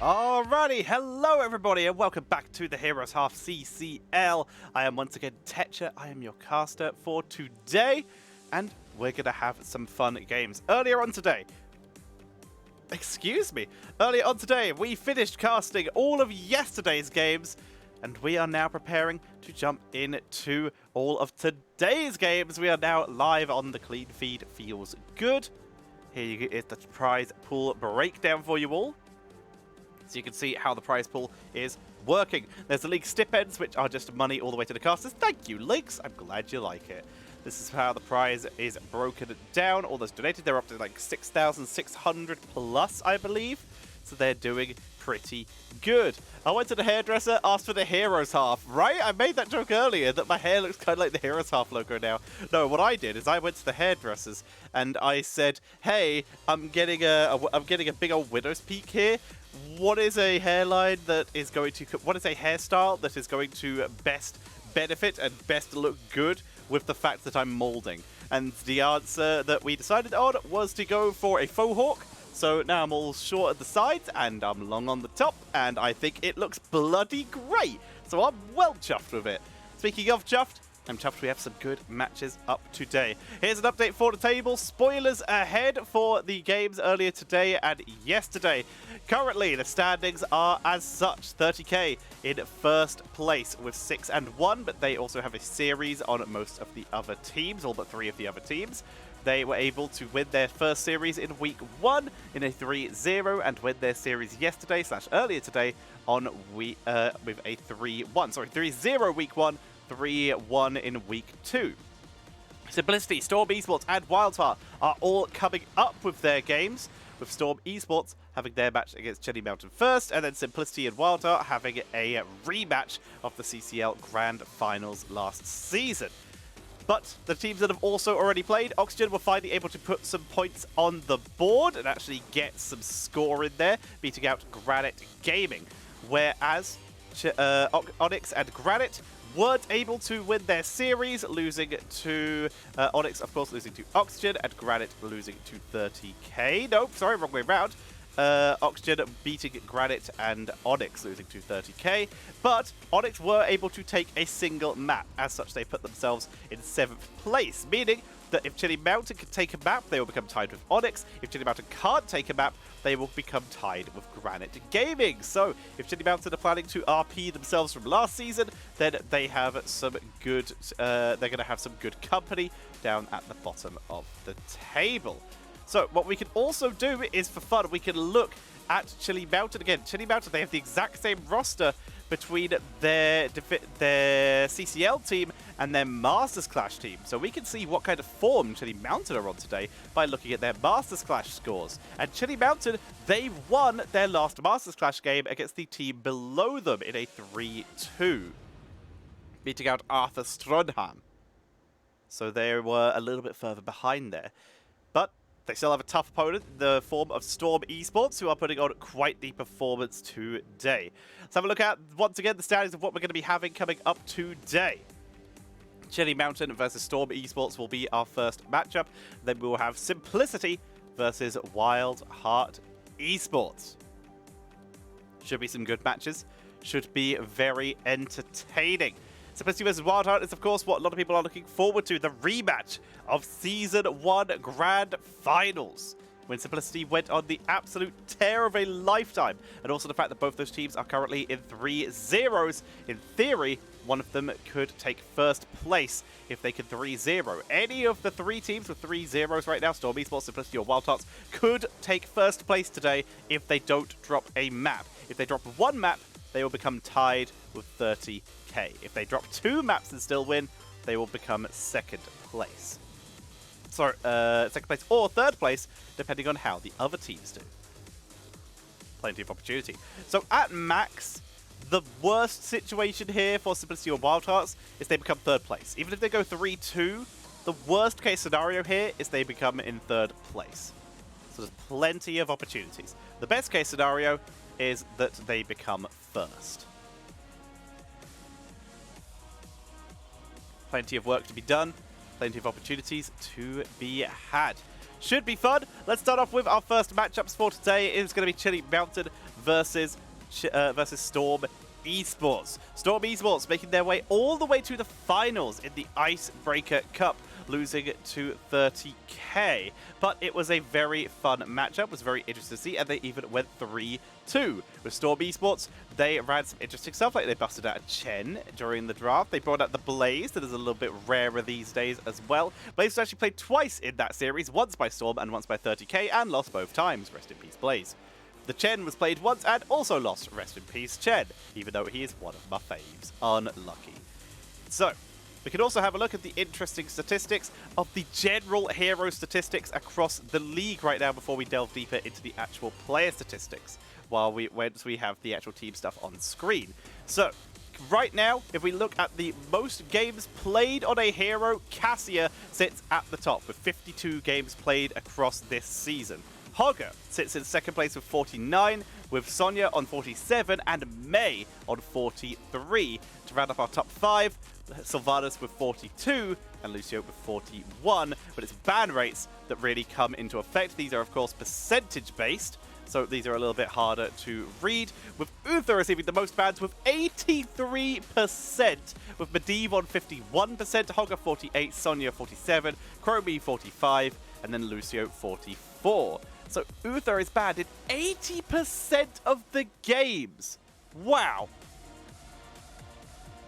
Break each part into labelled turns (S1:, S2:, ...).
S1: Alrighty, hello everybody and welcome back to the HeroesCCL. I am once again Tetcher, I am your caster for today, and we're going to have some fun games. Earlier on today, we finished casting all of yesterday's games, and we are now preparing to jump into all of today's games. We are now live on the clean feed, feels good. Here is the prize pool breakdown for you all. So you can see how the prize pool is working. There's the league stipends, which are just money all the way to the casters. Thank you, leagues. I'm glad you like it. This is how the prize is broken down. All those donated, they're up to like 6,600 plus, I believe. So they're doing pretty good. I went to the hairdresser, asked for the Heroes half, right? I made that joke earlier that my hair looks kind of like the Heroes half logo now. No, what I did is I went to the hairdressers and I said, hey, I'm getting a big old widow's peak here. What is a hairline that is going to, what is a hairstyle that is going to best benefit and best look good with the fact that I'm molding? And the answer that we decided on was to go for a faux hawk. So now I'm all short at the sides and I'm long on the top, and I think it looks bloody great. So I'm well chuffed with it. Speaking of chuffed, I'm chuffed we have some good matches up today. Here's an update for the table. Spoilers ahead for the games earlier today and yesterday. Currently, the standings are as such. 30k in first place with 6-1, but they also have a series on most of the other teams, all but 3 of the other teams. They were able to win their first series in week 1 in a 3-0 and win their series yesterday / earlier today on with a 3-1. Sorry, 3-0 week 1. 3-1 in week 2. Simplicity, Storm Esports, and Wildheart are all coming up with their games, with Storm Esports having their match against Chili Mountain first, and then Simplicity and Wildheart having a rematch of the CCL Grand Finals last season. But the teams that have also already played, Oxygen were finally able to put some points on the board and actually get some score in there, beating out Granite Gaming, whereas Onyx and Granite weren't able to win their series, losing to Onyx, of course, losing to Oxygen, and Granite losing to 30k. Nope, sorry, wrong way around. Oxygen beating Granite and Onyx losing to 30k, but Onyx were able to take a single map. As such, they put themselves in 7th place, meaning that if Chili Mountain can take a map, they will become tied with Onyx. If Chili Mountain can't take a map, they will become tied with Granite Gaming. So, if Chili Mountain are planning to RP themselves from last season, then they have some good, they're going to have some good company down at the bottom of the table. So, what we can also do is, for fun, we can look at Chili Mountain. Again, Chili Mountain, they have the exact same roster between their CCL team and their Masters Clash team. So we can see what kind of form Chili Mountain are on today by looking at their Masters Clash scores. And Chili Mountain, they won their last Masters Clash game against the team below them in a 3-2, beating out Arthur Stronham. So they were a little bit further behind there. But they still have a tough opponent in the form of Storm Esports, who are putting on quite the performance today. Let's have a look at, once again, the standings of what we're going to be having coming up today. Chili Mountain versus Storm Esports will be our first matchup. Then we will have Simplicity versus Wildheart Esports. Should be some good matches. Should be very entertaining. Simplicity vs Wildheart is, of course, what a lot of people are looking forward to, the rematch of Season 1 Grand Finals, when Simplicity went on the absolute tear of a lifetime, and also the fact that both those teams are currently in 3-0s. In theory, one of them could take first place if they could 3-0. Any of the 3 teams with 3-0s right now, Storm Esports, Simplicity, or Wildhearts, could take first place today if they don't drop a map. If they drop one map, they will become tied with 30k. If they drop 2 maps and still win, they will become second place. Sorry, second place or third place, depending on how the other teams do. Plenty of opportunity. So at max, the worst situation here for Simplicity or Wildhearts is they become third place. Even if they go 3-2, the worst case scenario here is they become in third place. So there's plenty of opportunities. The best case scenario is that they become first. Plenty of work to be done, plenty of opportunities to be had. Should be fun. Let's start off with our first matchups for today. It's going to be Chili Mountain versus Storm Esports. Storm Esports making their way all the way to the finals in the Icebreaker Cup, losing to 30k. But it was a very fun matchup. It was very interesting to see, and they even went 3-2. With Storm Esports, they ran some interesting stuff, like they busted out a Chen during the draft. They brought out the Blaze, that is a little bit rarer these days as well. Blaze was actually played twice in that series, once by Storm and once by 30k, and lost both times. Rest in peace, Blaze. The Chen was played once and also lost. Rest in peace, Chen, even though he is one of my faves. Unlucky. So, we can also have a look at the interesting statistics of the general hero statistics across the league right now before we delve deeper into the actual player statistics, once we have the actual team stuff on screen. So, right now, if we look at the most games played on a hero, Cassia sits at the top with 52 games played across this season. Hogger sits in second place with 49, with Sonya on 47 and Mei on 43. To round up our top 5, Sylvanas with 42 and Lucio with 41. But it's ban rates that really come into effect. These are, of course, percentage-based, so these are a little bit harder to read. With Uther receiving the most bans with 83%, with Medivh on 51%, Hogger 48, Sonya 47, Chromie 45, and then Lucio 44. So Uther is banned in 80% of the games. Wow.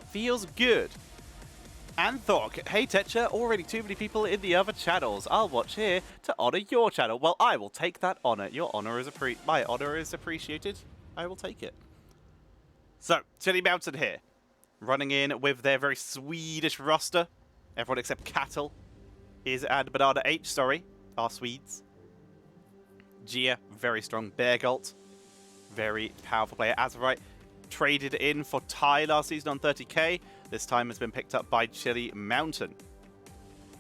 S1: Feels good. And Thork, hey Tetcher, already too many people in the other channels. I'll watch here to honor your channel. Well, I will take that honor. Your honor is my honor is appreciated. I will take it. So, Chili Mountain here, running in with their very Swedish roster. Everyone except Cattle and Banana H, sorry, are Swedes. Gia, very strong. Beargalt, very powerful player. Azurite, traded in for Ty last season on 30k. This time has been picked up by Chili Mountain.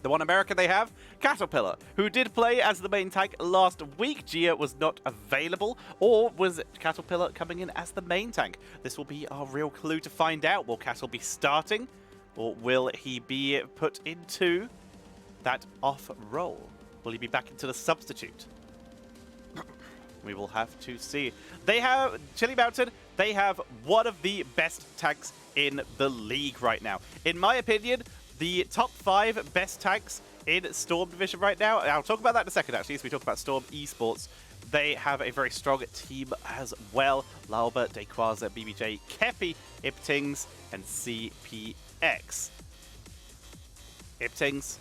S1: The one American they have, Caterpillar, who did play as the main tank last week. Gia was not available, or was Caterpillar coming in as the main tank? This will be our real clue to find out. Will Cattle be starting, or will he be put into that off role? Will he be back into the substitute? We will have to see. They have, Chili Mountain, they have one of the best tanks in the league right now. In my opinion, the top 5 best tanks in Storm Division right now, and I'll talk about that in a second actually, as we talk about Storm Esports. They have a very strong team as well. Lauber, Dayquaza, BBJ, Kepi, Iptings, and CPX. Iptings,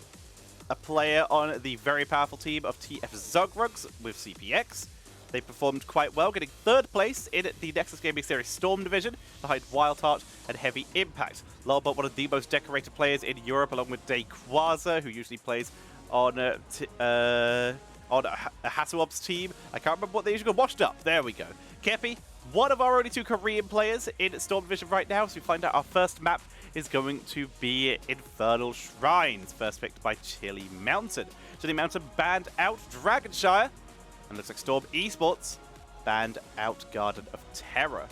S1: a player on the very powerful team of TF Zugrugs with CPX. They performed quite well, getting 3rd place in the Nexus Gaming Series Storm Division, behind Wildheart and Heavy Impact. Lolbot, one of the most decorated players in Europe, along with Dayquaza, who usually plays on Hasselhoff's team. I can't remember what they usually go. Washed Up, there we go. Kepi, one of our only 2 Korean players in Storm Division right now, so we find out our first map is going to be Infernal Shrines, first picked by Chili Mountain. Chili Mountain banned out Dragonshire, and looks like Storm Esports banned out Garden of Terror.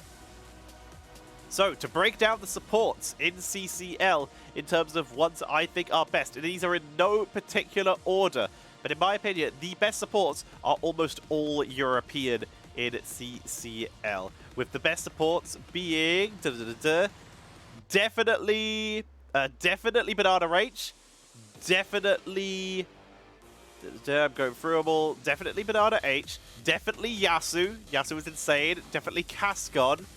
S1: So, to break down the supports in CCL in terms of ones I think are best, and these are in no particular order, but in my opinion, the best supports are almost all European in CCL, with the best supports being definitely Banana H, definitely I'm going through them all. Definitely Banana H. Definitely Yasuo. Yasuo is insane. Definitely Cascon.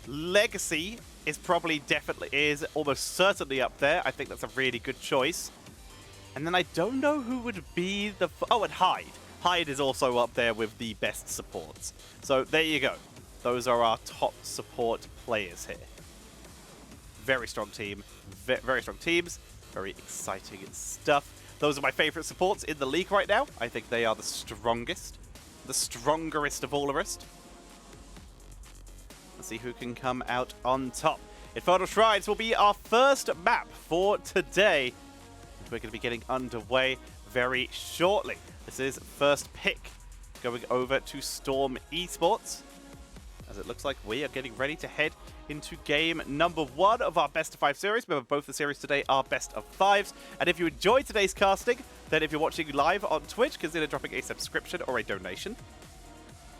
S1: Legacy is almost certainly up there. I think that's a really good choice. And then I don't know who would be the... Oh, and Hyde. Hyde is also up there with the best supports. So there you go. Those are our top support players here. Very strong team. Very strong teams. Very exciting stuff. Those are my favorite supports in the league right now. I think they are the strongest. The strongerest of all of us. Let's see who can come out on top. Infernal Shrines will be our first map for today. We're going to be getting underway very shortly. This is first pick going over to Storm Esports. As as it looks like we are getting ready to head into game number 1 of our best of 5 series. Remember, both the series today are best of 5s. And if you enjoyed today's casting, then if you're watching live on Twitch, consider dropping a subscription or a donation.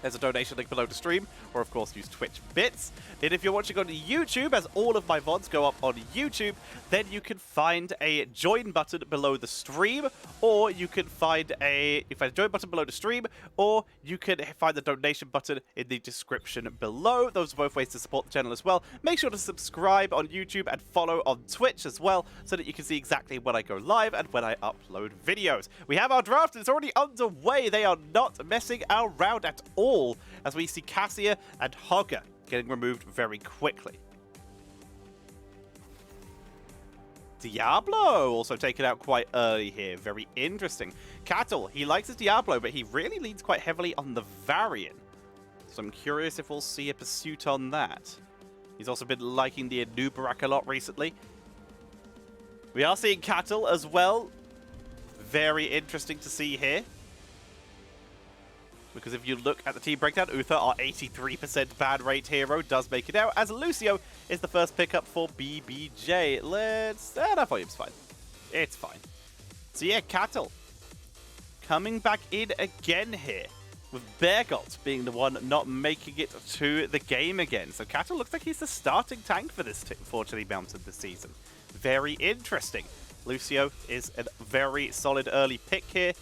S1: There's a donation link below the stream, or of course use Twitch bits. And if you're watching on YouTube, as all of my VODs go up on YouTube, then you can find a join button below the stream, or you can find a join button below the stream, or you can find the donation button in the description below. Those are both ways to support the channel as well. Make sure to subscribe on YouTube and follow on Twitch as well, so that you can see exactly when I go live and when I upload videos. We have our draft, and it's already underway. They are not messing around at all, as we see Cassia and Hogger getting removed very quickly. Diablo also taken out quite early here. Very interesting. Cattle, he likes his Diablo, but he really leans quite heavily on the Varian. So I'm curious if we'll see a pursuit on that. He's also been liking the Anubarak a lot recently. We are seeing Cattle as well. Very interesting to see here. Because if you look at the team breakdown, Uther, our 83% ban rate hero, does make it out, as Lucio is the first pickup for BBJ. That volume's fine. It's fine. So yeah, Cattle coming back in again here, with Beargolt being the one not making it to the game again. So Cattle looks like he's the starting tank for this for Chili Mountain this season. Very interesting. Lucio is a very solid early pick here.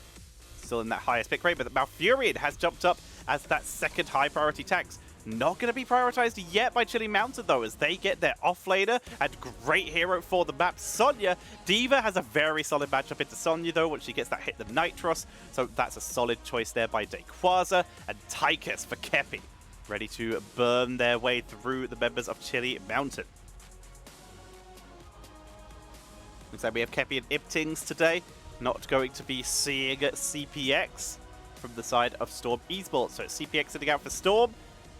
S1: Still in that highest pick rate, but Malfurion has jumped up as that second high priority tax. Not going to be prioritized yet by Chili Mountain though, as they get their offlaner and great hero for the map, Sonya. D.Va has a very solid matchup into Sonya though, once she gets that hit the Nitros, so that's a solid choice there by Dayquaza. And Tychus for Kepi, ready to burn their way through the members of Chili Mountain. Looks like we have Kepi and Iptings today. Not going to be seeing CPX from the side of Storm Esports. So it's CPX sitting out for Storm.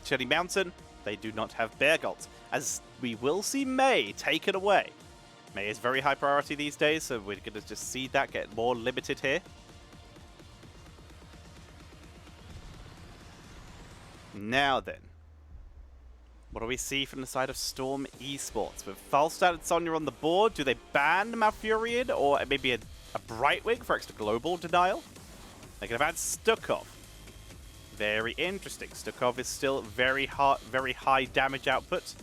S1: Chili Mountain, they do not have Beargolt, as we will see Mei taken away. Mei is very high priority these days, so we're going to just see that get more limited here. Now then, what do we see from the side of Storm Esports? With Falstad and Sonya on the board, do they ban Malfurion, or maybe a Brightwing for extra global denial? They could have had Stukov. Very interesting. Stukov is still very high damage output.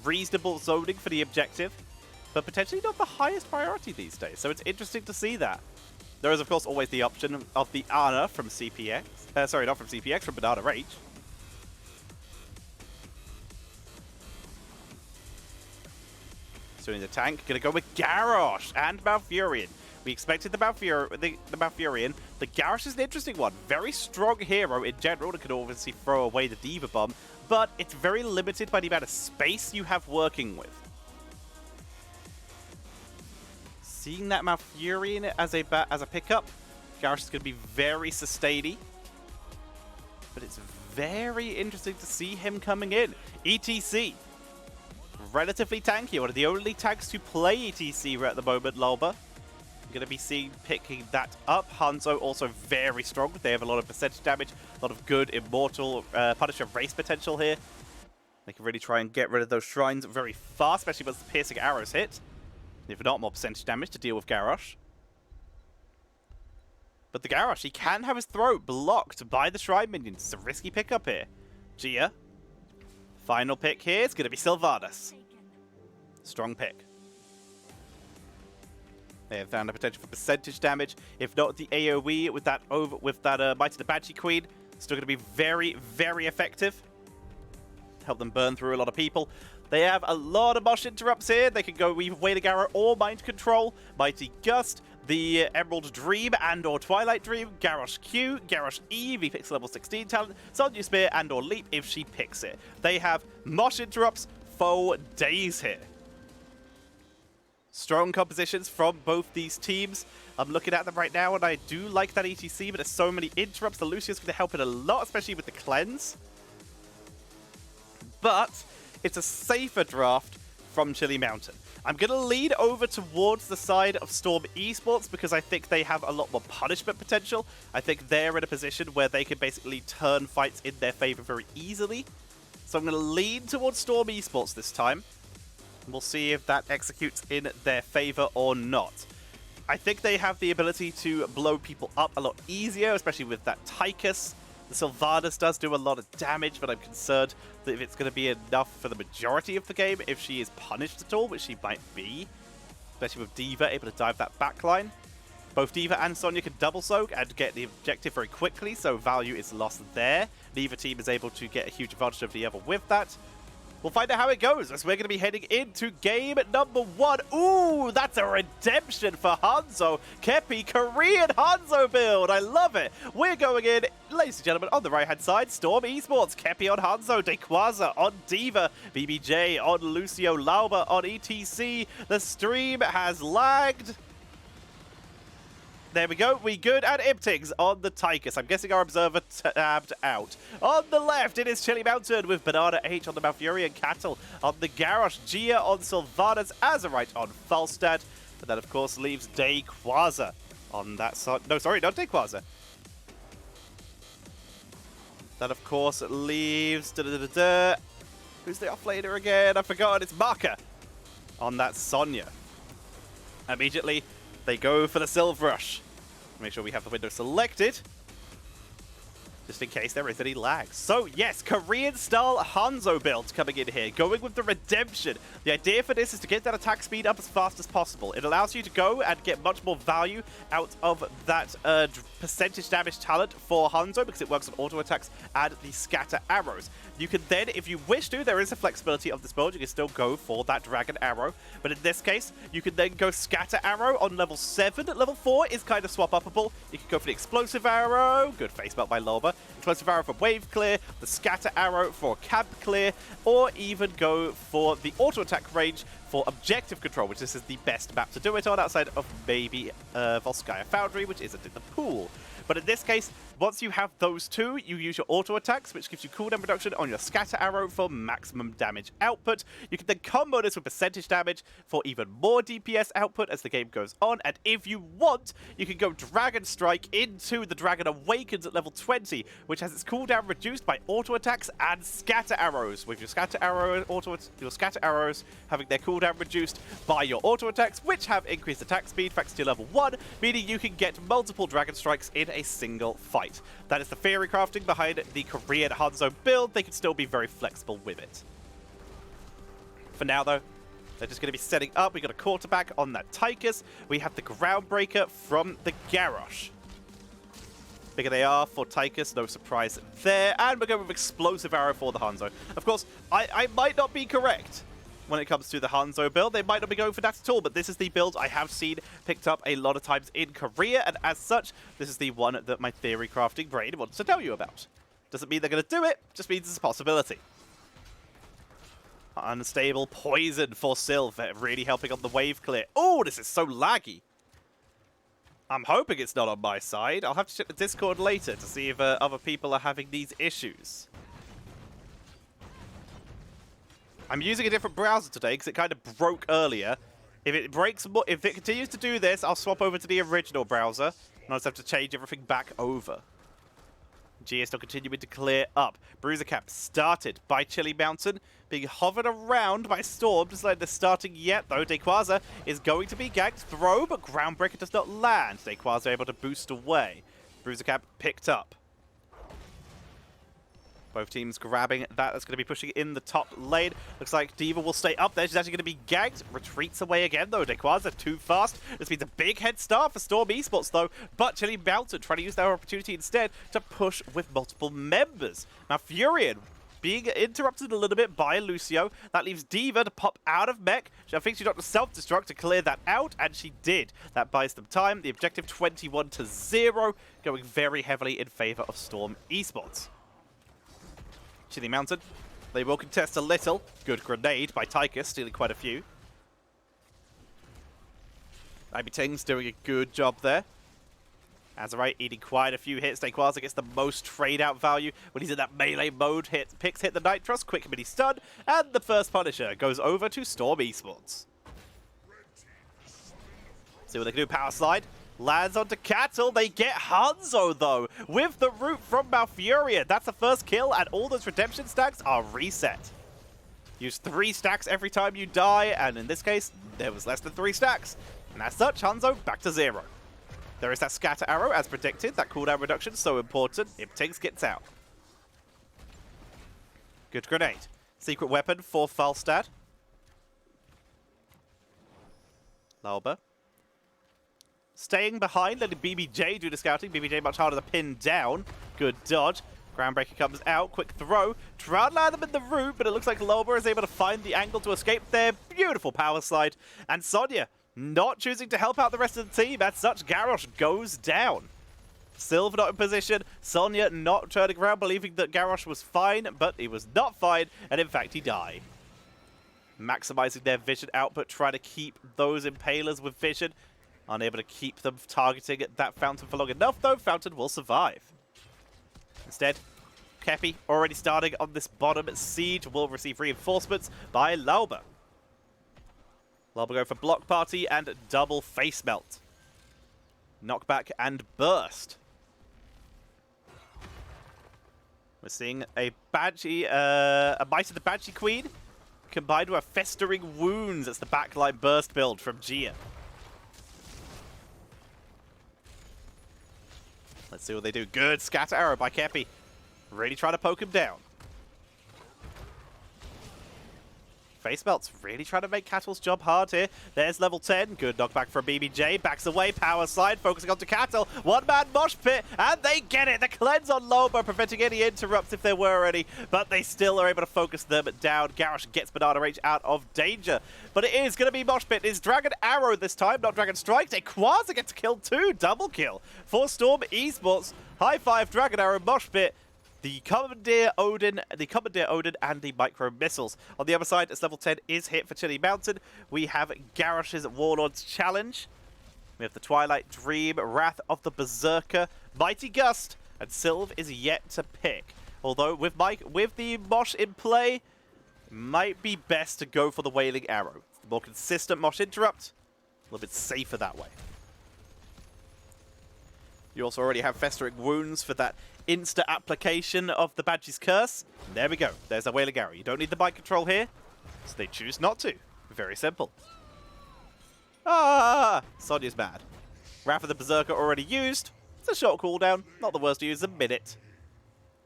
S1: Reasonable zoning for the objective, but potentially not the highest priority these days. So it's interesting to see that. There is, of course, always the option of the Ana from CPX. Sorry, not from CPX, from Banana Rage. So in the tank, gonna go with Garrosh and Malfurion. We expected the Malfurion. The Garrosh is an interesting one. Very strong hero in general that could obviously throw away the D.Va bomb, but it's very limited by the amount of space you have working with. Seeing that Malfurion as a pickup, Garrosh is going to be very sustainy. But it's very interesting to see him coming in. ETC. Relatively tanky. One of the only tanks to play ETC at the moment, Lolba. Going to be seeing picking that up. Hanzo also very strong. They have a lot of percentage damage, a lot of good immortal Punisher race potential here. They can really try and get rid of those shrines very fast, especially once the piercing arrows hit. If not, more percentage damage to deal with Garrosh. But the Garrosh, he can have his throat blocked by the shrine minions. It's a risky pickup here. Gia. Final pick here is going to be Sylvanas. Strong pick. They have found a potential for percentage damage. If not, the AoE with that Mighty the Banshee Queen, still going to be very, very effective. Help them burn through a lot of people. They have a lot of Mosh interrupts here. They can go either Way to Garrow or Mind Control. Mighty Gust, the Emerald Dream and or Twilight Dream, Garrosh Q, Garrosh E if he picks level 16 talent, Sonya Spear and or Leap if she picks it. They have Mosh interrupts for days here. Strong compositions from both these teams. I'm looking at them right now, and I do like that ETC, but there's so many interrupts. The Lucio's going to help it a lot, especially with the cleanse. But it's a safer draft from Chili Mountain. I'm going to lead over towards the side of Storm Esports because I think they have a lot more punishment potential. I think they're in a position where they can basically turn fights in their favor very easily. So I'm going to lean towards Storm Esports this time. We'll see if that executes in their favor or not. I think they have the ability to blow people up a lot easier, especially with that Tychus. The Sylvanas does do a lot of damage, but I'm concerned that if it's going to be enough for the majority of the game, if she is punished at all, which she might be, especially with D.Va able to dive that backline. Both D.Va and Sonya can double soak and get the objective very quickly, so value is lost there. Neither team is able to get a huge advantage over the other with that. We'll find out how it goes as we're going to be heading into game number 1. Ooh, that's a redemption for Hanzo. Kepi, Korean Hanzo build. I love it. We're going in, ladies and gentlemen, on the right-hand side, Storm Esports. Kepi on Hanzo, Dequaza on D.Va, BBJ on Lucio, Lauba on ETC. The stream has lagged. There we go, we good, and Iptings on the Tychus. I'm guessing our observer tabbed out. On the left, it is Chili Mountain with Banana H on the Malfurion Cattle. On the Garrosh, Gia on Sylvanas, Azerite on Falstad. But that, of course, leaves Dequaza on that side. No, sorry, not Dequaza. That, of course, leaves... Who's the offlaner again? I've forgotten, it's Maka on that Sonya. Immediately, they go for the Silver Rush. Make sure we have the window selected, just in case there is any lag. So yes, Korean-style Hanzo build coming in here, going with the Redemption. The idea for this is to get that attack speed up as fast as possible. It allows you to go and get much more value out of that percentage damage talent for Hanzo, because it works on auto attacks and the scatter arrows. You can then, if you wish to, there is a flexibility of this build, you can still go for that Dragon Arrow. But in this case, you can then go Scatter Arrow on level 7. Level 4 is kind of swap-upable. You can go for the Explosive Arrow, good face melt by Loba. Explosive Arrow for Wave Clear, the Scatter Arrow for Camp Clear, or even go for the Auto Attack range for Objective Control, which this is the best map to do it on, outside of maybe Volskaya Foundry, which isn't in the pool. But in this case, once you have those two, you use your auto attacks, which gives you cooldown reduction on your Scatter Arrow for maximum damage output. You can then combo this with percentage damage for even more DPS output as the game goes on. And if you want, you can go Dragon Strike into the Dragon Awakens at level 20, which has its cooldown reduced by auto attacks and Scatter Arrows. With your Scatter Arrows having their cooldown reduced by your auto attacks, which have increased attack speed, thanks to level 1, meaning you can get multiple Dragon Strikes in a single fight. That is the theory crafting behind the Korean Hanzo build. They can still be very flexible with it. For now, though, they're just going to be setting up. We got a quarterback on that Tychus. We have the Groundbreaker from the Garrosh. Bigger they are for Tychus, no surprise there. And we're going with Explosive Arrow for the Hanzo. Of course, I might not be correct when it comes to the Hanzo build. They might not be going for that at all, but this is the build I have seen picked up a lot of times in Korea, and as such, this is the one that my theory crafting brain wants to tell you about. Doesn't mean they're going to do it, just means it's a possibility. Unstable Poison for Sylve, really helping on the wave clear. Oh, this is so laggy. I'm hoping it's not on my side. I'll have to check the Discord later to see if other people are having these issues. I'm using a different browser today because it kind of broke earlier. If it breaks, if it continues to do this, I'll swap over to the original browser, and I'll just have to change everything back over. Gia still continuing to clear up. Bruiser Cap started by Chili Mountain, being hovered around by Storm. Just like they're starting yet, though. Dequaza is going to be gagged. Throw, but Groundbreaker does not land. Dequaza able to boost away. Bruiser Cap picked up. Both teams grabbing that. That's going to be pushing in the top lane. Looks like D.Va will stay up there. She's actually going to be gagged. Retreats away again, though. Dequaza too fast. This means a big head start for Storm Esports, though. But Chili Mountain trying to use their opportunity instead to push with multiple members. Now, Furion being interrupted a little bit by Lucio. That leaves D.Va to pop out of mech. I think she got the self-destruct to clear that out, and she did. That buys them time. The objective 21-0, going very heavily in favor of Storm Esports. Chili Mountain, they will contest a little. Good grenade by Tychus, stealing quite a few. Ting's doing a good job there. Azerite eating quite a few hits. Dequaza gets the most trade-out value when he's in that melee mode. Picks hit the Nitros, quick mini stun, and the first Punisher goes over to Storm Esports. See what they can do, power slide. Lands onto Cattle. They get Hanzo, though, with the root from Malfurion. That's the first kill, and all those redemption stacks are reset. Use 3 stacks every time you die, and in this case, there was less than 3 stacks. And as such, Hanzo back to 0. There is that scatter arrow, as predicted. That cooldown reduction, so important. If Tiggs gets out. Good grenade. Secret weapon for Falstad. Lauber. Staying behind, letting BBJ do the scouting. BBJ much harder to pin down. Good dodge. Groundbreaker comes out. Quick throw. Try to land them in the root, but it looks like Lauber is able to find the angle to escape there. Beautiful power slide. And Sonya not choosing to help out the rest of the team. As such, Garrosh goes down. Silver not in position. Sonya not turning around, believing that Garrosh was fine, but he was not fine, and in fact, he died. Maximizing their vision output, trying to keep those impalers with vision. Unable to keep them targeting that Fountain for long enough, though. Fountain will survive. Instead, Kepi, already starting on this bottom siege, will receive reinforcements by Lauber. Lauber go for block party and double face melt. Knockback and burst. We're seeing a Banshee, a Might of the Banshee Queen combined with Festering Wounds. That's the backline burst build from Gia. Let's see what they do. Good scatter arrow by Kepi. Really trying to poke him down. Face melt's really trying to make Cattle's job hard here. There's level 10. Good knockback from BBJ. Backs away. Power slide. Focusing onto Cattle. One-man mosh pit. And they get it. The cleanse on Lobo, preventing any interrupts if there were any. But they still are able to focus them down. Garrosh gets Banana Rage out of danger. But it is going to be mosh pit. It's Dragon Arrow this time, not Dragon Strike. Quasar gets killed too. Double kill for Storm Esports. High five, Dragon Arrow, mosh pit. The Commandeer Odin, and the Micro Missiles. On the other side, as level 10 is hit for Chilly Mountain, we have Garrosh's Warlord's Challenge. We have the Twilight Dream, Wrath of the Berserker, Mighty Gust, and Sylv is yet to pick. Although with the Mosh in play, might be best to go for the Wailing Arrow. It's the more consistent Mosh interrupt, a little bit safer that way. You also already have Festering Wounds for that insta application of the Banshee's Curse. There we go. There's a Wailing Arrow. You don't need the bike control here, so they choose not to. Very simple. Ah! Sonya's mad. Wrath of the Berserker already used. It's a short cooldown. Not the worst to use, a minute.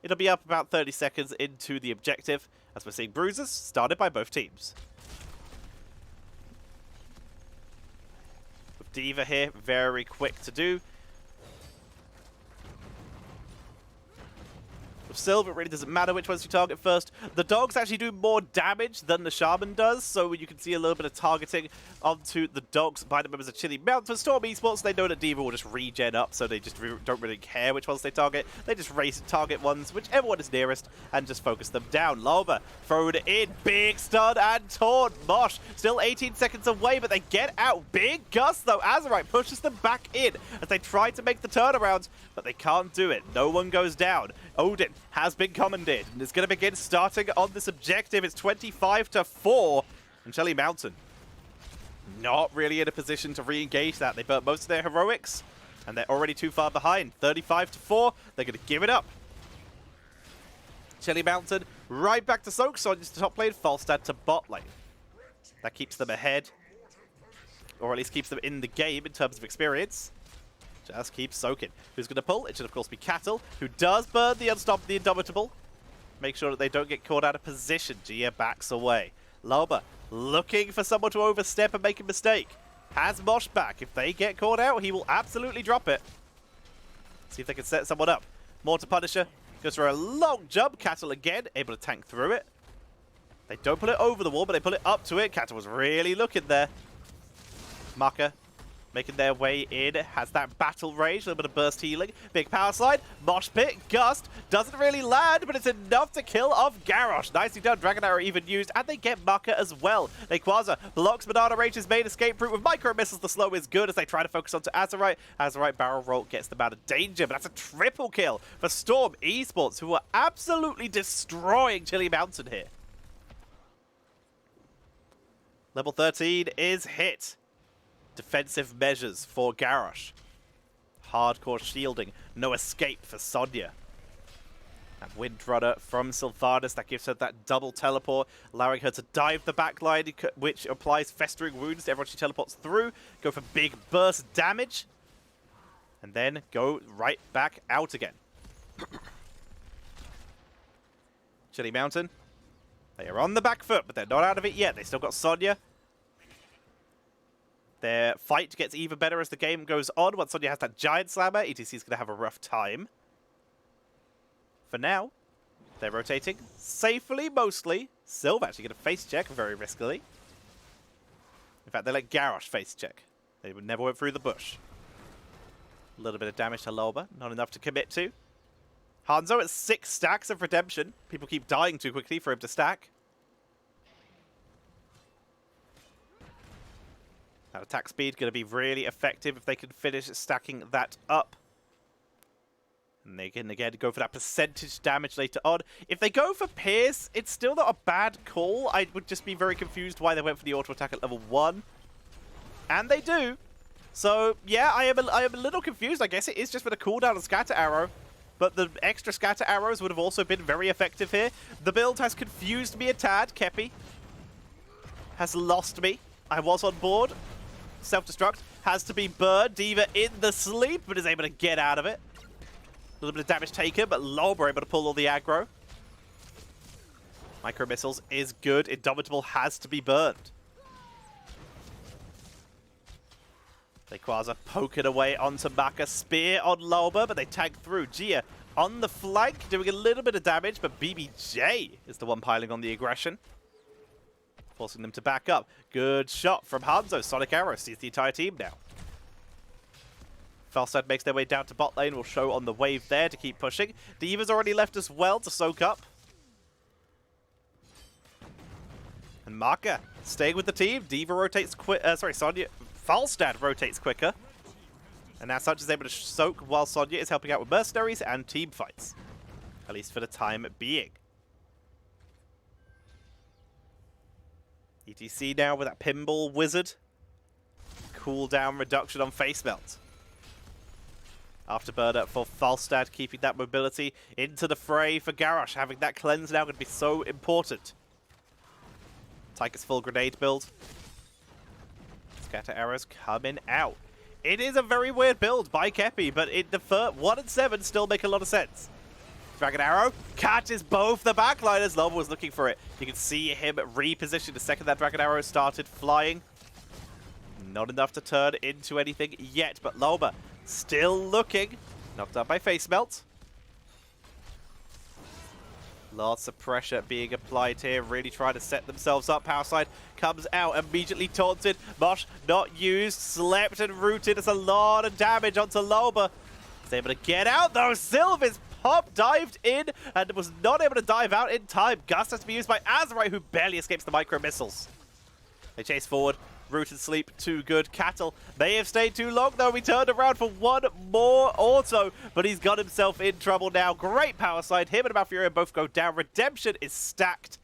S1: It'll be up about 30 seconds into the objective, as we're seeing bruises started by both teams. With D.Va here, very quick to do. With Sylv, it really doesn't matter which ones you target first. The dogs actually do more damage than the shaman does, so you can see a little bit of targeting onto the dogs by the members of Chilly Mountain. For Storm Esports, they know that D.Va will just regen up, so they just don't really care which ones they target. They just race target ones, whichever one is nearest, and just focus them down. Lauber thrown in, big stun and taunt. Mosh still 18 seconds away, but they get out. Big gust though. Azerite pushes them back in as they try to make the turnaround, but they can't do it. No one goes down. Odin has been commandeered and is going to begin starting on this objective. It's 25-4, and Chilly Mountain not really in a position to re-engage that. They burnt most of their heroics, and they're already too far behind. 35-4, they're going to give it up. Chilly Mountain right back to Soak, so it's top lane, Falstad to bot lane. That keeps them ahead, or at least keeps them in the game in terms of experience. Just keep soaking. Who's going to pull? It should, of course, be Cattle, who does burn the Indomitable. Make sure that they don't get caught out of position. Gia backs away. Lauber looking for someone to overstep and make a mistake. Has Mosh back. If they get caught out, he will absolutely drop it. See if they can set someone up. Mortar Punisher goes for a long jump. Cattle again, able to tank through it. They don't pull it over the wall, but they pull it up to it. Cattle was really looking there. Maka making their way in, has that battle rage, a little bit of burst healing, big power slide, mosh pit, gust, doesn't really land, but it's enough to kill off Garrosh. Nicely done, Dragon Arrow even used, and they get Maka as well. Quasar blocks Banana Rage's main escape route with micro missiles. The slow is good as they try to focus onto Azerite. Azerite barrel roll gets them out of danger, but that's a triple kill for Storm Esports, who are absolutely destroying Chilly Mountain here. Level 13 is hit. Defensive measures for Garrosh. hardcore shielding. No escape for Sonya. That Windrunner from Sylvanas, that gives her that double teleport, allowing her to dive the backline, which applies festering wounds to everyone she teleports through, go for big burst damage, and then go right back out again. Chili Mountain, they are on the back foot, but they're not out of it yet. They still got Sonya. Their fight gets even better as the game goes on. Once Sonya has that giant slammer, ETC is going to have a rough time. For now, they're rotating safely, mostly. Sylv actually going to face check very riskily. In fact, they let Garrosh face check. They would never went through the bush. A little bit of damage to Loba, not enough to commit to. Hanzo at 6 stacks of redemption. People keep dying too quickly for him to stack. That attack speed going to be really effective if they can finish stacking that up. And they can again go for that percentage damage later on. If they go for Pierce, it's still not a bad call. I would just be very confused why they went for the auto attack at level 1. And they do. So yeah, I am a little confused. I guess it is just for the cooldown and scatter arrow. But the extra scatter arrows would have also been very effective here. The build has confused me a tad. Kepi has lost me. I was on board. Self-destruct has to be burned. D.Va in the sleep, but is able to get out of it. A little bit of damage taken, but Loba able to pull all the aggro. Micro missiles is good. Indomitable has to be burned. Rayquaza poking away onto Maka. Spear on Loba, but they tag through. Gia on the flank, doing a little bit of damage, but BBJ is the one piling on the aggression, forcing them to back up. Good shot from Hanzo. Sonic Arrow sees the entire team now. Falstad makes their way down to bot lane. Will show on the wave there to keep pushing. D.Va's already left as well to soak up. And Maka staying with the team. D.Va rotates Sonya. Falstad rotates quicker. And as such is able to soak while Sonya is helping out with mercenaries and team fights. At least for the time being. ETC now with that pinball wizard. Cooldown reduction on face melt. Afterburner for Falstad, keeping that mobility into the fray for Garrosh. Having that cleanse now going to be so important. Tyker's full grenade build. Scatter arrows coming out. It is a very weird build by Kepi, but the 1 and 7 still make a lot of sense. Dragon Arrow catches both the backliners. Loba was looking for it. You can see him reposition the second that Dragon Arrow started flying. Not enough to turn into anything yet, but Loba still looking. Knocked out by face melt. Lots of pressure being applied here, really trying to set themselves up. Power Slide comes out, immediately taunted. Mosh not used, slept and rooted. It's a lot of damage onto Loba. He's able to get out though. Sylv pop dived in and was not able to dive out in time. Gust has to be used by Azerite, who barely escapes the micro missiles. They chase forward. Root and sleep, too good. Cattle may have stayed too long, though. We turned around for one more auto, but he's got himself in trouble now. Great power slide. Him and Malfurion both go down. Redemption is stacked.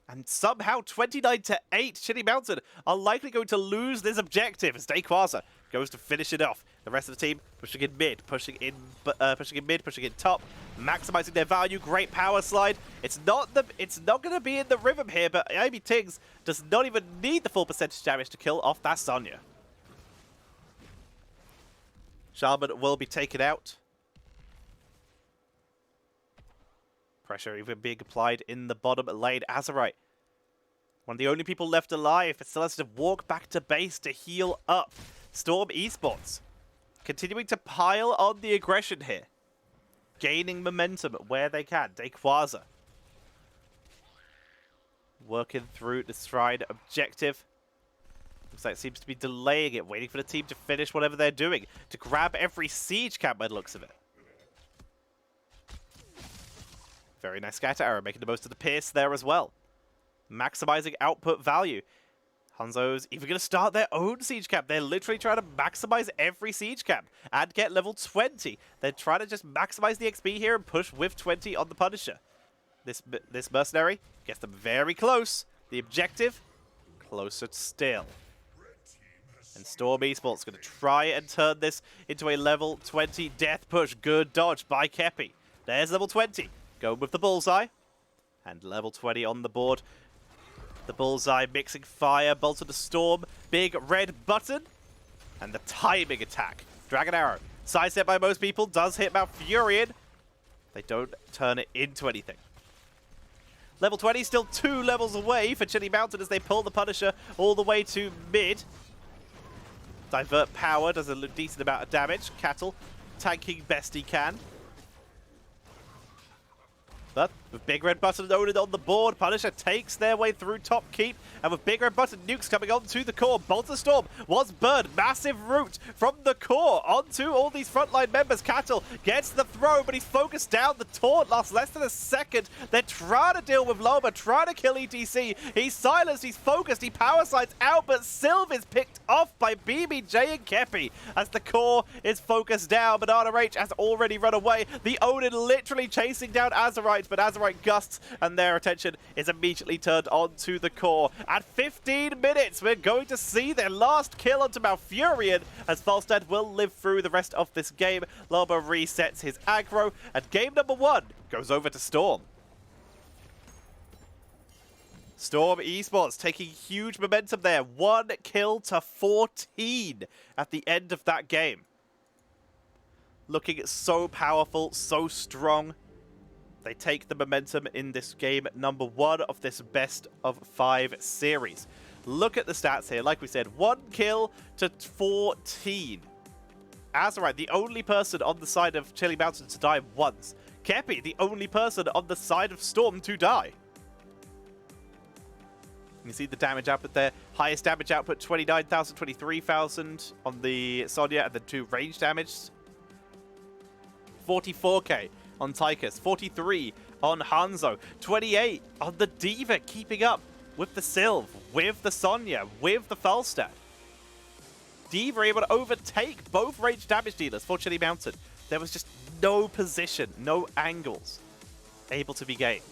S1: And somehow 29-8, Chili Mountain are likely going to lose this objective as Rayquaza goes to finish it off. The rest of the team pushing in mid, pushing in mid, pushing in top, maximizing their value. Great power slide. It's not going to be in the rhythm here, but Amy Tiggs does not even need the full percentage damage to kill off that Sonya. Shaman will be taken out. Pressure even being applied in the bottom lane. Azerite, one of the only people left alive, but still has to walk back to base to heal up. Storm Esports continuing to pile on the aggression here. Gaining momentum where they can. Rayquaza working through the Shrine objective. Looks like it seems to be delaying it, waiting for the team to finish whatever they're doing. To grab every siege camp by the looks of it. Very nice scatter arrow, making the most of the pierce there as well. Maximizing output value. Hanzo's even going to start their own siege camp. They're literally trying to maximize every siege camp and get level 20. They're trying to just maximize the XP here and push with 20 on the Punisher. This mercenary gets them very close. The objective, closer still. And Storm Esports going to try and turn this into a level 20 death push. Good dodge by Kepi. There's level 20. Going with the bullseye. And level 20 on the board. The bullseye mixing fire. Bolt of the Storm. Big red button. And the timing attack. Dragon Arrow. Sidestep by most people. Does hit Malfurion. They don't turn it into anything. Level 20 still 2 levels away for Chili Mountain as they pull the Punisher all the way to mid. Divert power does a decent amount of damage. Cattle tanking best he can. But with Big Red Button loaded on the board, Punisher takes their way through top keep. And with Big Red Button nukes coming onto the core, Bolt of Storm was burned. Massive root from the core onto all these frontline members. Cattle gets the throw, but he's focused down. The taunt lasts less than a second. They're trying to deal with Loba, trying to kill ETC. He's silenced, he's focused, he power slides out, but Sylve is picked off by BBJ and Kepi as the core is focused down. But RH has already run away. The Odin literally chasing down Azerite, but Azerite gusts and their attention is immediately turned on to the core. At 15 minutes, we're going to see their last kill onto Malfurion as Falstad will live through the rest of this game. Loba resets his aggro, and game number 1 goes over to Storm. Storm Esports taking huge momentum there. 1 kill to 14 at the end of that game. Looking so powerful, so strong. They take the momentum in this game number 1 of this best of 5 series. Look at the stats here. Like we said, 1 kill to 14. Azerite, the only person on the side of Chili Mountain to die once. Kepi, the only person on the side of Storm to die. You can see the damage output there. Highest damage output, 29,000, 23,000 on the Sonya, and then 2 range damage. 44k. On Tychus, 43 on Hanzo, 28 on the D.Va, keeping up with the Sylve, with the Sonya, with the Falstad. D.Va able to overtake both range damage dealers for Chili Mountain. There was just no position, no angles able to be gained.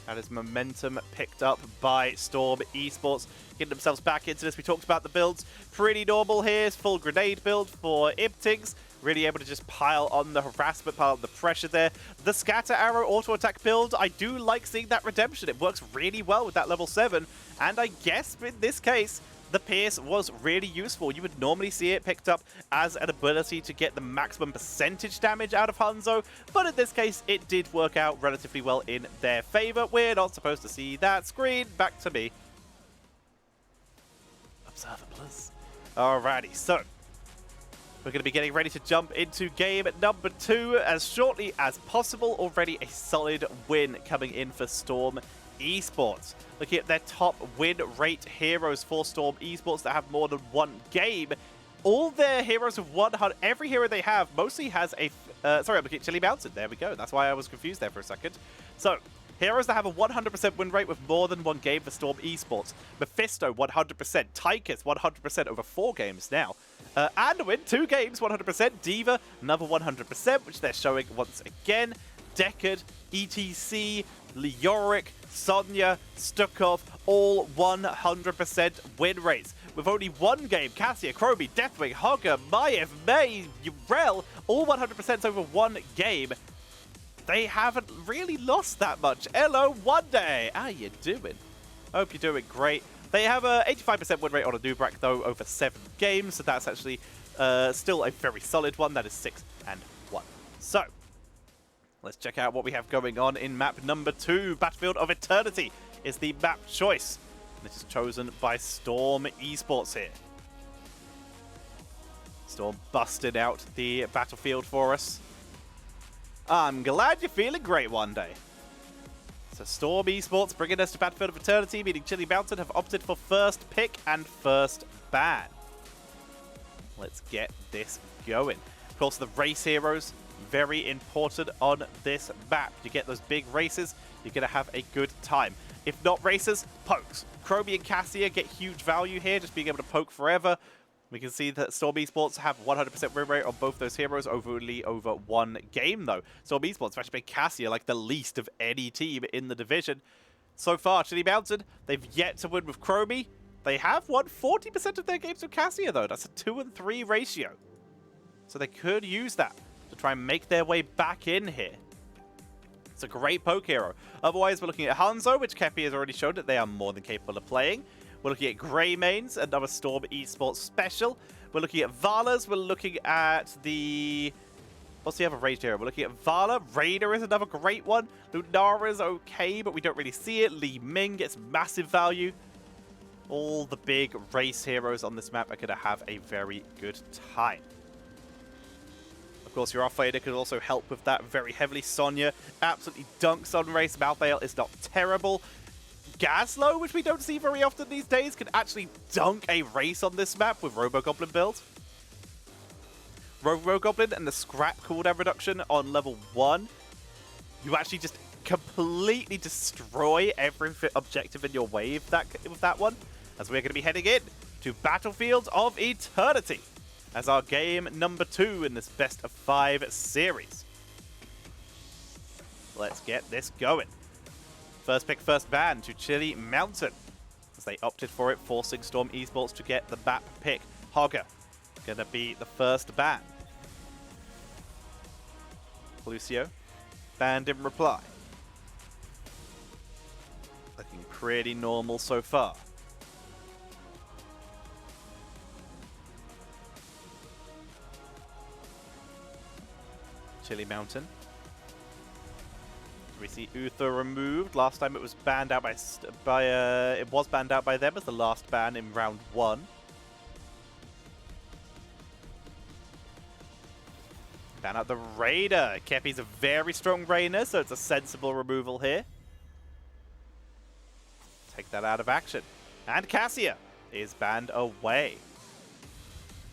S1: That is momentum picked up by Storm Esports, getting themselves back into this. We talked about the builds. Pretty normal here. Full grenade build for Ibtings. Really able to just pile on the harassment, pile on the pressure there. The Scatter Arrow auto-attack build, I do like seeing that redemption. It works really well with that level 7. And I guess in this case, the Pierce was really useful. You would normally see it picked up as an ability to get the maximum percentage damage out of Hanzo, but in this case, it did work out relatively well in their favor. We're not supposed to see that screen. Back to me. Observer Plus. Alrighty, so we're going to be getting ready to jump into game number 2 as shortly as possible. Already a solid win coming in for Storm Esports. Looking at their top win rate heroes for Storm Esports that have more than 1 game. All their heroes have 100. Every hero they have mostly has a... sorry, I'm looking at Chili Mountain. There we go. That's why I was confused there for a second. So, heroes that have a 100% win rate with more than 1 game for Storm Esports. Mephisto, 100%. Tychus, 100% over 4 games now. Anduin, 2 games, 100%. D.Va, another 100%, which they're showing once again. Deckard, ETC, Leoric, Sonya, Stukov, all 100% win rates. With only 1 game, Cassia, Krobi, Deathwing, Hogger, Maiev, May, Urel, all 100% over 1 game. They haven't really lost that much. Hello, One Day. How you doing? Hope you're doing great. They have a 85% win rate on a Nubrak, though, over 7 games, so that's actually still a very solid one. That is 6-1. So, let's check out what we have going on in map number 2. Battlefield of Eternity is the map choice. And it is chosen by Storm Esports here. Storm busted out the battlefield for us. I'm glad you're feeling great One Day. So Storm Esports bringing us to Battlefield of Eternity, meaning Chili Mountain have opted for first pick and first ban. Let's get this going. Of course, the race heroes, very important on this map. You get those big races, you're going to have a good time. If not races, pokes. Krobi and Cassia get huge value here, just being able to poke forever. We can see that Storm Esports have 100% win rate on both those heroes only over 1 game, though. Storm Esports have actually made Cassia like the least of any team in the division. So far, Chili Mountain, they've yet to win with Chromie. They have won 40% of their games with Cassia, though. That's a 2-3 ratio. So they could use that to try and make their way back in here. It's a great poke hero. Otherwise, we're looking at Hanzo, which Kepi has already shown that they are more than capable of playing. We're looking at Greymanes, another Storm Esports special. We're looking at Vala's. We're looking at the... What's the other ranged hero? We're looking at Vala. Raider is another great one. Lunara is okay, but we don't really see it. Li Ming gets massive value. All the big race heroes on this map are going to have a very good time. Of course, your off-laner could also help with that very heavily. Sonya absolutely dunks on race. Malthael is not terrible. Gazlo, which we don't see very often these days, can actually dunk a race on this map with Robo-Goblin build. Robo-Goblin and the scrap cooldown reduction on level 1, you actually just completely destroy every objective in your wave with that one, as we're going to be heading in to Battlefield of Eternity as our game number 2 in this best of 5 series. Let's get this going. First pick, first ban to Chili Mountain, as they opted for it, forcing Storm Esports to get the BAP pick. Hogger gonna be the first ban. Lucio banned in reply. Looking pretty normal so far. Chili Mountain. We see Uther removed. Last time it was banned out it was banned out by them as the last ban in round 1. Ban out the Raider. Kepi's a very strong Rainer, so it's a sensible removal here. Take that out of action. And Cassia is banned away.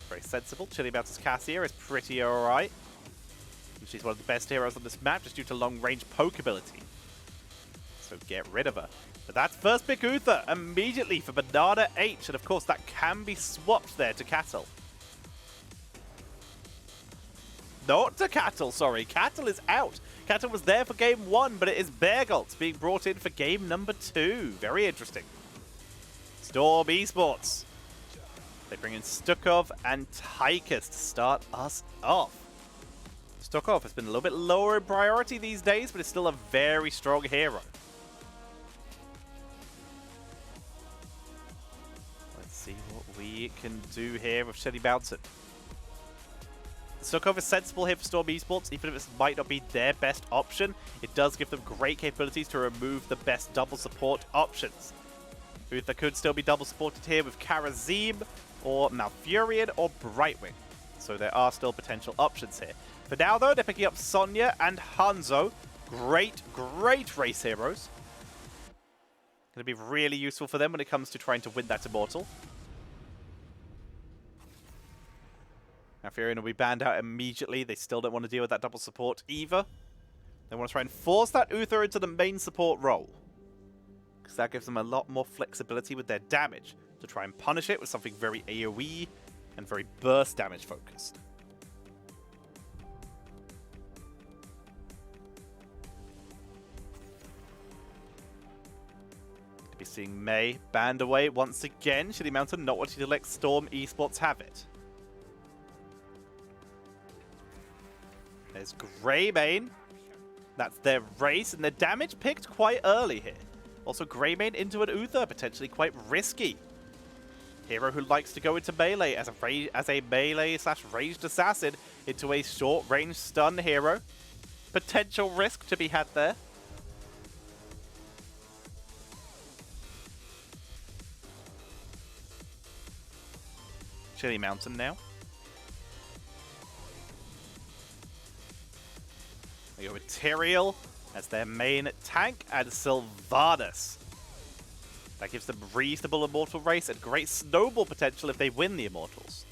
S1: Very sensible. Chili Mountain's Cassia is pretty alright. She's one of the best heroes on this map just due to long-range poke ability. So get rid of her. But that's first pick Uther immediately for Banana H. And of course that can be swapped there to Cattle. Not to Cattle, sorry. Cattle is out. Cattle was there for game 1, but it is Beargalt being brought in for game number 2. Very interesting. Storm Esports. They bring in Stukov and Tychus to start us off. Stukov has been a little bit lower in priority these days, but is still a very strong hero. Let's see what we can do here with Chili Mountain. Stukov is sensible here for Storm Esports, even if it might not be their best option. It does give them great capabilities to remove the best double support options. Uther could still be double supported here with Karazim, or Malfurion, or Brightwing. So there are still potential options here. For now, though, they're picking up Sonya and Hanzo. Great, great race heroes. Going to be really useful for them when it comes to trying to win that Immortal. Malfurion will be banned out immediately. They still don't want to deal with that double support either. They want to try and force that Uther into the main support role, because that gives them a lot more flexibility with their damage to try and punish it with something very AoE and very burst damage focused. To be seeing Mei banned away once again. Chili Mountain not wanting to let Storm Esports have it. There's Greymane. That's their race, and their damage picked quite early here. Also, Greymane into an Uther, potentially quite risky. Hero who likes to go into melee as a melee/ranged assassin into a short-range stun hero. Potential risk to be had there. Chili Mountain now. We go with Tyrael as their main tank, and Sylvanas. That gives them reasonable Immortal race and great snowball potential if they win the Immortals.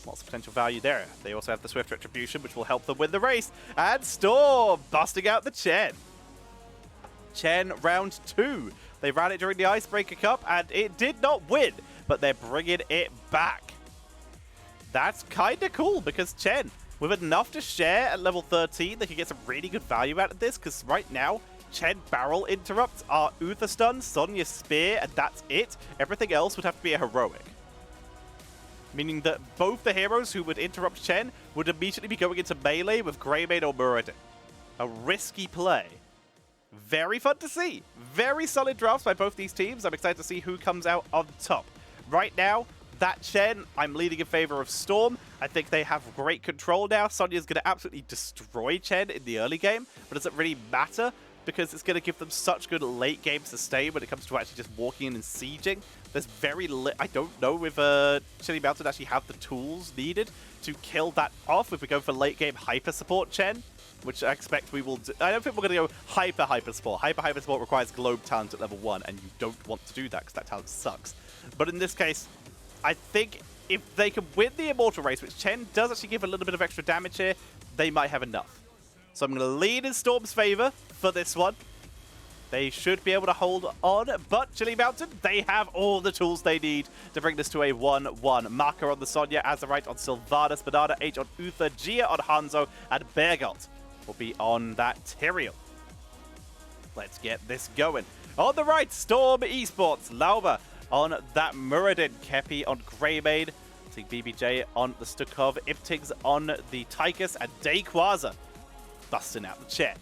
S1: Lots of potential value there. They also have the Swift Retribution, which will help them win the race. And Storm busting out the Chen. Chen round 2. They ran it during the Icebreaker Cup, and it did not win, but they're bringing it back. That's kind of cool, because Chen, with enough to share at level 13, they can get some really good value out of this, because right now, Chen barrel interrupts are Uther stun, Sonya spear, and that's it. Everything else would have to be a heroic. Meaning that both the heroes who would interrupt Chen would immediately be going into melee with Greymane or Muradin. A risky play. Very fun to see. Very solid drafts by both these teams. I'm excited to see who comes out on top. Right now, that Chen, I'm leaning in favor of Storm. I think they have great control now. Sonya's going to absolutely destroy Chen in the early game, but does it really matter? Because it's going to give them such good late game sustain when it comes to actually just walking in and sieging. There's very I don't know if Chili Mountain actually have the tools needed to kill that off if we go for late game hyper support Chen, which I expect we will do. I don't think we're going to go hyper support. Hyper support requires Globe talent at level 1, and you don't want to do that because that talent sucks. But in this case, I think if they can win the Immortal race, which Chen does actually give a little bit of extra damage here, they might have enough. So I'm going to lean in Storm's favor for this one. They should be able to hold on, but Chili Mountain, they have all the tools they need to bring this to a 1-1. Marker on the Sonya, Azerite on Sylvanas, Banana H on Uther, Gia on Hanzo, and Bergolt will be on that Tyrael. Let's get this going. On the right, Storm Esports, Lauba on that Muradin, Kepi on Greymane, Team BBJ on the Stukov, Iptings on the Tychus, and Dayquaza busting out the Chen.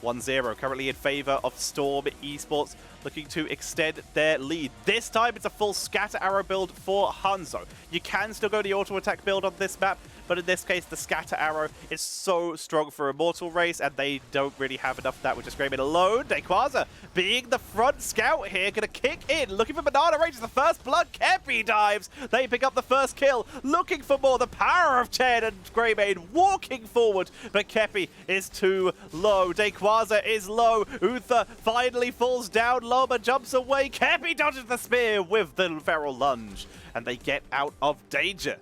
S1: 1-0 currently in favor of Storm Esports, looking to extend their lead. This time it's a full scatter arrow build for Hanzo. You can still go the auto attack build on this map, but in this case the scatter arrow is so strong for Immortal race, and they don't really have enough of that with just Greymane alone. Dayquaza being the front scout here, gonna kick in, looking for Banana Rage, the first blood. Kepi dives, they pick up the first kill, looking for more. The power of Chen and Greymane walking forward, but Kepi is too low. Dayquaza is low. Uther finally falls down. Loba jumps away. Kepi dodges the spear with the feral lunge, and they get out of danger.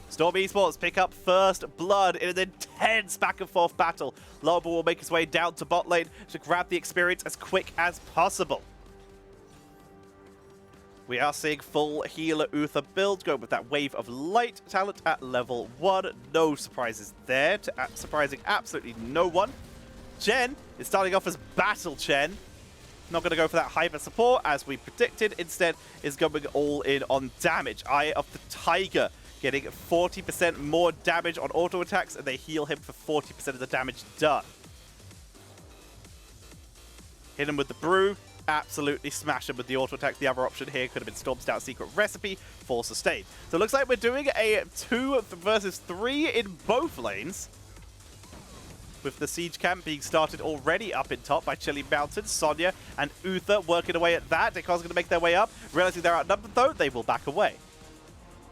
S1: Storm Esports pick up first blood in an intense back and forth battle. Loba will make his way down to bot lane to grab the experience as quick as possible. We are seeing full healer Uther build, going with that wave of light talent at level 1. No surprises there, surprising absolutely no one. Chen is starting off as Battle Chen. Not going to go for that hyper support as we predicted. Instead is going all in on damage. Eye of the Tiger getting 40% more damage on auto attacks, and they heal him for 40% of the damage done. Hit him with the brew. Absolutely smash him with the auto attacks. The other option here could have been Storm Stout Secret Recipe for sustain. So it looks like we're doing a 2 versus 3 in both lanes, with the siege camp being started already up in top by Chili Mountain. Sonya and Uther working away at that. Dayquaza's going to make their way up. Realizing they're outnumbered though, they will back away.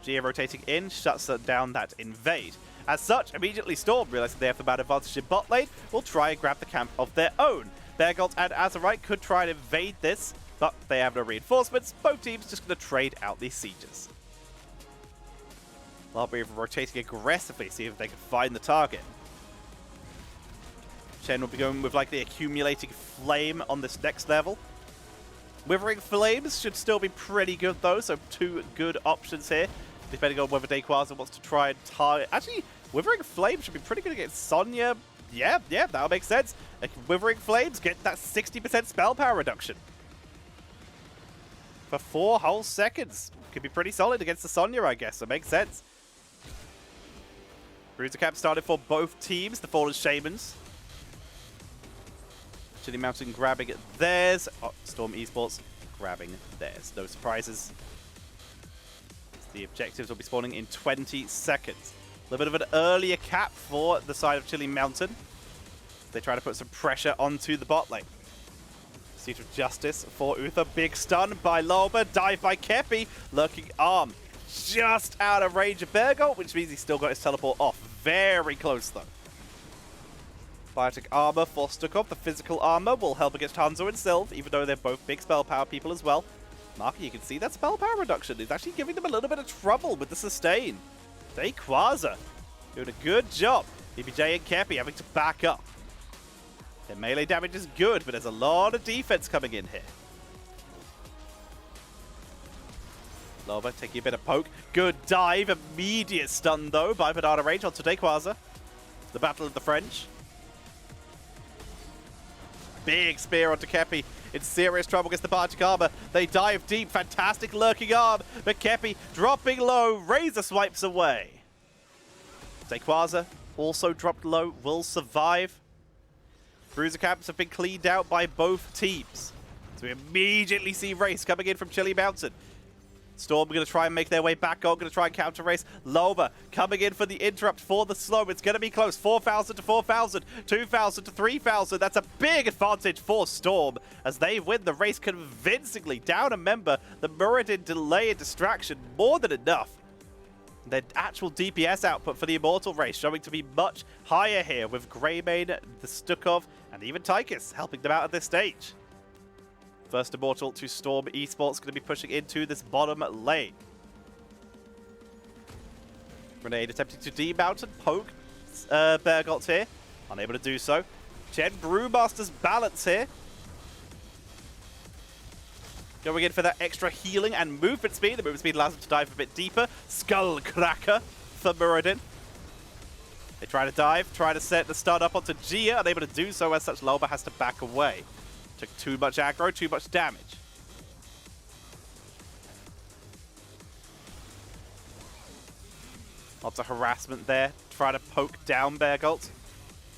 S1: Gia rotating in, shuts down that invade. As such, immediately Storm, realizing they have the bad advantage in bot lane, will try and grab the camp of their own. Bergolt and Azerite could try and invade this, but they have no reinforcements. Both teams just going to trade out these sieges. Larby rotating aggressively, see if they can find the target. Chen will be going with like the accumulating flame on this next level. Withering Flames should still be pretty good though, so 2 good options here, depending on whether Dayquaza wants to try and target. Actually, Withering Flames should be pretty good against Sonya. Yeah, that'll make sense. Like, Withering Flames get that 60% spell power reduction for 4 whole seconds. Could be pretty solid against the Sonya, I guess, so makes sense. Bruiser Camp started for both teams, the Fallen Shamans. Chili Mountain grabbing theirs. Oh, Storm Esports grabbing theirs. No surprises. The objectives will be spawning in 20 seconds. A little bit of an earlier cap for the side of Chili Mountain. They try to put some pressure onto the bot lane. Seat of Justice for Uther. Big stun by Loba. Dive by Kepi. Lurking arm. Just out of range of Bergolt, which means he's still got his teleport off. Very close though. Biotic armor for Stukov. The physical armor will help against Hanzo and Sylv, even though they're both big spell power people as well. Marky, you can see that spell power reduction is actually giving them a little bit of trouble with the sustain. Dayquaza doing a good job. BBJ and Kepi having to back up. Their melee damage is good, but there's a lot of defense coming in here. Loba taking a bit of poke. Good dive. Immediate stun, though, by Banana Rage onto Dayquaza. The Battle of the French. big spear onto Kepi. In serious trouble against the Bardic armor. They dive deep. Fantastic lurking arm. But Kepi dropping low. Razor swipes away. Rayquaza also dropped low. Will survive. Bruiser camps have been cleaned out by both teams. So we immediately see Race coming in from Chili Mountain. Storm going to try and make their way back on, going to try and counter Race. Loba coming in for the interrupt for the slow. It's going to be close. 4,000 to 4,000, 2,000 to 3,000. That's a big advantage for Storm as they win the race convincingly. Down a member, the Muradin delay and distraction more than enough. Their actual DPS output for the Immortal race showing to be much higher here with Greymane, the Stukov, and even Tychus helping them out at this stage. First Immortal to Storm Esports going to be pushing into this bottom lane. Grenade attempting to demount and poke Bergolt here. Unable to do so. Chen Brewmaster's balance here. Going in for that extra healing and movement speed. The movement speed allows him to dive a bit deeper. Skull Cracker for Muradin. They try to dive, try to set the stun up onto Gia. Unable to do so as such, Loba has to back away. Took too much aggro, too much damage. Lots of harassment there. Try to poke down Bergolt.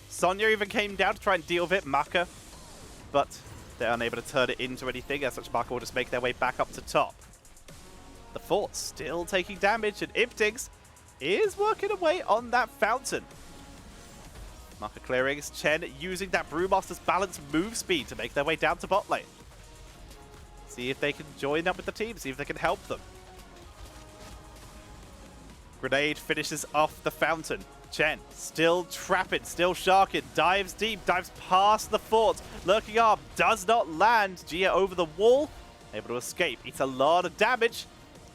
S1: Sonya even came down to try and deal with it. Maka. But they're unable to turn it into anything. As such, Maka will just make their way back up to top. The fort still taking damage. And Iptings is working away on that fountain. Maka clearing. Chen using that Brewmaster's balance move speed to make their way down to bot lane. See if they can join up with the team. See if they can help them. Grenade finishes off the fountain. Chen still trapping, still sharking. Dives deep, dives past the fort. Lurking arm does not land. Gia over the wall. Able to escape. Eats a lot of damage.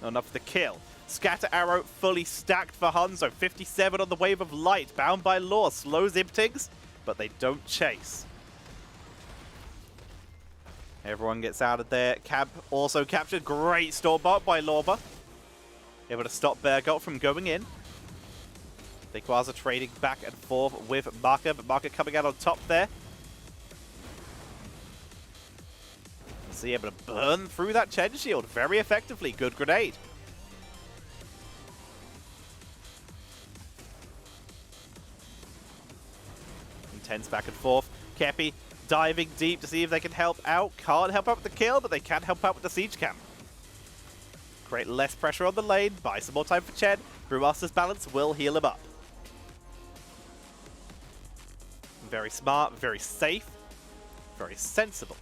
S1: Not enough for the kill. Scatter arrow fully stacked for Hanzo. 57 on the wave of light. Bound by law. Slows Iptings, but they don't chase. Everyone gets out of there. Cab also captured. Great storm bot by Lorba. Able to stop Bergolt from going in. Rayquaza trading back and forth with Maka, but Maka coming out on top there. So able to burn through that Chen shield very effectively. Good grenade. Intense back and forth. Kepi diving deep to see if they can help out. Can't help out with the kill, but they can help out with the siege camp. Create less pressure on the lane. Buy some more time for Chen. Brewmaster's balance will heal him up. Very smart, very safe, very sensible.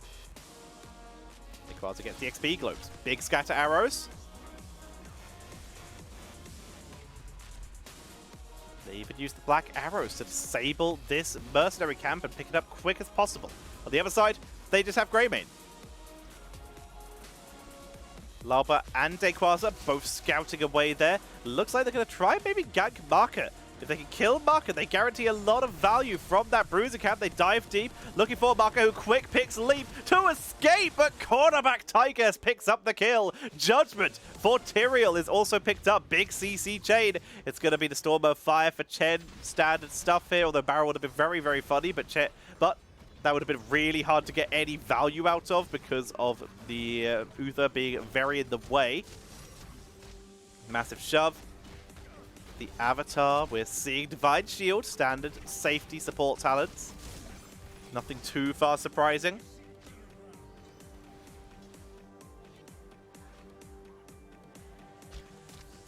S1: Rayquaza gets the XP globes. Big scatter arrows. They even use the black arrows to disable this mercenary camp and pick it up quick as possible. On the other side, they just have Greymane. Loba and Rayquaza both scouting away there. Looks like they're going to try and maybe gank Maka. If they can kill Maka, they guarantee a lot of value from that Bruiser camp. They dive deep, looking for Maka, who quick picks Leap to escape, but cornerback Tigers picks up the kill. Judgment for Tyrael is also picked up. Big CC chain. It's going to be the Stormer Fire for Chen. Standard stuff here, although Barrel would have been very, very funny, but that would have been really hard to get any value out of because of the Uther being very in the way. Massive shove. The Avatar, we're seeing Divine Shield, standard safety support talents. Nothing too far surprising.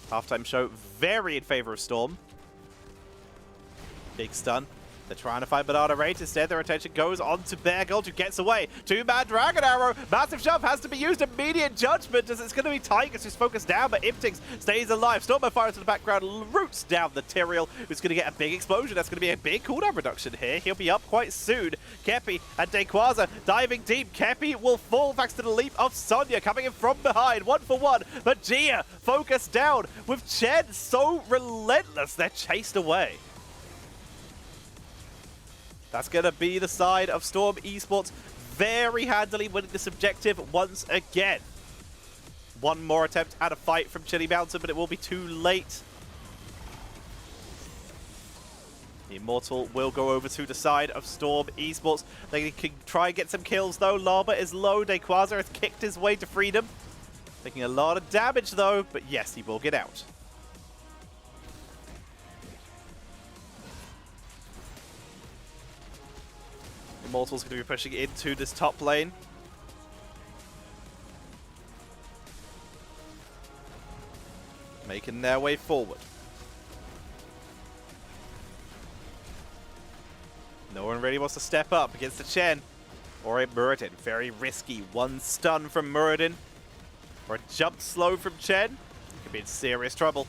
S1: Halftime show very in favor of Storm. Big stun. They're trying to find Banana Rage. Instead, their attention goes on to Bergolt, who gets away. Two-man Dragon Arrow. Massive shove has to be used. Immediate judgment as it's going to be Tigers who's focused down, but Iptings stays alive. Stormo fires in the background, roots down the Tyrael, who's going to get a big explosion. That's going to be a big cooldown reduction here. He'll be up quite soon. Kepi and Rayquaza diving deep. Kepi will fall thanks to the leap of Sonya coming in from behind. 1-for-1, but Gia focused down with Chen so relentless. They're chased away. That's going to be the side of Storm Esports very handily winning this objective once again. One more attempt at a fight from Chili Mountain, but it will be too late. The Immortal will go over to the side of Storm Esports. They can try and get some kills though. Lava is low. Dayquaza has kicked his way to freedom. Taking a lot of damage though, but yes, he will get out. Immortal's going to be pushing into this top lane. Making their way forward. No one really wants to step up against the Chen or a Muradin. Very risky. One stun from Muradin or a jump slow from Chen. Could be in serious trouble.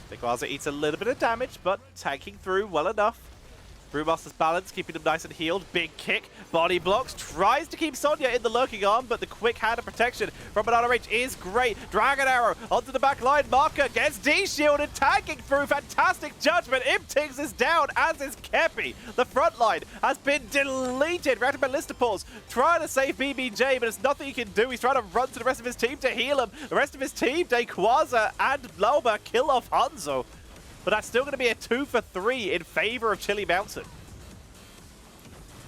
S1: Dayquaza eats a little bit of damage, but tanking through well enough. Brewmaster's balance, keeping him nice and healed. Big kick, body blocks, tries to keep Sonya in the lurking arm, but the quick hand of protection from banana range is great. Dragon Arrow onto the back line. Marker gets de-shielded, tagging through. Fantastic judgment. Imtings is down, as is Kepi. The front line has been deleted. Reactive Ballista Pulse trying to save BBJ, but there's nothing he can do. He's trying to run to the rest of his team to heal him. The rest of his team, Dayquaza and Lauba, kill off Hanzo. But that's still going to be a 2 for 3 in favor of Chili Mountain.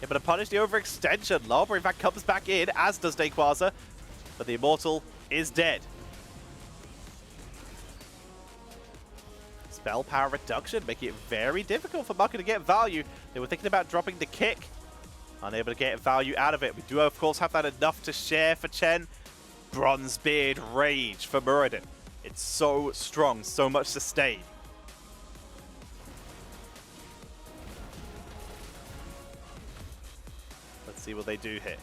S1: Able to punish the overextension. Lauba, in fact, comes back in, as does Dayquaza. But the Immortal is dead. Spell power reduction, making it very difficult for Mucker to get value. They were thinking about dropping the kick. Unable to get value out of it. We do, of course, have that enough to share for Chen. Bronzebeard Rage for Muradin. It's so strong, so much sustain. Let's see what they do here.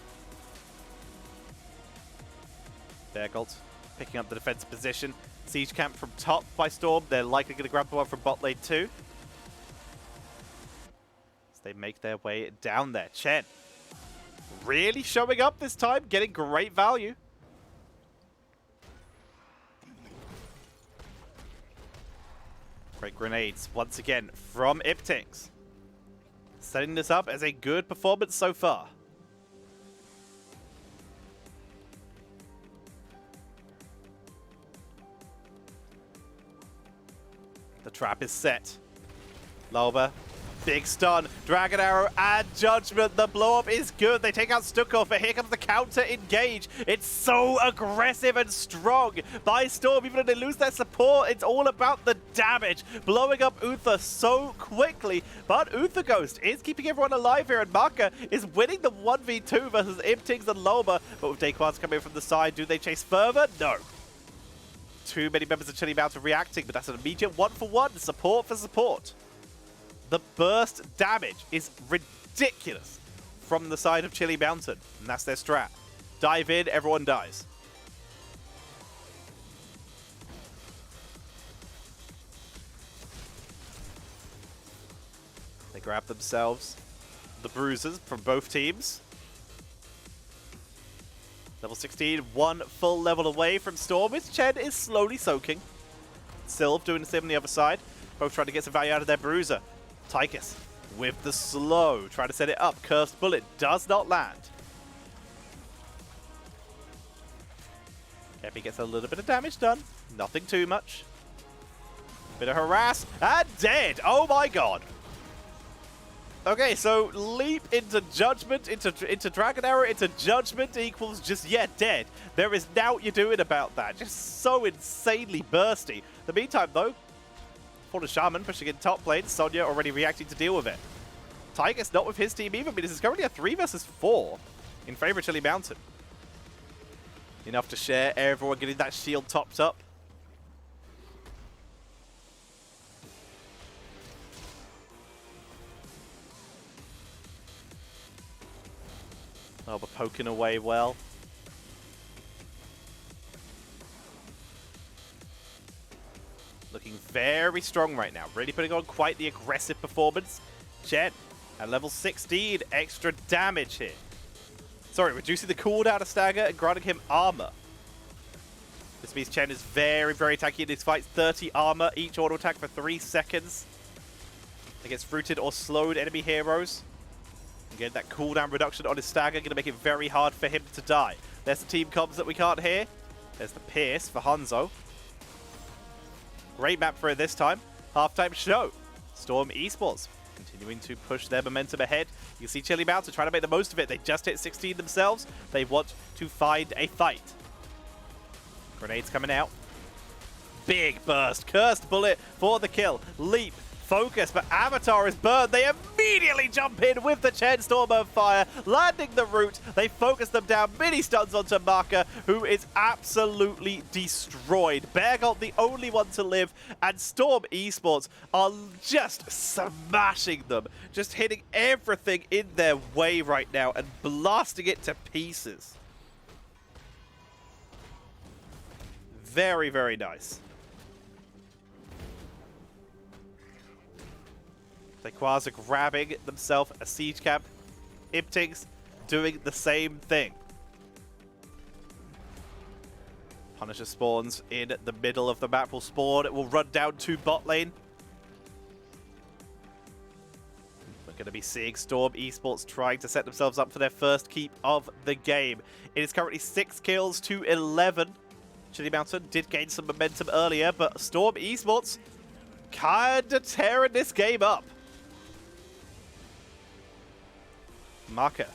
S1: Bergolt picking up the defensive position. Siege camp from top by Storm. They're likely going to grab the one from bot lane too. As they make their way down there. Chen really showing up this time, getting great value. Great grenades once again from Iptings. Setting this up as a good performance so far. The trap is set. Lauba, big stun, Dragon Arrow and Judgment. The blow up is good. They take out Stukov, but here comes the counter engage. It's so aggressive and strong by Storm. Even if they lose their support, it's all about the damage. Blowing up Uther so quickly, but Uther Ghost is keeping everyone alive here, and Maka is winning the 1v2 versus Iptings and Lauba. But with Dayquaza coming in from the side, do they chase further? No. Too many members of Chili Mountain reacting, but that's an immediate 1-for-1, support for support. The burst damage is ridiculous from the side of Chili Mountain, and that's their strat. Dive in, everyone dies. They grab themselves the bruises from both teams. Level 16, one full level away from Storm, which Chen is slowly soaking. Sylve doing the same on the other side. Both trying to get some value out of their bruiser. Tychus with the slow, trying to set it up. Cursed Bullet does not land. Kepi gets a little bit of damage done. Nothing too much. Bit of harass, and dead! Oh my god! Okay, so leap into Judgment, into Dragon Arrow, into Judgment equals just, yeah, dead. There is naught you're doing about that. Just so insanely bursty. In the meantime, though, for the Shaman pushing in top lane, Sonya already reacting to deal with it. Tygus not with his team either, but this is currently a 3 versus 4 in favor of Chili Mountain. Enough to share, everyone getting that shield topped up. Oh, but poking away well. Looking very strong right now. Really putting on quite the aggressive performance. Chen at level 16. Extra damage here. Sorry, reducing the cooldown of Stagger and granting him armor. This means Chen is very, very tanky in these fights. 30 armor, each auto attack for 3 seconds. Against fruited or slowed enemy heroes. Again, that cooldown reduction on his Stagger going to make it very hard for him to die. There's the team comms that we can't hear. There's the Pierce for Hanzo. Great map for it this time. Halftime show. Storm Esports continuing to push their momentum ahead. You can see Chili Mountain trying to make the most of it. They just hit 16 themselves. They want to find a fight. Grenades coming out. Big burst. Cursed bullet for the kill. Leap. Focus, but Avatar is burned. They immediately jump in with the Chen Storm of Fire, landing the root. They focus them down. Mini stuns onto Maka, who is absolutely destroyed. Bergolt, the only one to live, and Storm Esports are just smashing them. Just hitting everything in their way right now and blasting it to pieces. Very, very nice. Quasar grabbing themselves a siege camp. Iptings doing the same thing. Punisher spawns in the middle of the map. Will spawn. It will run down to bot lane. We're going to be seeing Storm Esports trying to set themselves up for their first keep of the game. It is currently 6 kills to 11. Chili Mountain did gain some momentum earlier, but Storm Esports kind of tearing this game up. Maka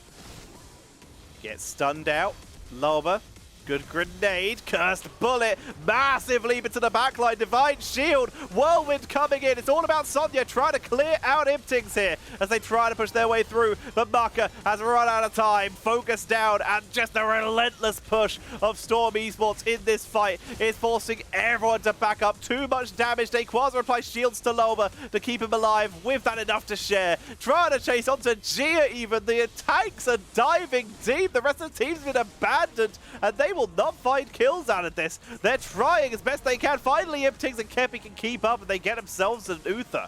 S1: gets stunned out. Loba, good grenade, cursed bullet, massive leap into the backline, divine shield, whirlwind coming in. It's all about Sonya trying to clear out Iptings here as they try to push their way through, but Maka has run out of time. Focus down, and just a relentless push of Storm Esports in this fight is forcing everyone to back up. Too much damage. They Quasar applies shields to Loba to keep him alive. With that, enough to share. Trying to chase onto Gia even. The tanks are diving deep. The rest of the team's been abandoned, and they will not find kills out of this. They're trying as best they can. Finally, Iptings and Kepi can keep up, and they get themselves an Uther.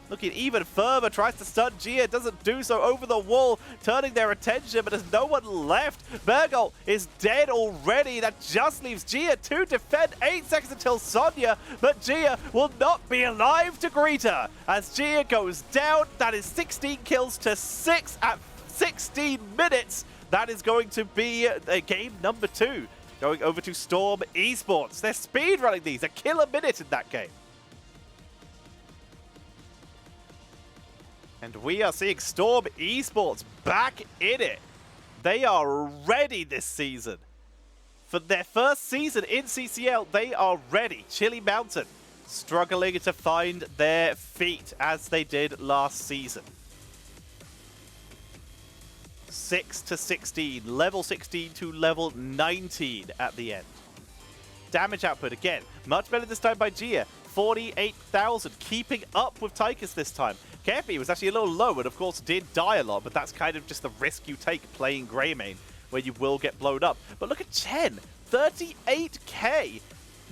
S1: Looking even further, tries to stun Gia, doesn't do so over the wall, turning their attention, but there's no one left. Bergolt is dead already. That just leaves Gia to defend. 8 seconds until Sonya, but Gia will not be alive to greet her. As Gia goes down, that is 16 kills to 6 at 16 minutes. That is going to be game number 2. Going over to Storm Esports. They're speedrunning these. A kill a minute in that game. And we are seeing Storm Esports back in it. They are ready this season. For their first season in CCL, they are ready. Chili Mountain struggling to find their feet as they did last season. 6 to 16, level 16 to level 19 at the end. Damage output again, much better this time by Gia, 48,000, keeping up with Tychus this time. Kepi was actually a little low and of course did die a lot, but that's kind of just the risk you take playing Greymane, where you will get blown up. But look at Chen, 38k,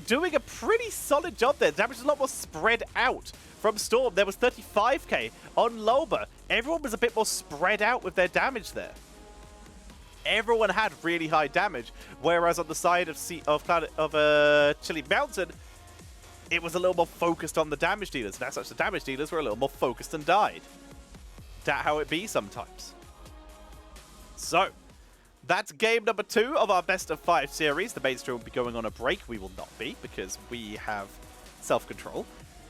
S1: doing a pretty solid job there. Damage is a lot more spread out. From Storm, there was 35k. On Loba, everyone was a bit more spread out with their damage there. Everyone had really high damage, whereas on the side of Chili Mountain, it was a little more focused on the damage dealers. And as such, the damage dealers were a little more focused and died. That's how it be sometimes. So, that's game number 2 of our best of 5 series. The mainstream will be going on a break. We will not be, because we have self-control.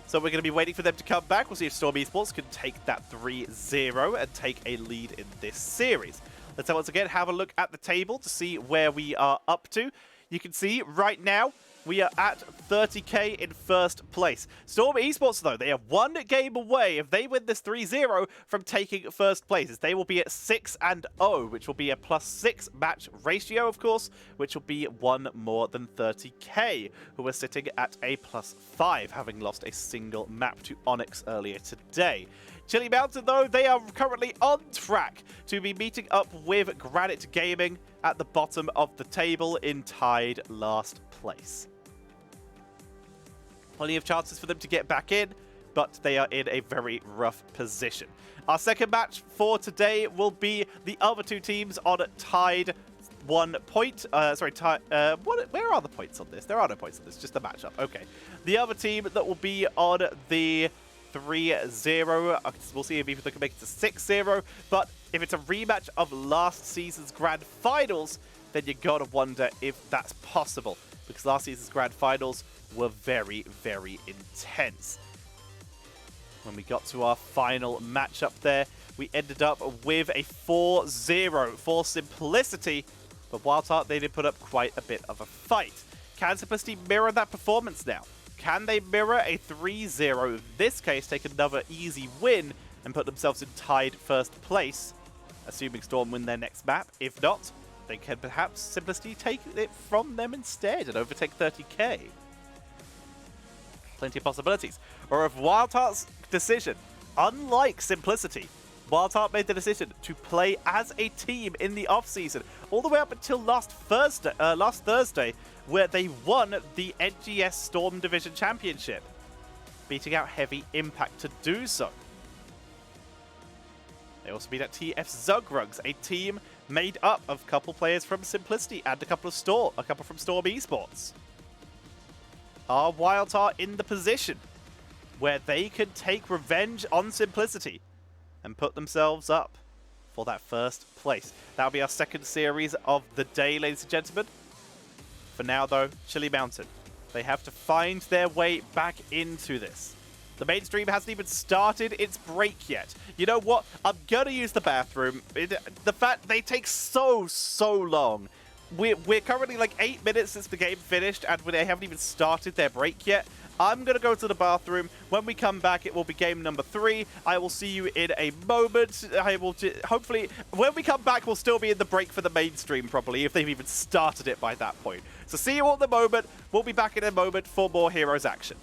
S1: So we're going to be waiting for them to come back. We'll see if Storm Esports can take that 3-0 and take a lead in this series. Let's once again have a look at the table to see where we are up to. You can see right now we are at 30k in first place. Storm Esports, though, they are 1 game away. If they win this 3-0 from taking first place, they will be at 6-0, which will be a +6 match ratio, of course, which will be 1 more than 30k, who are sitting at a +5, having lost a single map to Onyx earlier today. Chili Mountain, though, they are currently on track to be meeting up with Granite Gaming at the bottom of the table in tied last place. Plenty of chances for them to get back in, but they are in a very rough position. Our second match for today will be the other 2 teams on tied 1 point. Where are the points on this? There are no points on this, just the matchup. Okay. The other team that will be on the 3-0. We'll see if either they can make it to 6-0. But if it's a rematch of last season's Grand Finals, then you gotta wonder if that's possible. Because last season's Grand Finals were very, very intense. when we got to our final matchup there, we ended up with a 4-0 for Simplicity, but Wildheart, they did put up quite a bit of a fight. Can Simplicity mirror that performance now? Can they mirror a 3-0, in this case, take another easy win and put themselves in tied first place, assuming Storm win their next map? If not, they can perhaps Simplicity take it from them instead and overtake 30k. Plenty of possibilities. Or if Wildheart's decision, unlike Simplicity, Wildheart made the decision to play as a team in the off-season, all the way up until last Thursday, where they won the NGS Storm Division Championship, beating out Heavy Impact to do so. They also beat out TF Zugrugs, a team made up of a couple players from Simplicity and a couple from Storm Esports. Are Wildheart in the position where they can take revenge on Simplicity and put themselves up for that first place? That'll be our second series of the day, ladies and gentlemen. For now, though, Chili Mountain, they have to find their way back into this. The mainstream hasn't even started its break yet. You know what? I'm going to use the bathroom. The fact they take so long. We're currently like 8 minutes since the game finished, and they haven't even started their break yet. I'm going to go to the bathroom. When we come back, it will be game number 3. I will see you in a moment. I will hopefully, when we come back, we'll still be in the break for the mainstream, probably, if they've even started it by that point. So see you all in the moment. We'll be back in a moment for more Heroes action.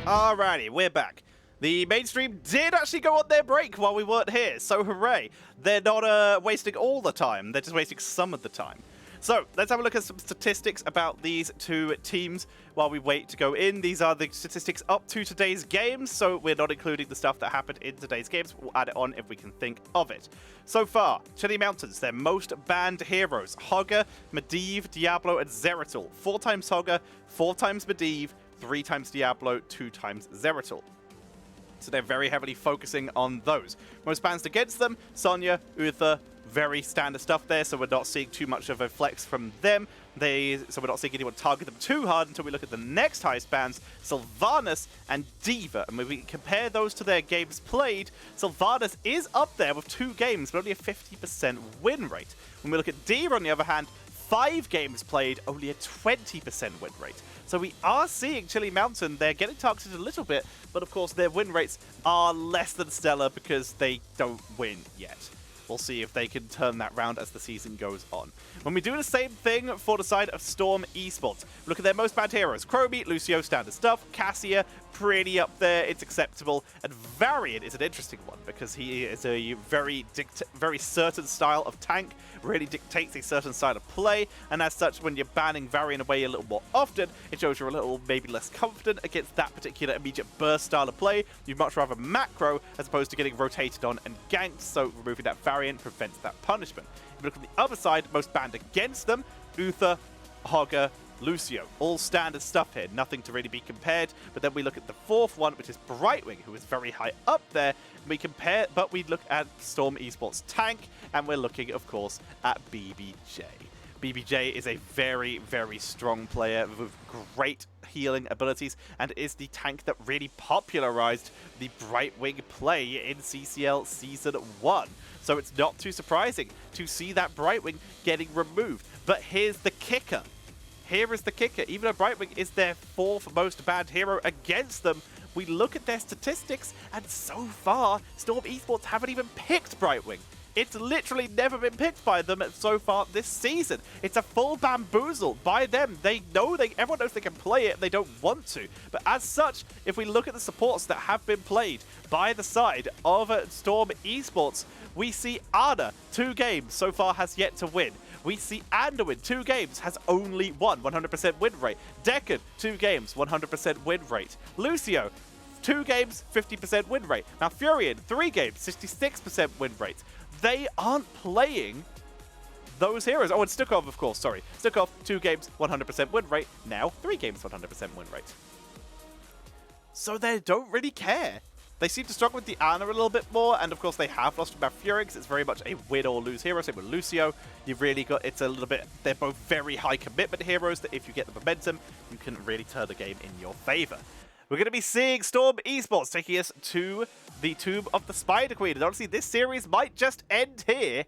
S1: Alrighty, we're back. The mainstream did actually go on their break while we weren't here, so hooray. They're not wasting all the time, they're just wasting some of the time. So, let's have a look at some statistics about these two teams while we wait to go in. These are the statistics up to today's games, so we're not including the stuff that happened in today's games. We'll add it on if we can think of it. So far, Chili Mountains, their most banned heroes: Hogger, Medivh, Diablo, and Zeratul. 4 times Hogger, 4 times Medivh, 3 times Diablo, 2 times Zeratul. So they're very heavily focusing on those. Most bans against them: Sonya, Uther, very standard stuff there, so we're not seeing too much of a flex from them. So we're not seeing anyone target them too hard until we look at the next highest bans, Sylvanas and D.Va. And when we compare those to their games played, Sylvanas is up there with 2 games, but only a 50% win rate. When we look at D.Va, on the other hand, 5 games played, only a 20% win rate. So we are seeing Chili Mountain, they're getting targeted a little bit, but of course their win rates are less than stellar because they don't win yet. We'll see if they can turn that round as the season goes on. When we do the same thing for the side of Storm Esports, look at their most banned heroes. Chromie, Lucio, standard stuff. Cassia, pretty up there, it's acceptable. And Varian is an interesting one because he is a very certain style of tank, really dictates a certain style of play, and as such, when you're banning Varian away a little more often, it shows you're a little maybe less confident against that particular immediate burst style of play. You'd much rather macro as opposed to getting rotated on and ganked, so removing that Varian prevents that punishment. If you look on the other side, most banned against them, Uther, Hogger, Lucio. All standard stuff here, nothing to really be compared. But then we look at the fourth one, which is Brightwing, who is very high up there. But we look at Storm Esports tank, and we're looking, of course, at BBJ. BBJ is a very, very strong player with great healing abilities and is the tank that really popularized the Brightwing play in CCL Season 1. So it's not too surprising to see that Brightwing getting removed. But here's the kicker. Here is the kicker. Even though Brightwing is their 4th most banned hero against them, we look at their statistics, and so far, Storm Esports haven't even picked Brightwing. It's literally never been picked by them so far this season. It's a full bamboozle by them. Everyone knows they can play it, they don't want to. But as such, if we look at the supports that have been played by the side of Storm Esports, we see Ana, 2 games, so far has yet to win. We see Anduin, 2 games, has only won, 100% win rate. Deckard, 2 games, 100% win rate. Lucio, 2 games, 50% win rate. Now Furion, 3 games, 66% win rate. They aren't playing those heroes. Oh, and Stukov, of course, sorry. Stukov, 2 games, 100% win rate. Now 3 games, 100% win rate. So they don't really care. They seem to struggle with the Ana a little bit more, and of course they have lost to Fury because it's very much a win or lose hero. Same with Lucio. You've really got, it's a little bit, they're both very high commitment heroes that if you get the momentum, you can really turn the game in your favor. We're going to be seeing Storm Esports taking us to the Tomb of the Spider Queen, and honestly this series might just end here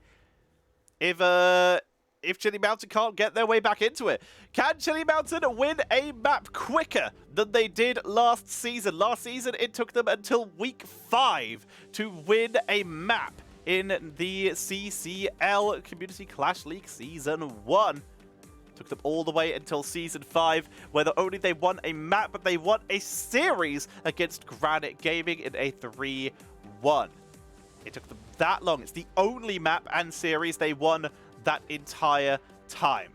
S1: if Chili Mountain can't get their way back into it. Can Chili Mountain win a map quicker than they did last season? Last season, it took them until week 5 to win a map in the CCL Community Clash League Season 1. Took them all the way until Season 5, where not only they won a map, but they won a series against Granite Gaming in a 3-1. It took them that long. It's the only map and series they won that entire time.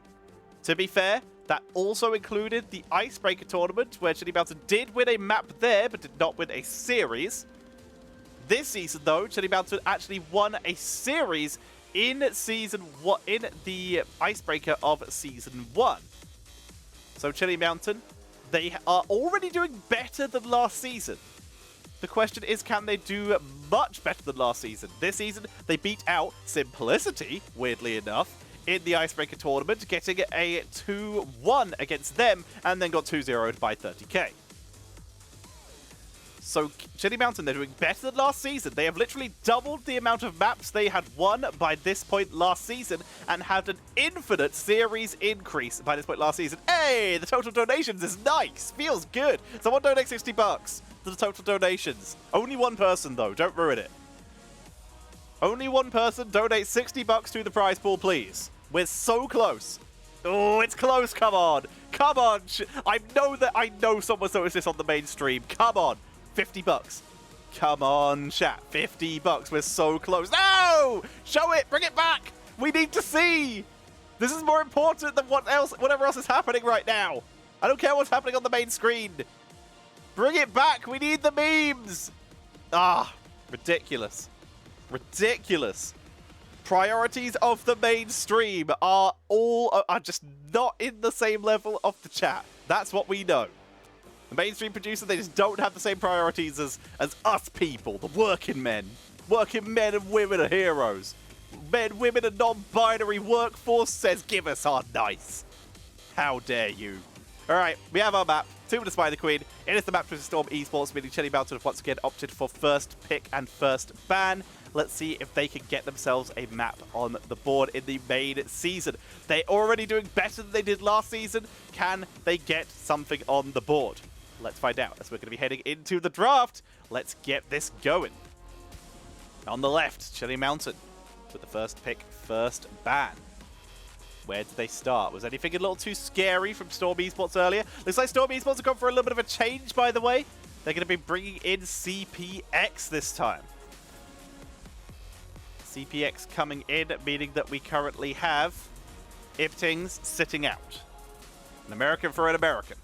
S1: To be fair, that also included the Icebreaker tournament, where Chili Mountain did win a map there, but did not win a series. This season, though, Chili Mountain actually won a series in the Icebreaker of Season 1. So Chili Mountain, they are already doing better than last season. The question is, can they do much better than last season? This season, they beat out Simplicity, weirdly enough, in the Icebreaker tournament, getting a 2-1 against them, and then got 2-0'd by 30k. So Chili Mountain, they're doing better than last season. They have literally doubled the amount of maps they had won by this point last season, and had an infinite series increase by this point last season. Hey, the total donations is nice. Feels good. Someone donate $60 to the total donations. Only one person, though. Don't ruin it. Only one person. Donate $60 to the prize pool, please. We're so close. Oh, it's close. Come on. Come on. I know someone's noticed this on the main stream. Come on. $50. Come on, chat. $50. We're so close. No! Show it. Bring it back. We need to see. This is more important than whatever else is happening right now. I don't care what's happening on the main screen. Bring it back. We need the memes. Ah, ridiculous. Ridiculous. Priorities of the mainstream are just not in the same level of the chat. That's what we know. The mainstream producer, they just don't have the same priorities as us people, the working men. Working men and women are heroes. Men, women, and non-binary workforce says, give us our nice. How dare you. Alright, we have our map. Tomb of the Spider Queen. It is the map to Storm Esports, meaning Chili Mountain have once again opted for first pick and first ban. Let's see if they can get themselves a map on the board in the main season. They're already doing better than they did last season. Can they get something on the board? Let's find out as we're going to be heading into the draft. Let's get this going. On the left, Chili Mountain with the first pick, first ban. Where did they start? Was anything a little too scary from Storm Esports earlier? Looks like Storm Esports have gone for a little bit of a change, by the way. They're going to be bringing in CPX this time. CPX coming in, meaning that we currently have Iptings sitting out. An American for an American.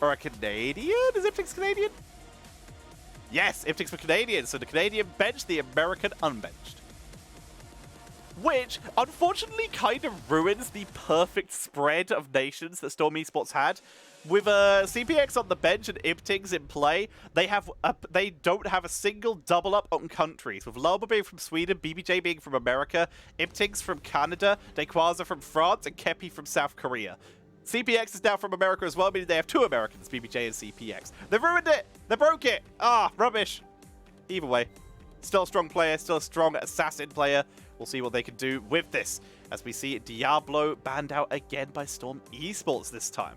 S1: Or a Canadian? Is Iptings Canadian? Yes, Iptings for Canadians. So the Canadian bench, the American unbenched. Which, unfortunately, kind of ruins the perfect spread of nations that Storm Esports had. With CPX on the bench and Iptings in play, they don't have a single double up on countries. With Lulba being from Sweden, BBJ being from America, Iptings from Canada, Dequaza from France, and Kepi from South Korea. CPX is now from America as well, meaning they have two Americans, BBJ and CPX. They've ruined it! They broke it! Ah, rubbish. Either way, still a strong player, still a strong assassin player. We'll see what they can do with this, as we see Diablo banned out again by Storm Esports this time.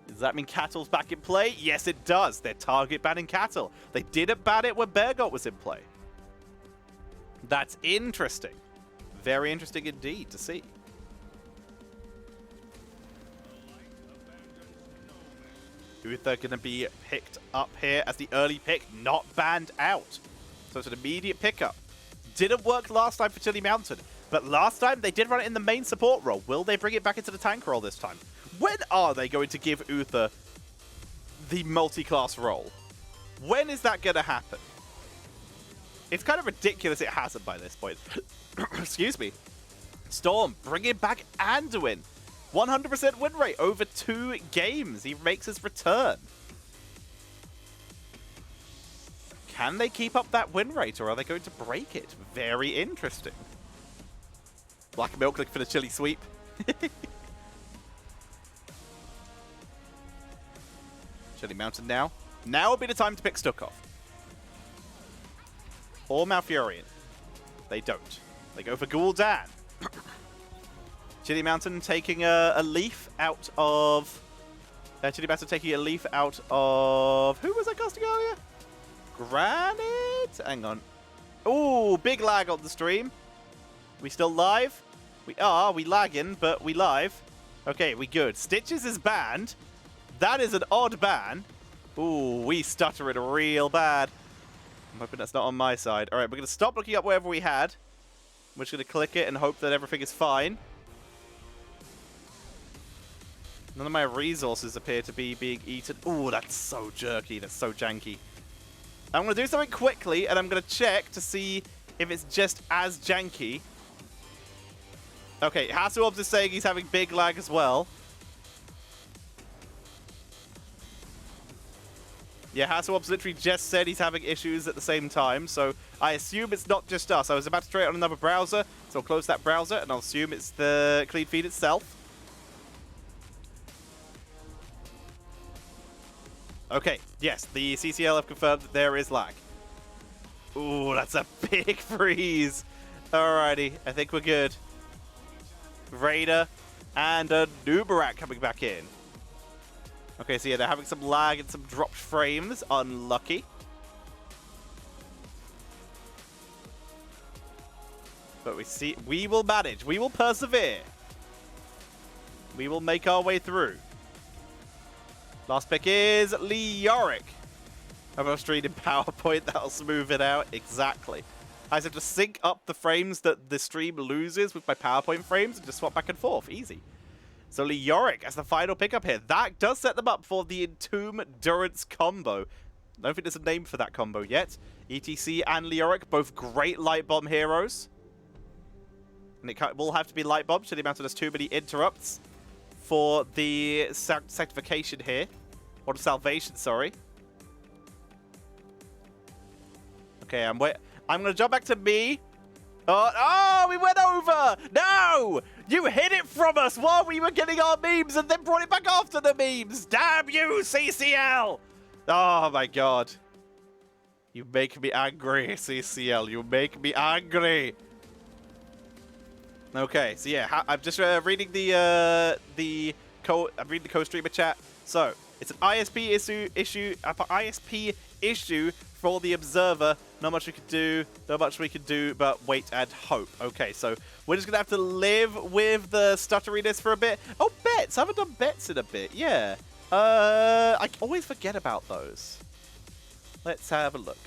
S1: Does that mean Cattle's back in play? Yes, it does. They're target banning Cattle. They didn't ban it when Beargot was in play. That's interesting. Very interesting indeed to see. Uther going to be picked up here as the early pick, not banned out. So it's an immediate pickup. Didn't work last time for Chili Mountain, but last time they did run it in the main support role. Will they bring it back into the tank role this time? When are they going to give Uther the multi-class role? When is that going to happen? It's kind of ridiculous it hasn't by this point. Excuse me. Storm, bringing back Anduin. 100% win rate over 2 games. He makes his return. Can they keep up that win rate, or are they going to break it? Very interesting. Black Milk looking for the chili sweep. Chili Mountain now. Now would be the time to pick Stukov. Or Malfurion. They don't. They go for Gul'dan. Chili Mountain taking a leaf out of... Chili Mountain taking a leaf out of... Who was I casting earlier? Granite? Hang on. Ooh, big lag on the stream. We still live? We are. We lagging, but we live. Okay, we good. Stitches is banned. That is an odd ban. Ooh, we stuttering real bad. I'm hoping that's not on my side. All right, we're going to stop looking up wherever we had. We're just going to click it and hope that everything is fine. None of my resources appear to be being eaten. Ooh, that's so jerky. That's so janky. I'm going to do something quickly, and I'm going to check to see if it's just as janky. Okay, Hasselhobbs is saying he's having big lag as well. Yeah, Hasselhobbs literally just said he's having issues at the same time, so I assume it's not just us. I was about to try it on another browser, so I'll close that browser, and I'll assume it's the clean feed itself. Okay, yes, the CCL have confirmed that there is lag. Ooh, that's a big freeze. Alrighty, I think we're good. Raider and a Nubarak coming back in. Okay, so yeah, they're having some lag and some dropped frames. Unlucky. But we will manage. We will persevere. We will make our way through. Last pick is Lee Yorick. I'm going to stream in PowerPoint. That'll smooth it out. Exactly. I just have to sync up the frames that the stream loses with my PowerPoint frames and just swap back and forth. Easy. So Lee Yorick as the final pickup here. That does set them up for the Entomb Durance combo. I don't think there's a name for that combo yet. ETC and Lee Yorick, both great light bomb heroes. And it will have to be light bomb. Chili Mountain has too many interrupts for the sanctification here. Or the salvation, sorry. Okay, I'm going to jump back to me. Oh, we went over! No! You hid it from us while we were getting our memes and then brought it back after the memes! Damn you, CCL! Oh my god. You make me angry, CCL. You make me angry. Okay, so yeah, I'm just reading I'm reading the co-streamer chat. So it's an ISP issue for the observer. Not much we could do. Not much we can do, but wait and hope. Okay, so we're just gonna have to live with the stutteriness for a bit. Oh, bets! I haven't done bets in a bit. Yeah. I always forget about those. Let's have a look.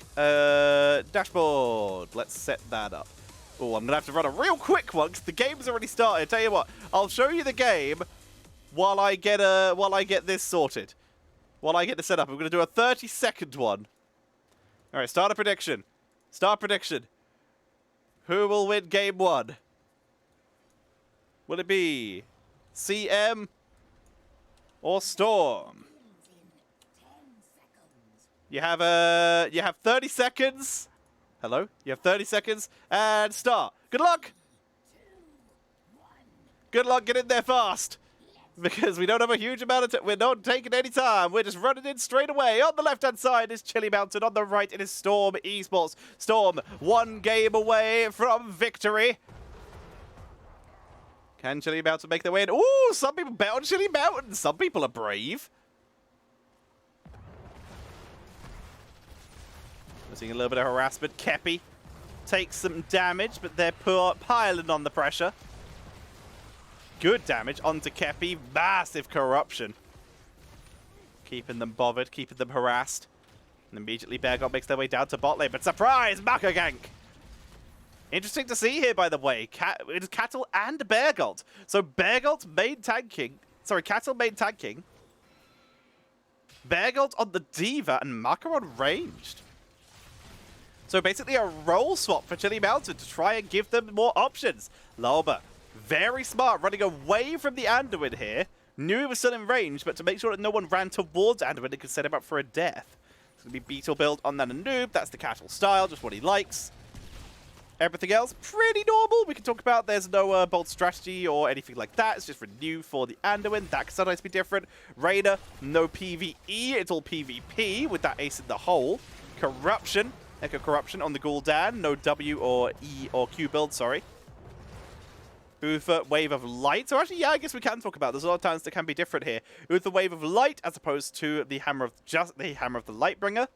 S1: Dashboard. Let's set that up. Oh, I'm going to have to run a real quick one because the game's already started. Tell you what, I'll show you the game while I get this sorted. While I get this set up. I'm going to do a 30-second one. All right, start a prediction. Start prediction. Who will win game 1? Will it be CM or Storm? You have 30 seconds. Hello? You have 30 seconds and start. Good luck. Good luck, get in there fast. Because we don't have a huge amount of time. We're not taking any time. We're just running in straight away. On the left-hand side is Chili Mountain. On the right, it is Storm Esports. Storm, 1 game away from victory. Can Chili Mountain make their way in? Ooh, some people bet on Chili Mountain. Some people are brave. We're seeing a little bit of harassment. Kepi takes some damage, but they're piling on the pressure. Good damage onto Kepi. Massive corruption. Keeping them bothered, keeping them harassed. And immediately Beargot makes their way down to bot lane. But surprise, Maka gank! Interesting to see here, by the way. It is Cattle and Beargot. So Beargot main tanking. Sorry, Cattle main tanking. Beargot on the Diva and Maka on ranged. So basically a role swap for Chili Mountain to try and give them more options. Lauber, very smart, running away from the Anduin here. Knew he was still in range, but to make sure that no one ran towards Anduin, it could set him up for a death. It's going to be Beetle build on that Noob. That's the Cattle style, just what he likes. Everything else, pretty normal. We can talk about there's no bold strategy or anything like that. It's just renew for the Anduin. That can sometimes be different. Raider, no PvE. It's all PvP with that ace in the hole. Corruption. Echo Corruption on the Gul'dan. No W or E or Q build, sorry. Uther, Wave of Light. So actually, yeah, I guess we can talk about. There's a lot of times that can be different here. Uther, Wave of Light, as opposed to the Hammer of the Lightbringer.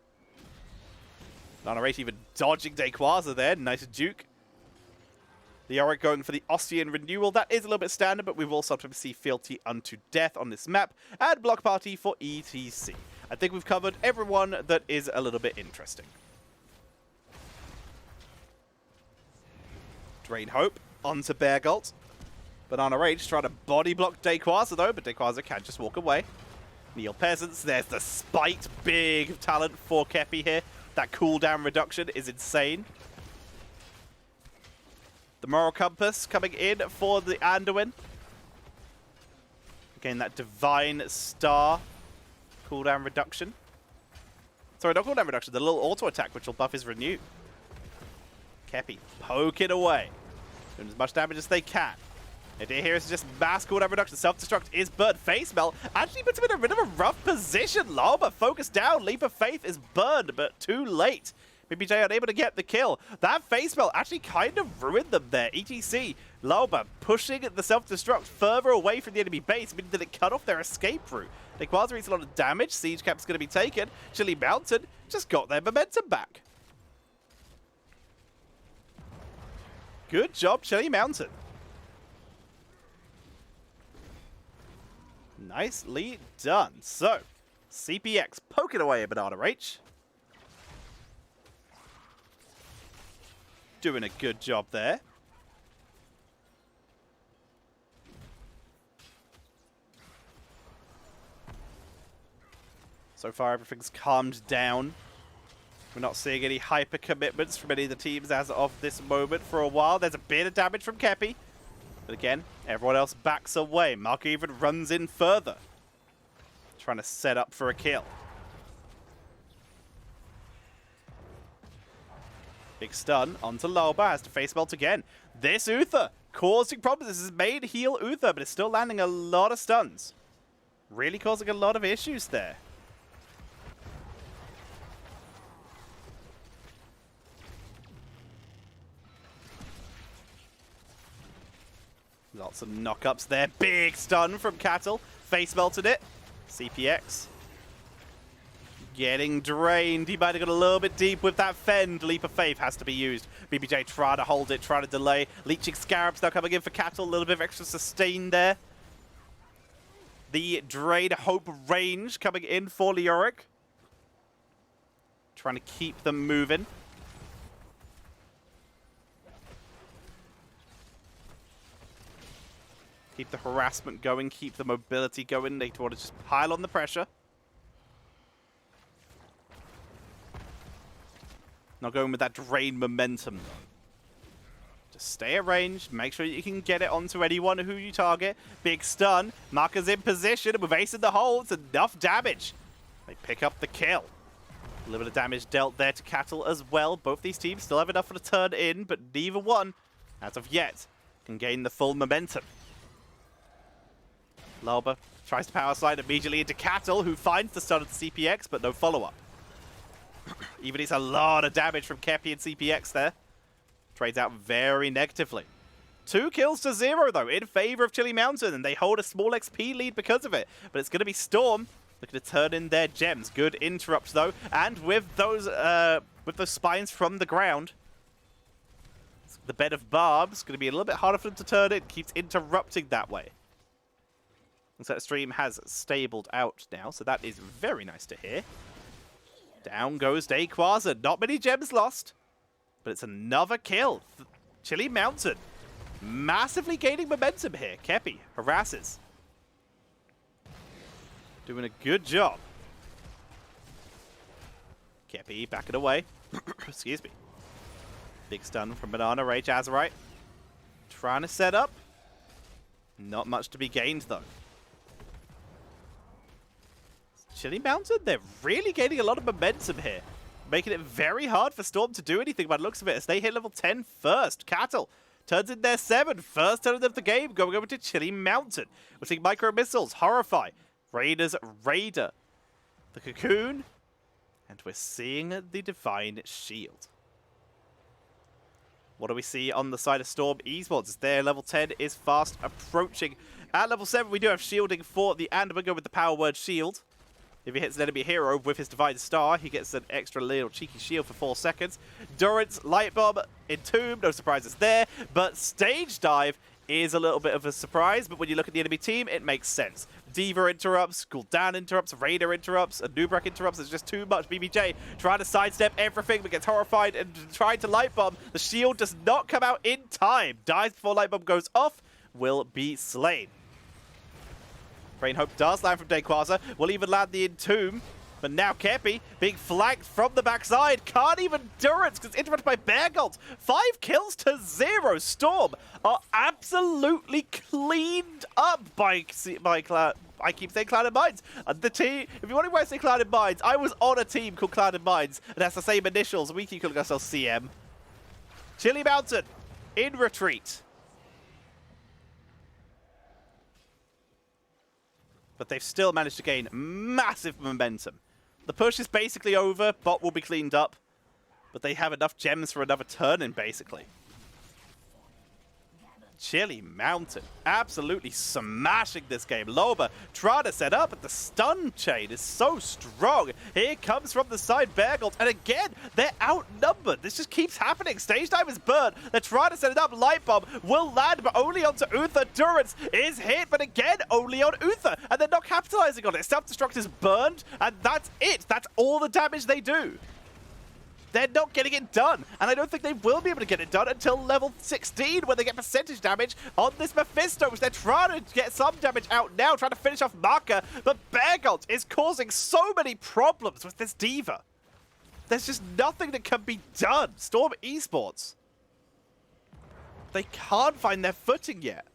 S1: Nanarate even dodging Dayquaza there. Nice Duke. The Auric going for the Ossian Renewal. That is a little bit standard, but we will sometimes see Fealty unto Death on this map. And Block Party for ETC. I think we've covered everyone that is a little bit interesting. Drain Hope onto Beargot. Banana Rage trying to body block Dayquaza though, but Dayquaza can just walk away. Neil Peasants, there's the spite. Big talent for Kepi here. That cooldown reduction is insane. The Moral Compass coming in for the Anduin. Again, that Divine Star cooldown reduction. Sorry, not cooldown reduction, the little auto attack which will buff his Renew. Kepi poking away. Doing as much damage as they can. The idea here is just mass cooldown reduction. Self-destruct is burned. Face Melt actually puts him in a bit of a rough position. Loba focus down. Leap of Faith is burned, but too late. BBJ unable to get the kill. That Face Melt actually kind of ruined them there. ETC, Loba pushing the self-destruct further away from the enemy base, meaning that it cut off their escape route. Dayquaza eats a lot of damage. Siege Cap's going to be taken. Chili Mountain just got their momentum back. Good job, Chili Mountain. Nicely done. So, CPX poking away at Banana Rage. Doing a good job there. So far, everything's calmed down. We're not seeing any hyper commitments from any of the teams as of this moment for a while. There's a bit of damage from Kepi. But again, everyone else backs away. Marco even runs in further. Trying to set up for a kill. Big stun onto Loba. Has to face melt again. This Uther causing problems. This is made heal Uther, but it's still landing a lot of stuns. Really causing a lot of issues there. Lots of knockups there. Big stun from Cattle. Face melted it. CPX. Getting drained. He might have got a little bit deep with that fend. Leap of Faith has to be used. BBJ trying to hold it, trying to delay. Leeching Scarabs now coming in for Cattle. A little bit of extra sustain there. The Drain Hope range coming in for Leoric. Trying to keep them moving. Keep the harassment going, keep the mobility going. They want to just pile on the pressure. Not going with that drain momentum, though. Just stay at range, make sure you can get it onto anyone who you target. Big stun, Marker's in position, and with Ace in the hole, it's enough damage. They pick up the kill. A little bit of damage dealt there to Cattle as well. Both these teams still have enough for the turn in, but neither one, as of yet, can gain the full momentum. Lauber tries to power slide immediately into Cattle, who finds the stun of the CPX, but no follow-up. Even it's a lot of damage from Kepi and CPX there. Trades out very negatively. 2 kills to 0, though, in favor of Chili Mountain, and they hold a small XP lead because of it. But it's going to be Storm looking to turn in their gems. Good interrupts, though, and with those spines from the ground, the bed of barbs going to be a little bit harder for them to turn in. Keeps interrupting that way. Looks like the stream has stabled out now, so that is very nice to hear. Down goes Dayquaza. Not many gems lost, but it's another kill. Chili Mountain massively gaining momentum here. Kepi harasses. Doing a good job. Kepi backing away. Excuse me. Big stun from Banana Rage Azerite. Trying to set up. Not much to be gained, though. Chili Mountain, they're really gaining a lot of momentum here. Making it very hard for Storm to do anything by the looks of it as they hit level 10 first. Cattle turns in their 7. First turn of the game going over to Chili Mountain. We're seeing Micro Missiles, Horrify, Raiders Raider, the Cocoon, and we're seeing the Divine Shield. What do we see on the side of Storm Esports? Their level 10 is fast approaching. At level 7, we do have shielding for the and we'll go with the power word shield. If he hits an enemy hero with his Divine Star, he gets an extra little cheeky shield for 4 seconds. Durance, Light Bomb, Entomb, no surprises there. But Stage Dive is a little bit of a surprise, but when you look at the enemy team, it makes sense. Diva interrupts, Gul'dan interrupts, Raider interrupts, Nubrak interrupts. It's just too much. BBJ trying to sidestep everything, but gets horrified and trying to Light Bomb. The shield does not come out in time. Dies before Light Bomb goes off, will be slain. Rain Hope does land from Dayquaza. Will even land the Entomb. But now Kepi being flanked from the backside. Can't even Durance because it's interrupted by Beargold. 5 kills to 0. Storm are absolutely cleaned up by Cloud. I keep saying Cloud & Mines. The team, if you're wondering why I say Cloud & Mines, I was on a team called Cloud & Mines, and that's the same initials. We keep calling ourselves CM. Chili Mountain in retreat. But they've still managed to gain massive momentum. The push is basically over. Bot will be cleaned up. But they have enough gems for another turn-in, basically. Chili Mountain absolutely smashing this game. Loba trying to set up, but the stun chain is so strong. Here comes from the side Beargold, and again, they're outnumbered. This just keeps happening. Stage Dive is burnt. They're trying to set it up. Light Bomb will land, but only onto Uther. Durance is hit, but again, only on Uther, and they're not capitalizing on it. Self-destruct is burned, and that's it. That's all the damage they do. They're not getting it done, and I don't think they will be able to get it done until level 16, where they get percentage damage on this Mephisto, which they're trying to get some damage out now, trying to finish off Marker, but Beargold is causing so many problems with this Diva. There's just nothing that can be done. Storm Esports, they can't find their footing yet.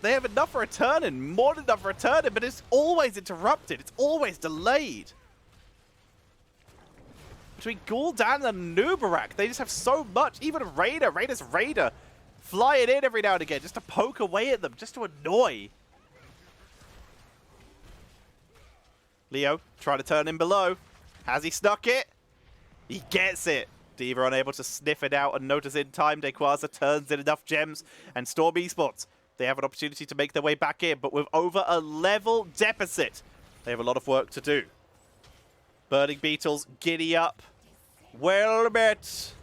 S1: They have enough for a turn-in, more than enough for a turn-in, but it's always interrupted. It's always delayed. Between Gul'dan and Nubarak, they just have so much. Even Raiders Raider, flying in every now and again just to poke away at them, just to annoy. Leo trying to turn in below. Has he snuck it? He gets it. Diva unable to sniff it out and notice in time. Dequaza turns in enough gems, and Storm Esports, they have an opportunity to make their way back in, but with over a level deficit, they have a lot of work to do. Burning Beetles, giddy up. Well met.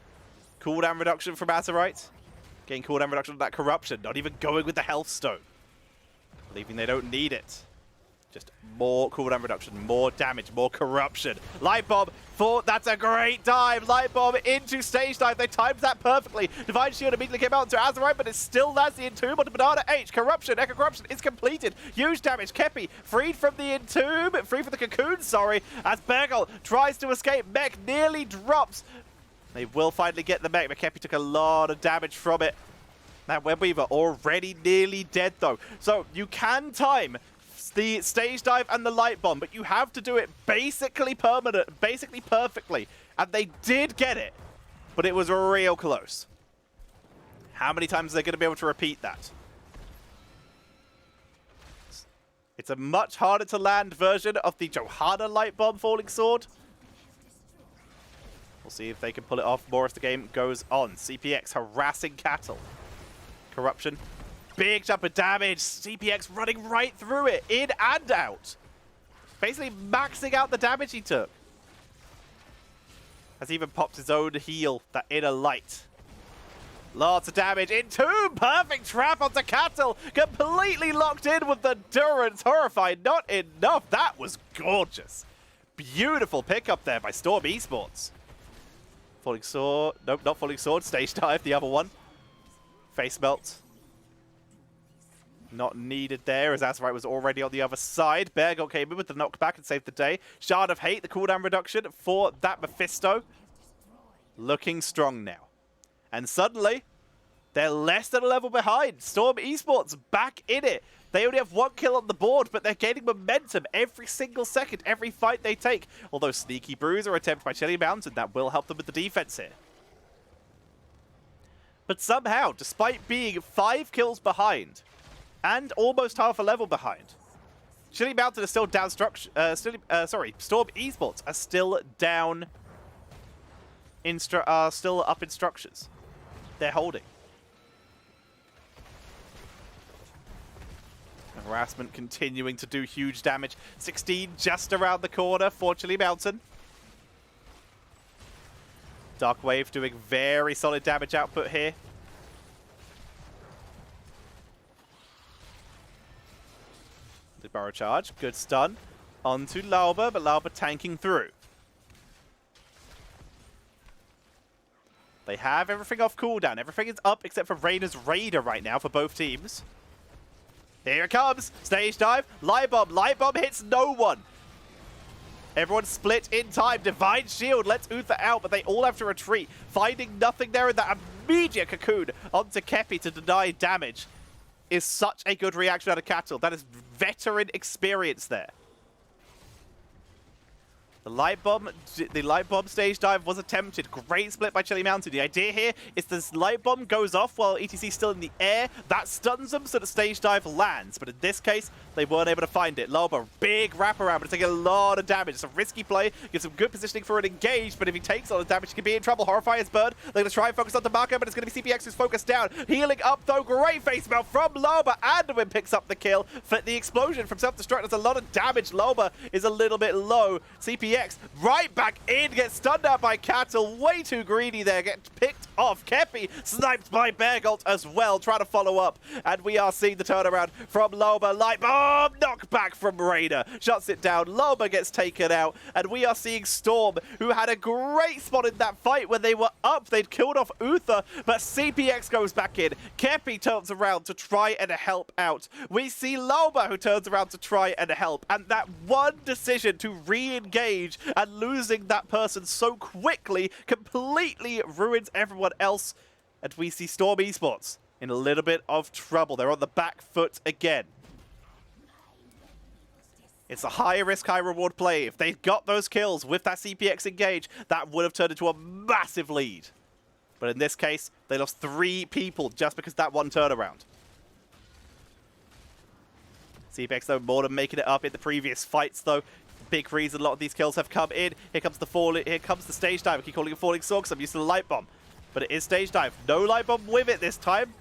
S1: Cooldown reduction from Azerite. Getting cooldown reduction on that corruption, not even going with the health stone. Believing they don't need it. Just more cooldown reduction, more damage, more corruption. Light Bomb, that's a great dive. Light Bomb into stage dive. They timed that perfectly. Divine Shield immediately came out into Azerite, but it still lands the Entomb onto Banana H. Corruption, Echo Corruption is completed. Huge damage. Kepi freed from the Entomb, free from the Cocoon, sorry, as Bergel tries to escape. Mech nearly drops. They will finally get the mech, but Kepi took a lot of damage from it. That Webweaver already nearly dead, though. So you can time the stage dive and the light bomb, but you have to do it basically perfectly. And they did get it, but it was real close. How many times are they going to be able to repeat that? It's a much harder to land version of the Johanna light bomb falling sword. We'll see if they can pull it off more as the game goes on. CPX harassing Cattle. Corruption. Big jump of damage. CPX running right through it, in and out. Basically maxing out the damage he took. Has even popped his own heal, that inner light. Lots of damage. Entomb! Perfect trap onto Cattle. Completely locked in with the Durance. Horrified. Not enough. That was gorgeous. Beautiful pickup there by Storm Esports. Falling Sword. Nope, not Falling Sword. Stage dive, the other one. Face melt. Not needed there, as Azerite was already on the other side. Bergel came in with the knockback and saved the day. Shard of Hate, the cooldown reduction for that Mephisto. Looking strong now. And suddenly, they're less than a level behind. Storm Esports back in it. They only have 1 kill on the board, but they're gaining momentum every single second, every fight they take. Although Sneaky Bruiser attempted by Chili Mountain, that will help them with the defense here. But somehow, despite being 5 kills behind, and almost half a level behind, Chili Mountain is still down Storm Esports are still down still up in structures. They're holding. Harassment continuing to do huge damage. 16 just around the corner for Chili Mountain. Dark Wave doing very solid damage output here. The Burrow Charge, good stun. Onto Lauber, but Lauber tanking through. They have everything off cooldown. Everything is up except for Reyna's Raider right now for both teams. Here it comes. Stage dive. Light Bomb. Light Bomb hits no one. Everyone split in time. Divine Shield lets Uther out, but they all have to retreat. Finding nothing there in that immediate cocoon onto Kepi to deny damage is such a good reaction out of Cattle. That is veteran experience there. The light bomb stage dive was attempted. Great split by Chili Mountain. The idea here is this light bomb goes off while ETC is still in the air. That stuns them so the stage dive lands. But in this case, they weren't able to find it. Loba, big wraparound, but it's taking a lot of damage. It's a risky play. Gives some good positioning for an engage, but if he takes a lot of damage, he could be in trouble. Horrify is burned. They're going to try and focus on the marker, but it's going to be CPX who's focused down. Healing up, though. Great face melt from Loba. Anduin picks up the kill. For the explosion from self-destruct, there's a lot of damage. Loba is a little bit low. CPX right back in, gets stunned out by Cattle. Way too greedy there, gets picked off. Kepi sniped by Bergolt as well, trying to follow up. And we are seeing the turnaround from Loba. Light bomb, knockback from Raider. Shuts it down. Loba gets taken out. And we are seeing Storm, who had a great spot in that fight when they were up. They'd killed off Uther, but CPX goes back in. Kepi turns around to try and help out. We see Loba, who turns around to try and help. And that one decision to re-engage and losing that person so quickly completely ruins everyone else. And we see Storm Esports in a little bit of trouble. They're on the back foot again. It's a high risk, high reward play. If they got those kills with that CPX engage, that would have turned into a massive lead. But in this case, they lost 3 people just because of that one turnaround. CPX, though, more than making it up in the previous fights, though. big reason a lot of these kills have come in. Here comes the stage dive. I keep calling it falling sword because I'm used to the light bomb. But it is stage dive. No light bomb with it this time.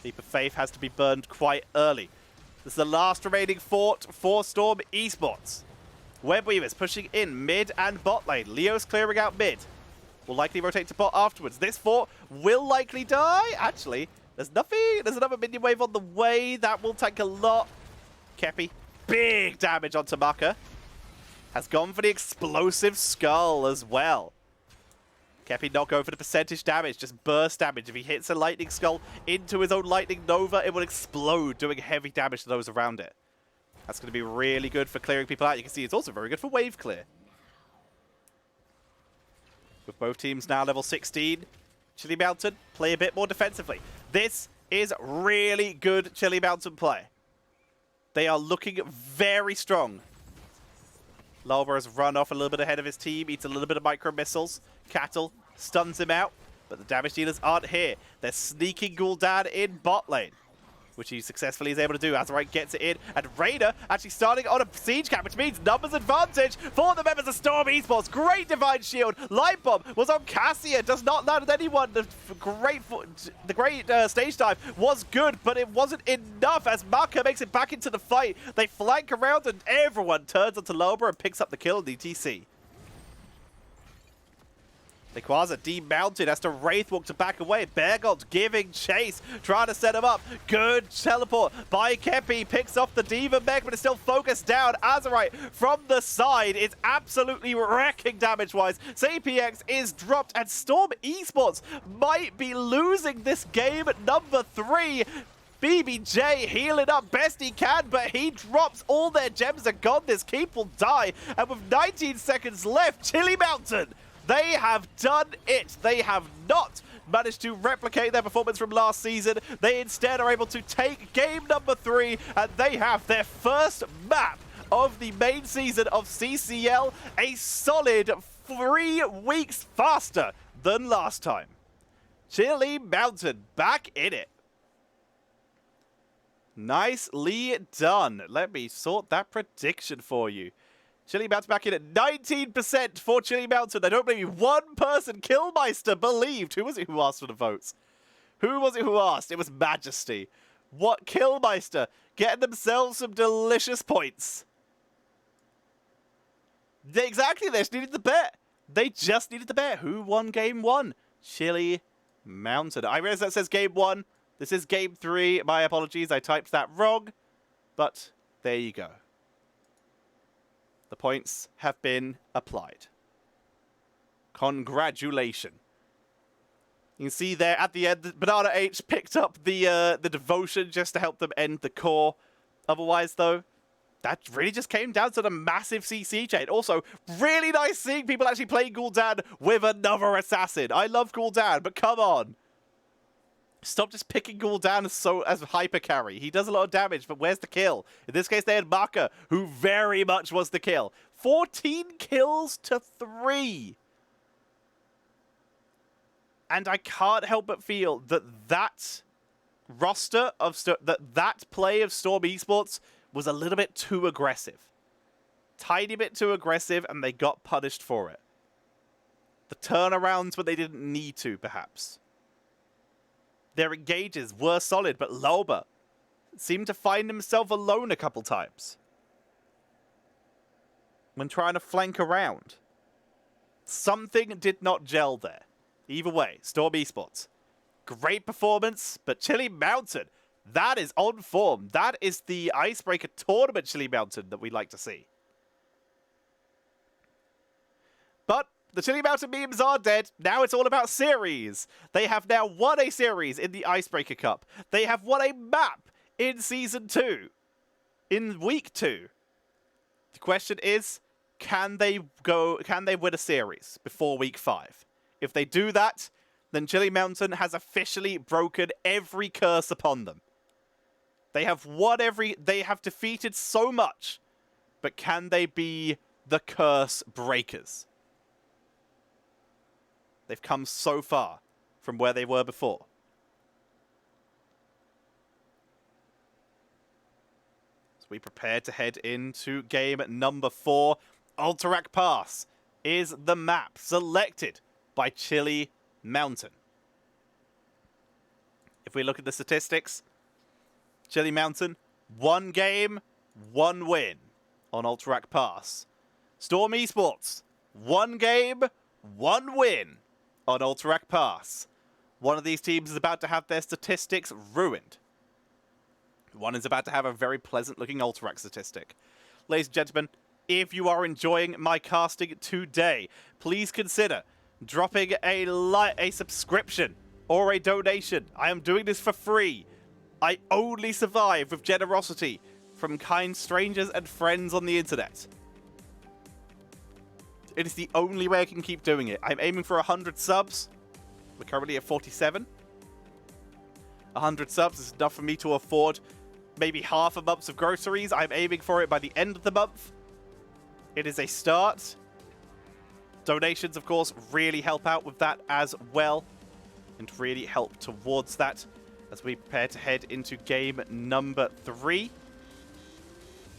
S1: Leap of Faith has to be burned quite early. This is the last remaining fort for Storm Esports. Web Weavers pushing in mid and bot lane. Leo's clearing out mid. Will likely rotate to bot afterwards. This fort will likely die. Actually, there's nothing. There's another minion wave on the way. That will take a lot. Kepi, big damage onto Maka. Has gone for the explosive skull as well. Kepi not going for the percentage damage, just burst damage. If he hits a lightning skull into his own lightning nova, it will explode, doing heavy damage to those around it. That's going to be really good for clearing people out. You can see it's also very good for wave clear. With both teams now level 16, Chili Mountain play a bit more defensively. This is really good Chili Mountain play. They are looking very strong. Lolber has run off a little bit ahead of his team, eats a little bit of micro missiles. Cattle stuns him out, but the damage dealers aren't here. They're sneaking Gul'dan in bot lane, which he successfully is able to do. Azerite gets it in, and Raider actually starting on a siege cap, which means numbers advantage for the members of Storm Esports. Great Divine Shield. Light Bomb was on Cassia, does not land at anyone. The great stage dive was good, but it wasn't enough as Maka makes it back into the fight. They flank around, and everyone turns onto Loba and picks up the kill in the TC. Nequaza demounted as to Wraithwalk to back away. Beargold giving chase, trying to set him up. Good teleport by Kepi. Picks off the Diva mech, but is still focused down. Azerite from the side is absolutely wrecking damage-wise. CPX is dropped, and Storm Esports might be losing this game at number 3. BBJ healing up best he can, but he drops. All their gems are gone. This keep will die. And with 19 seconds left, Chili Mountain, they have done it. They have not managed to replicate their performance from last season. They instead are able to take game number 3, and they have their first map of the main season of CCL, a solid 3 weeks faster than last time. Chili Mountain back in it. Nicely done. Let me sort that prediction for you. Chili Mountain back in at 19% for Chili Mountain. I don't believe one person, Killmeister, believed. Who was it who asked for the votes? Who was it who asked? It was Majesty. What? Killmeister getting themselves some delicious points. Exactly, they just needed the bet. They just needed the bet. Who won game 1? Chili Mountain. I realize that says game 1. This is game 3. My apologies, I typed that wrong. But there you go. The points have been applied. Congratulations. You can see there at the end, that Banana H picked up the devotion just to help them end the core. Otherwise, though, that really just came down to the massive CC chain. Also, really nice seeing people actually playing Gul'dan with another assassin. I love Gul'dan, but come on. Stop just picking Gul'dan as hyper carry. He does a lot of damage, but where's the kill? In this case, they had Maka, who very much was the kill. 14 kills to 3. And I can't help but feel that that roster of that play of Storm Esports was a little bit too aggressive. Tiny bit too aggressive, and they got punished for it. The turnarounds when they didn't need to, perhaps. Their engages were solid, but Loba seemed to find himself alone a couple times when trying to flank around. Something did not gel there. Either way, Storm Esports. Great performance, but Chili Mountain, that is on form. That is the Icebreaker Tournament Chili Mountain that we like to see. But the Chili Mountain memes are dead. Now it's all about series. They have now won a series in the Icebreaker Cup. They have won a map in Season 2. In Week 2. The question is, can they win a series before Week 5? If they do that, then Chili Mountain has officially broken every curse upon them. They have defeated so much, but can they be the curse breakers? They've come so far from where they were before. So we prepare to head into game number 4. Alterac Pass is the map selected by Chili Mountain. If we look at the statistics, Chili Mountain, 1 game, 1 win on Alterac Pass. Storm Esports, 1 game, 1 win on Alterac Pass. One of these teams is about to have their statistics ruined. One is about to have a very pleasant-looking Alterac statistic. Ladies and gentlemen, if you are enjoying my casting today, please consider dropping a subscription or a donation. I am doing this for free. I only survive with generosity from kind strangers and friends on the internet. It is the only way I can keep doing it. I'm aiming for 100 subs. We're currently at 47. 100 subs is enough for me to afford maybe half a month of groceries. I'm aiming for it by the end of the month. It is a start. Donations, of course, really help out with that as well. And really help towards that as we prepare to head into game number 3.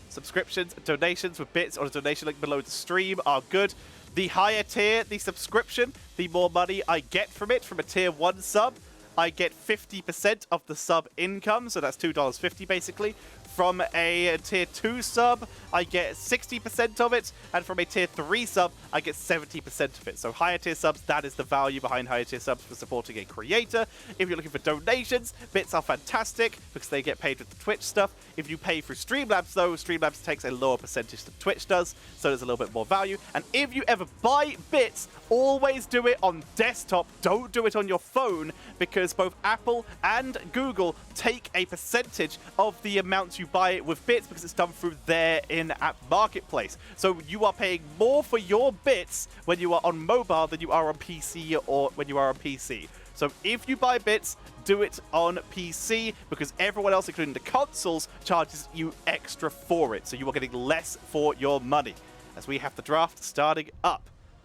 S1: Subscriptions, donations with bits or a donation link below the stream are good. The higher tier, the subscription, the more money I get from it. From a tier 1 sub, I get 50% of the sub income, so that's $2.50 basically. From a tier 2 sub, I get 60% of it, and from a tier 3 sub, I get 70% of it. So higher tier subs, that is the value behind higher tier subs for supporting a creator. If you're looking for donations, bits are fantastic because they get paid with the Twitch stuff. If you pay through Streamlabs though, Streamlabs takes a lower percentage than Twitch does, so there's a little bit more value. And if you ever buy bits, always do it on desktop, don't do it on your phone, because both Apple and Google take a percentage of the amount you buy it with bits because it's done through their in-app marketplace. So you are paying more for your bits when you are on mobile than you are on PC or when you are on PC. So if you buy bits, do it on PC because everyone else, including the consoles, charges you extra for it. So you are getting less for your money. As we have the draft starting up.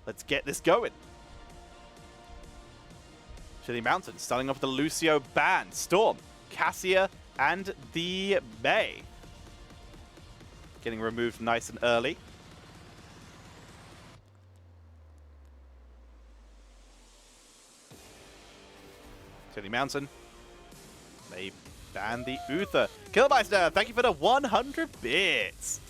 S1: Let's get this going. Chili Mountain starting off with the Lucio band, Storm, Cassia, and the May. Getting removed nice and early. Chili Mountain. They ban the Uther. Killmeister, thank you for the 100 bits.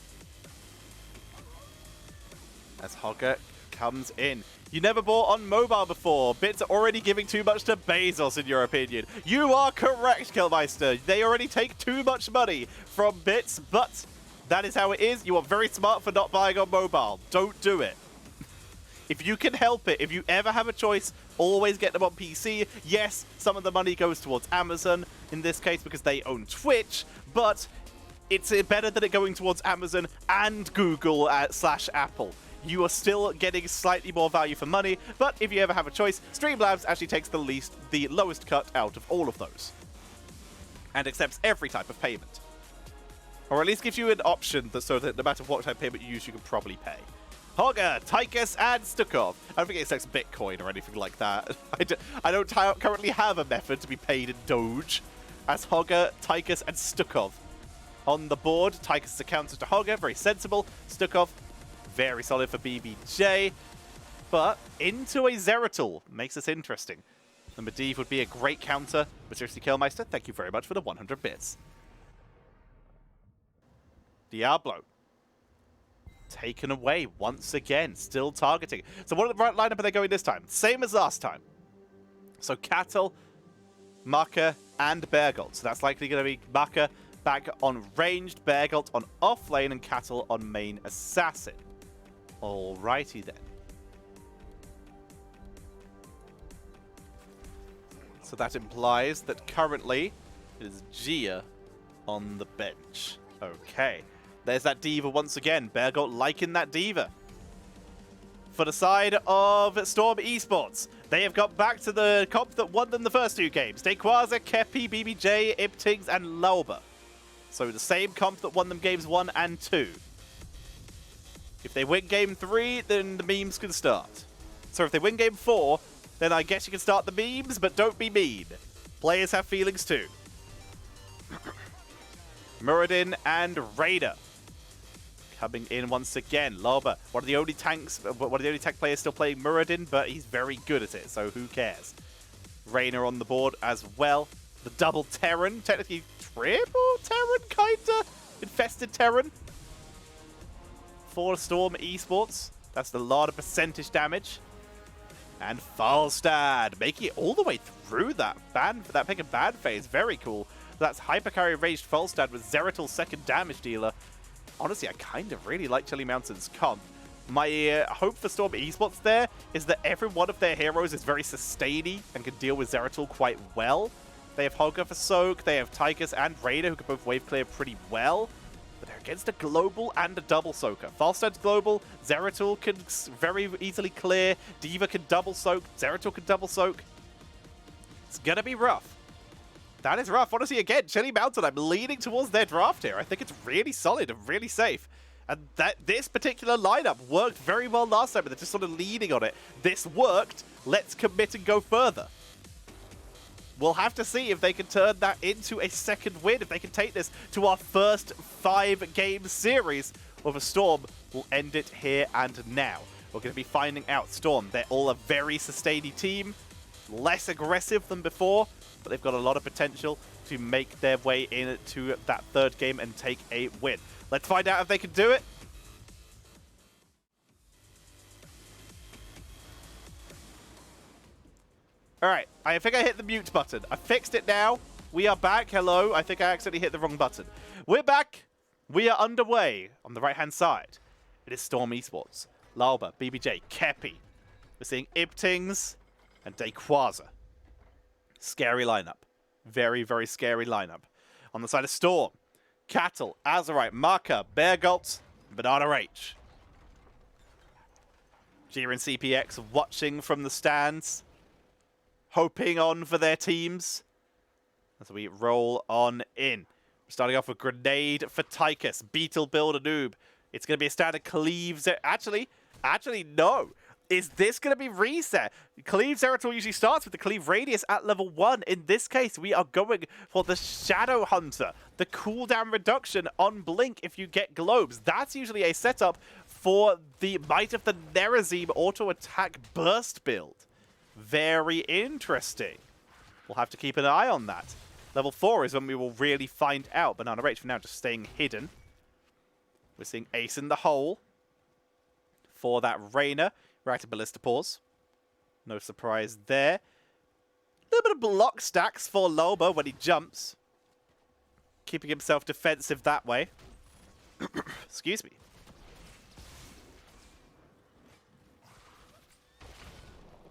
S1: As Hogger comes in. You never bought on mobile before. Bits are already giving too much to Bezos, in your opinion. You are correct, Killmeister. They already take too much money from bits, but that is how it is. You are very smart for not buying on mobile. Don't do it. If you can help it, if you ever have a choice, always get them on PC. Yes, some of the money goes towards Amazon, in this case, because they own Twitch, but it's better than it going towards Amazon and Google / Apple. You are still getting slightly more value for money, but if you ever have a choice, Streamlabs actually takes the lowest cut out of all of those. And accepts every type of payment. Or at least gives you an option so that no matter what type of payment you use, you can probably pay. Hogger, Tychus, and Stukov. I don't think it accepts Bitcoin or anything like that. I don't currently have a method to be paid in Doge. As Hogger, Tychus, and Stukov on the board. Tychus is a counter to Hogger, very sensible. Stukov, very solid for BBJ. But into a Zeratul makes this interesting. The Medivh would be a great counter. But seriously, Killmeister, thank you very much for the 100 bits. Diablo. Taken away once again. Still targeting. So what lineup are they going this time? Same as last time. So Cattle, Maka, and Bergolt. So that's likely going to be Maka back on ranged, Bergolt on offlane, and Cattle on main assassin. Alrighty then. So that implies that currently it is Gia on the bench. Okay. There's that D.Va once again. Bergolt liking that D.Va. For the side of Storm Esports, they have got back to the comp that won them the first 2 games. Dequaza, Kepi, BBJ, Iptings, and Lauber. So the same comp that won them games 1 and 2. If they win game 3, then the memes can start. So if they win game 4, then I guess you can start the memes, but don't be mean. Players have feelings too. Muradin and Raider coming in once again. Loba, one of the only tank players still playing Muradin, but he's very good at it, so who cares? Reyna on the board as well. The double Terran, technically triple Terran, kinda. Infested Terran. For Storm Esports. That's a lot of percentage damage. And Falstad making it all the way through that pick and ban phase. Very cool. That's Hypercarry Raged Falstad with Zeratil's second damage dealer. Honestly, I kind of really like Chilly Mountain's comp. My hope for Storm Esports there is that every one of their heroes is very sustainy and can deal with Zeratil quite well. They have Hogger for Soak, they have Tychus and Raider who can both wave clear pretty well. But they're against a global and a double soaker. Falstad's global, Zeratil can very easily clear, D.Va can double soak, Zeratil can double soak. It's gonna be rough. That is rough. Honestly, again, Chilly Mountain, I'm leaning towards their draft here. I think it's really solid and really safe. And this particular lineup worked very well last time, but they're just sort of leaning on it. This worked. Let's commit and go further. We'll have to see if they can turn that into a second win, if they can take this to our first 5-game series of a Storm. We'll end it here and now. We're going to be finding out. Storm, they're all a very sustainy team, less aggressive than before, but they've got a lot of potential to make their way into that third game and take a win. Let's find out if they can do it. Alright, I think I hit the mute button. I fixed it now. We are back. Hello. I think I accidentally hit the wrong button. We're back. We are underway on the right-hand side. It is Storm Esports, Lauba, BBJ, Kepi. We're seeing Ibtings and Dayquaza. Scary lineup. Very, very scary lineup. On the side of Storm, Cattle, Azerite, Marka, Beargalt, Banana H. Jira and CPX watching from the stands, hoping on for their teams as we roll on in. We're starting off with Grenade for Tychus, Beetle build a noob. It's going to be a standard Cleave. Actually, no. Is this going to be reset? Cleave Zeratil usually starts with the Cleave Radius at level 1. In this case, we are going for the Shadow Hunter, the cooldown reduction on Blink if you get globes. That's usually a setup for the Might of the Nerazim auto-attack burst build. Very interesting. We'll have to keep an eye on that. Level 4 is when we will really find out. Banana H for now just staying hidden. We're seeing Ace in the hole for that Reyna. Right, a Ballista Pause. No surprise there. A little bit of block stacks for Loba when he jumps. Keeping himself defensive that way. Excuse me.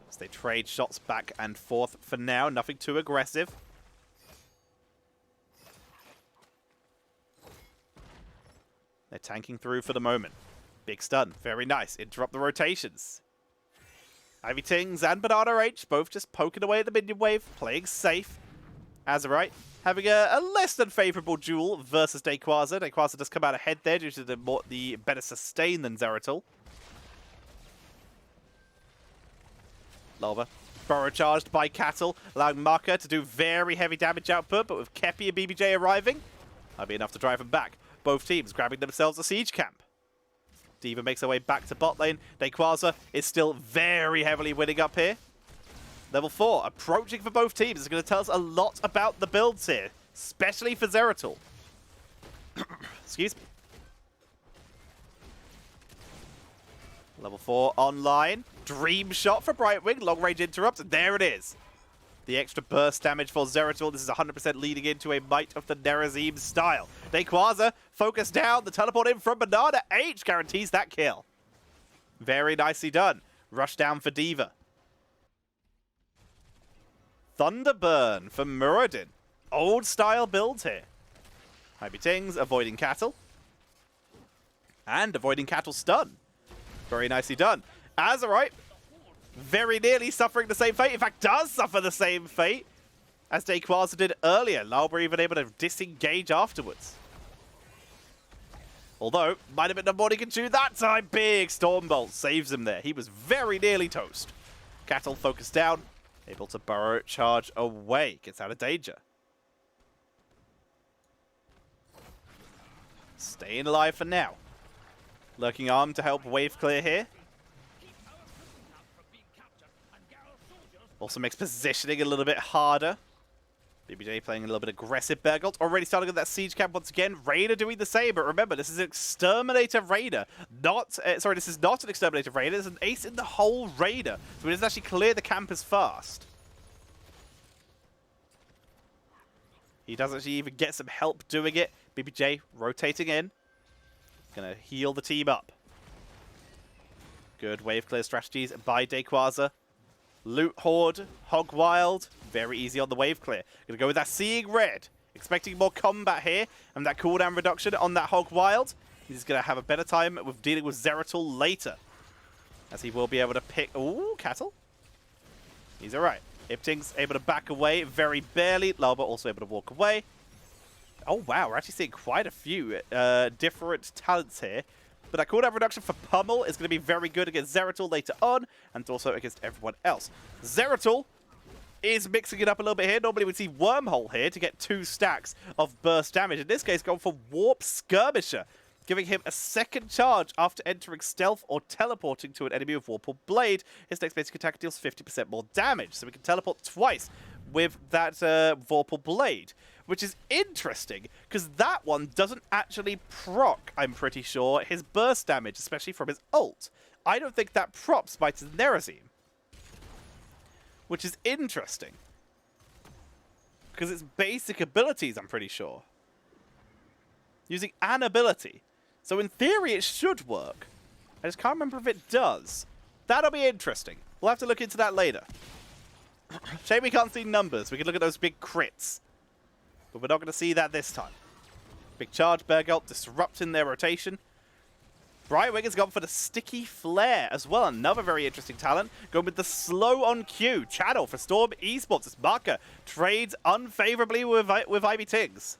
S1: As they trade shots back and forth for now. Nothing too aggressive. They're tanking through for the moment. Big stun. Very nice. Interrupt the rotations. Ivy Tings and Banana H both just poking away at the minion wave, playing safe. Azerite having a less than favorable duel versus Dayquaza. Dayquaza does come out ahead there due to the better sustain than Zeratil. Lova. Burrow charged by Cattle, allowing Marka to do very heavy damage output, but with Kepi and BBJ arriving, that'll be enough to drive him back. Both teams grabbing themselves a siege camp. D.Va makes her way back to bot lane. Dayquaza is still very heavily winning up here. Level 4, approaching for both teams. It's going to tell us a lot about the builds here, especially for Zeratil. Excuse me. Level 4 online. Dream shot for Brightwing. Long range interrupt. There it is. The extra burst damage for Zeratil. This is 100% leading into a Might of the Nerazim style. Dayquaza, focus down. The teleport in from Banana H guarantees that kill. Very nicely done. Rush down for D.Va. Thunderburn for Muradin. Old style build here. Ivy Tings avoiding Cattle. And avoiding Cattle stun. Very nicely done. Azerite very nearly suffering the same fate. In fact, does suffer the same fate as Dayquaza did earlier. Lauber even able to disengage afterwards. Although, might have been the morning can chew that time. Big Stormbolt saves him there. He was very nearly toast. Cattle focused down. Able to burrow charge away. Gets out of danger. Staying alive for now. Lurking arm to help wave clear here. Also makes positioning a little bit harder. BBJ playing a little bit aggressive. Bergolt already starting with that siege camp once again. Raider doing the same, but remember, this is an Exterminator Raider. Sorry, this is not an Exterminator Raider. It's an ace in the hole Raider. So he doesn't actually clear the camp as fast. He doesn't actually even get some help doing it. BBJ rotating in. Gonna heal the team up. Good wave clear strategies by Dayquaza. Loot Horde, Hog Wild, very easy on the wave clear. Gonna go with that Seeing Red. Expecting more combat here, and that cooldown reduction on that Hog Wild. He's gonna have a better time with dealing with Zeratul later. As he will be able to pick... Ooh, Cattle. He's alright. Ipting's able to back away, very barely. Lalba also able to walk away. Oh wow, we're actually seeing quite a few different talents here. But that cooldown reduction for Pummel is going to be very good against Zeratul later on, and also against everyone else. Zeratul is mixing it up a little bit here. Normally we'd see Wormhole here to get 2 stacks of burst damage. In this case, going for Warp Skirmisher, giving him a second charge after entering stealth or teleporting to an enemy with Warple Blade. His next basic attack deals 50% more damage, so we can teleport twice with that Vorpal Blade, which is interesting, because that one doesn't actually proc, I'm pretty sure, his burst damage, especially from his ult. I don't think that props by Nerazim, which is interesting, because it's basic abilities, I'm pretty sure. Using an ability. So in theory, it should work. I just can't remember if it does. That'll be interesting. We'll have to look into that later. Shame we can't see numbers. We can look at those big crits. But we're not going to see that this time. Big charge, Bergolt disrupting their rotation. Brightwing has gone for the Sticky Flare as well. Another very interesting talent. Going with the slow on cue. Channel for Storm Esports. As Marker trades unfavorably with Ivy Tiggs.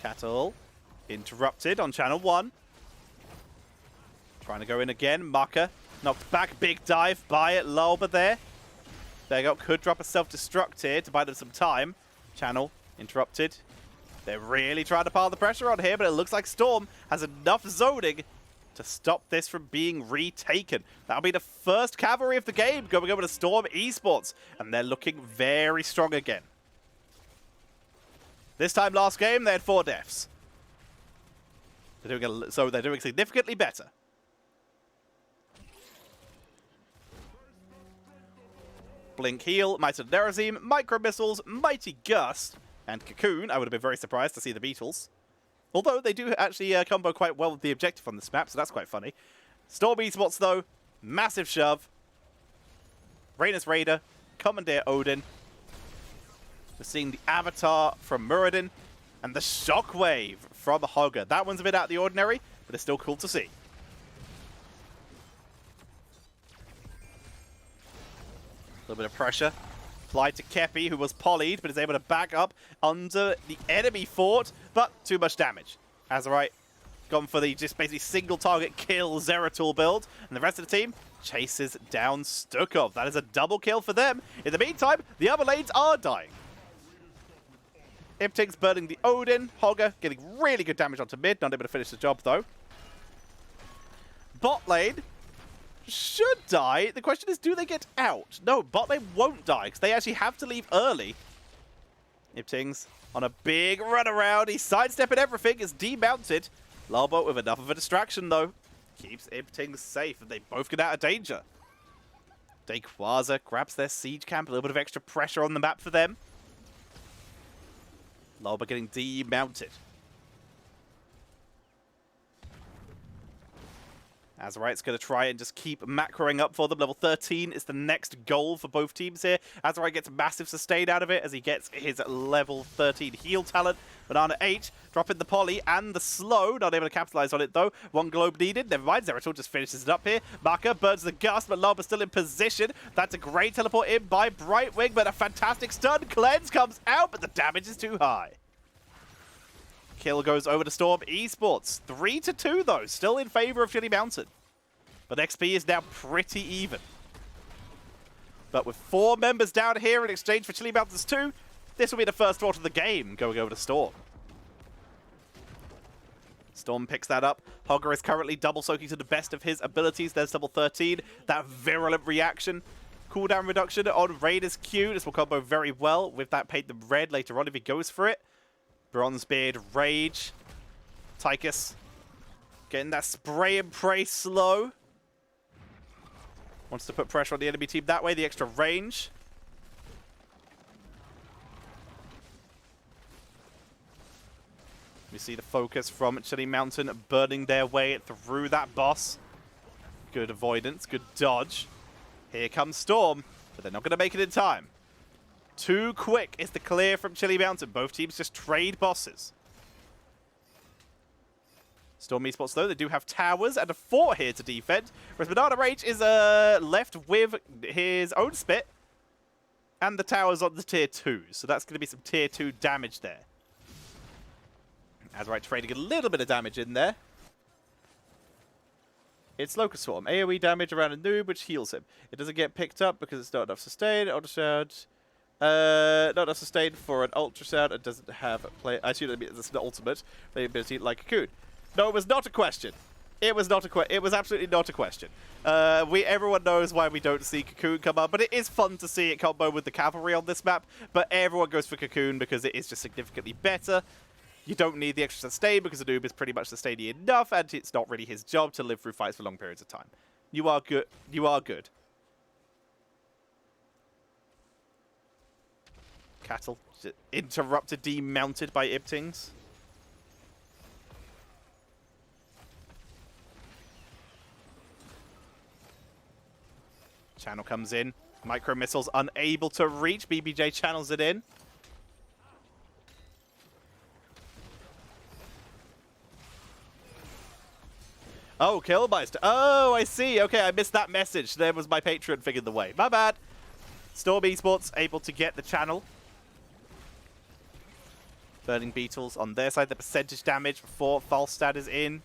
S1: Cattle interrupted on channel 1. Trying to go in again. Marker knocked back. Big dive by Lalba there. Bergolt could drop a self-destruct here to buy them some time. Channel interrupted. They're really trying to pile the pressure on here, but it looks like Storm has enough zoning to stop this from being retaken. That'll be the first cavalry of the game going over to Storm Esports, and they're looking very strong again. This time last game, they had 4 deaths. They're doing significantly better. Blink Heal, Might of Nerazim, Micro Missiles, Mighty Gust, and Cocoon. I would have been very surprised to see the Beetles. Although they do actually combo quite well with the objective on this map, so that's quite funny. Storm Esports, though, massive shove. Rhaenys Raider, Commandeer Odin. We're seeing the Avatar from Muradin, and the Shockwave from Hogger. That one's a bit out of the ordinary, but it's still cool to see. A little bit of pressure applied to Kepi, who was polyed, but is able to back up under the enemy fort, but too much damage. Azerite gone for the just basically single target kill Zeratul build, and the rest of the team chases down Stukov. That is a double kill for them. In the meantime, the other lanes are dying. Ipting's burning the Odin. Hogger getting really good damage onto mid, not able to finish the job though. Bot lane should die. The question is, do they get out? No, bot lane won't die, because they actually have to leave early. Ipting's on a big run around. He's sidestepping everything. It's demounted. Lalba with enough of a distraction, though. Keeps Ipting safe, and they both get out of danger. Dayquaza grabs their siege camp. A little bit of extra pressure on the map for them. Lalba getting demounted. Azerite's going to try and just keep macroing up for them. Level 13 is the next goal for both teams here. Azerite gets massive sustain out of it as he gets his level 13 heal talent. Banana 8 dropping the poly and the slow. Not able to capitalize on it though. 1 globe needed. Never mind. Zeratul just finishes it up here. Marker burns the gust, but Lalba's still in position. That's a great teleport in by Brightwing, but a fantastic stun. Cleanse comes out, but the damage is too high. Kill goes over to Storm Esports. 3-2 though, still in favor of Shitty Mountain. But XP is now pretty even. But with 4 members down here in exchange for Chili Mountains 2, this will be the first vault of the game going over to Storm. Storm picks that up. Hogger is currently double soaking to the best of his abilities. There's double 13. That virulent reaction. Cooldown reduction on Raiders Q. This will combo very well with that paint them red later on if he goes for it. Bronzebeard, Rage. Tychus getting that spray and pray slow. Wants to put pressure on the enemy team that way. The extra range. We see the focus from Chili Mountain burning their way through that boss. Good avoidance, good dodge. Here comes Storm, but they're not going to make it in time. Too quick is the clear from Chili Mountain. Both teams just trade bosses. Storm Esports, though, they do have towers and a fort here to defend. Whereas Banana Rage is left with his own spit and the towers on the tier 2. So that's going to be some tier 2 damage there. Azurite trading a little bit of damage in there. It's Locust Swarm. AoE damage around a noob, which heals him. It doesn't get picked up because it's not enough sustain. Ultrasound. Not enough sustain for an Ultrasound. It doesn't have a play. I assume it's an ultimate ability like Cocoon. No, it was not a question. It was not a question. It was absolutely not a question. Everyone knows why we don't see Cocoon come up, but it is fun to see it combo with the cavalry on this map. But everyone goes for Cocoon because it is just significantly better. You don't need the extra sustain because the noob is pretty much sustaining enough, and it's not really his job to live through fights for long periods of time. You are good. You are good. Cattle interrupted, demounted by Ibtings. Channel comes in. Micro missiles unable to reach. BBJ channels it in. Oh, Killmeister. Oh, I see. Okay, I missed that message. There was my Patreon figured the way. My bad. Storm Esports able to get the channel. Burning Beetles on their side. The percentage damage before Falstad is in.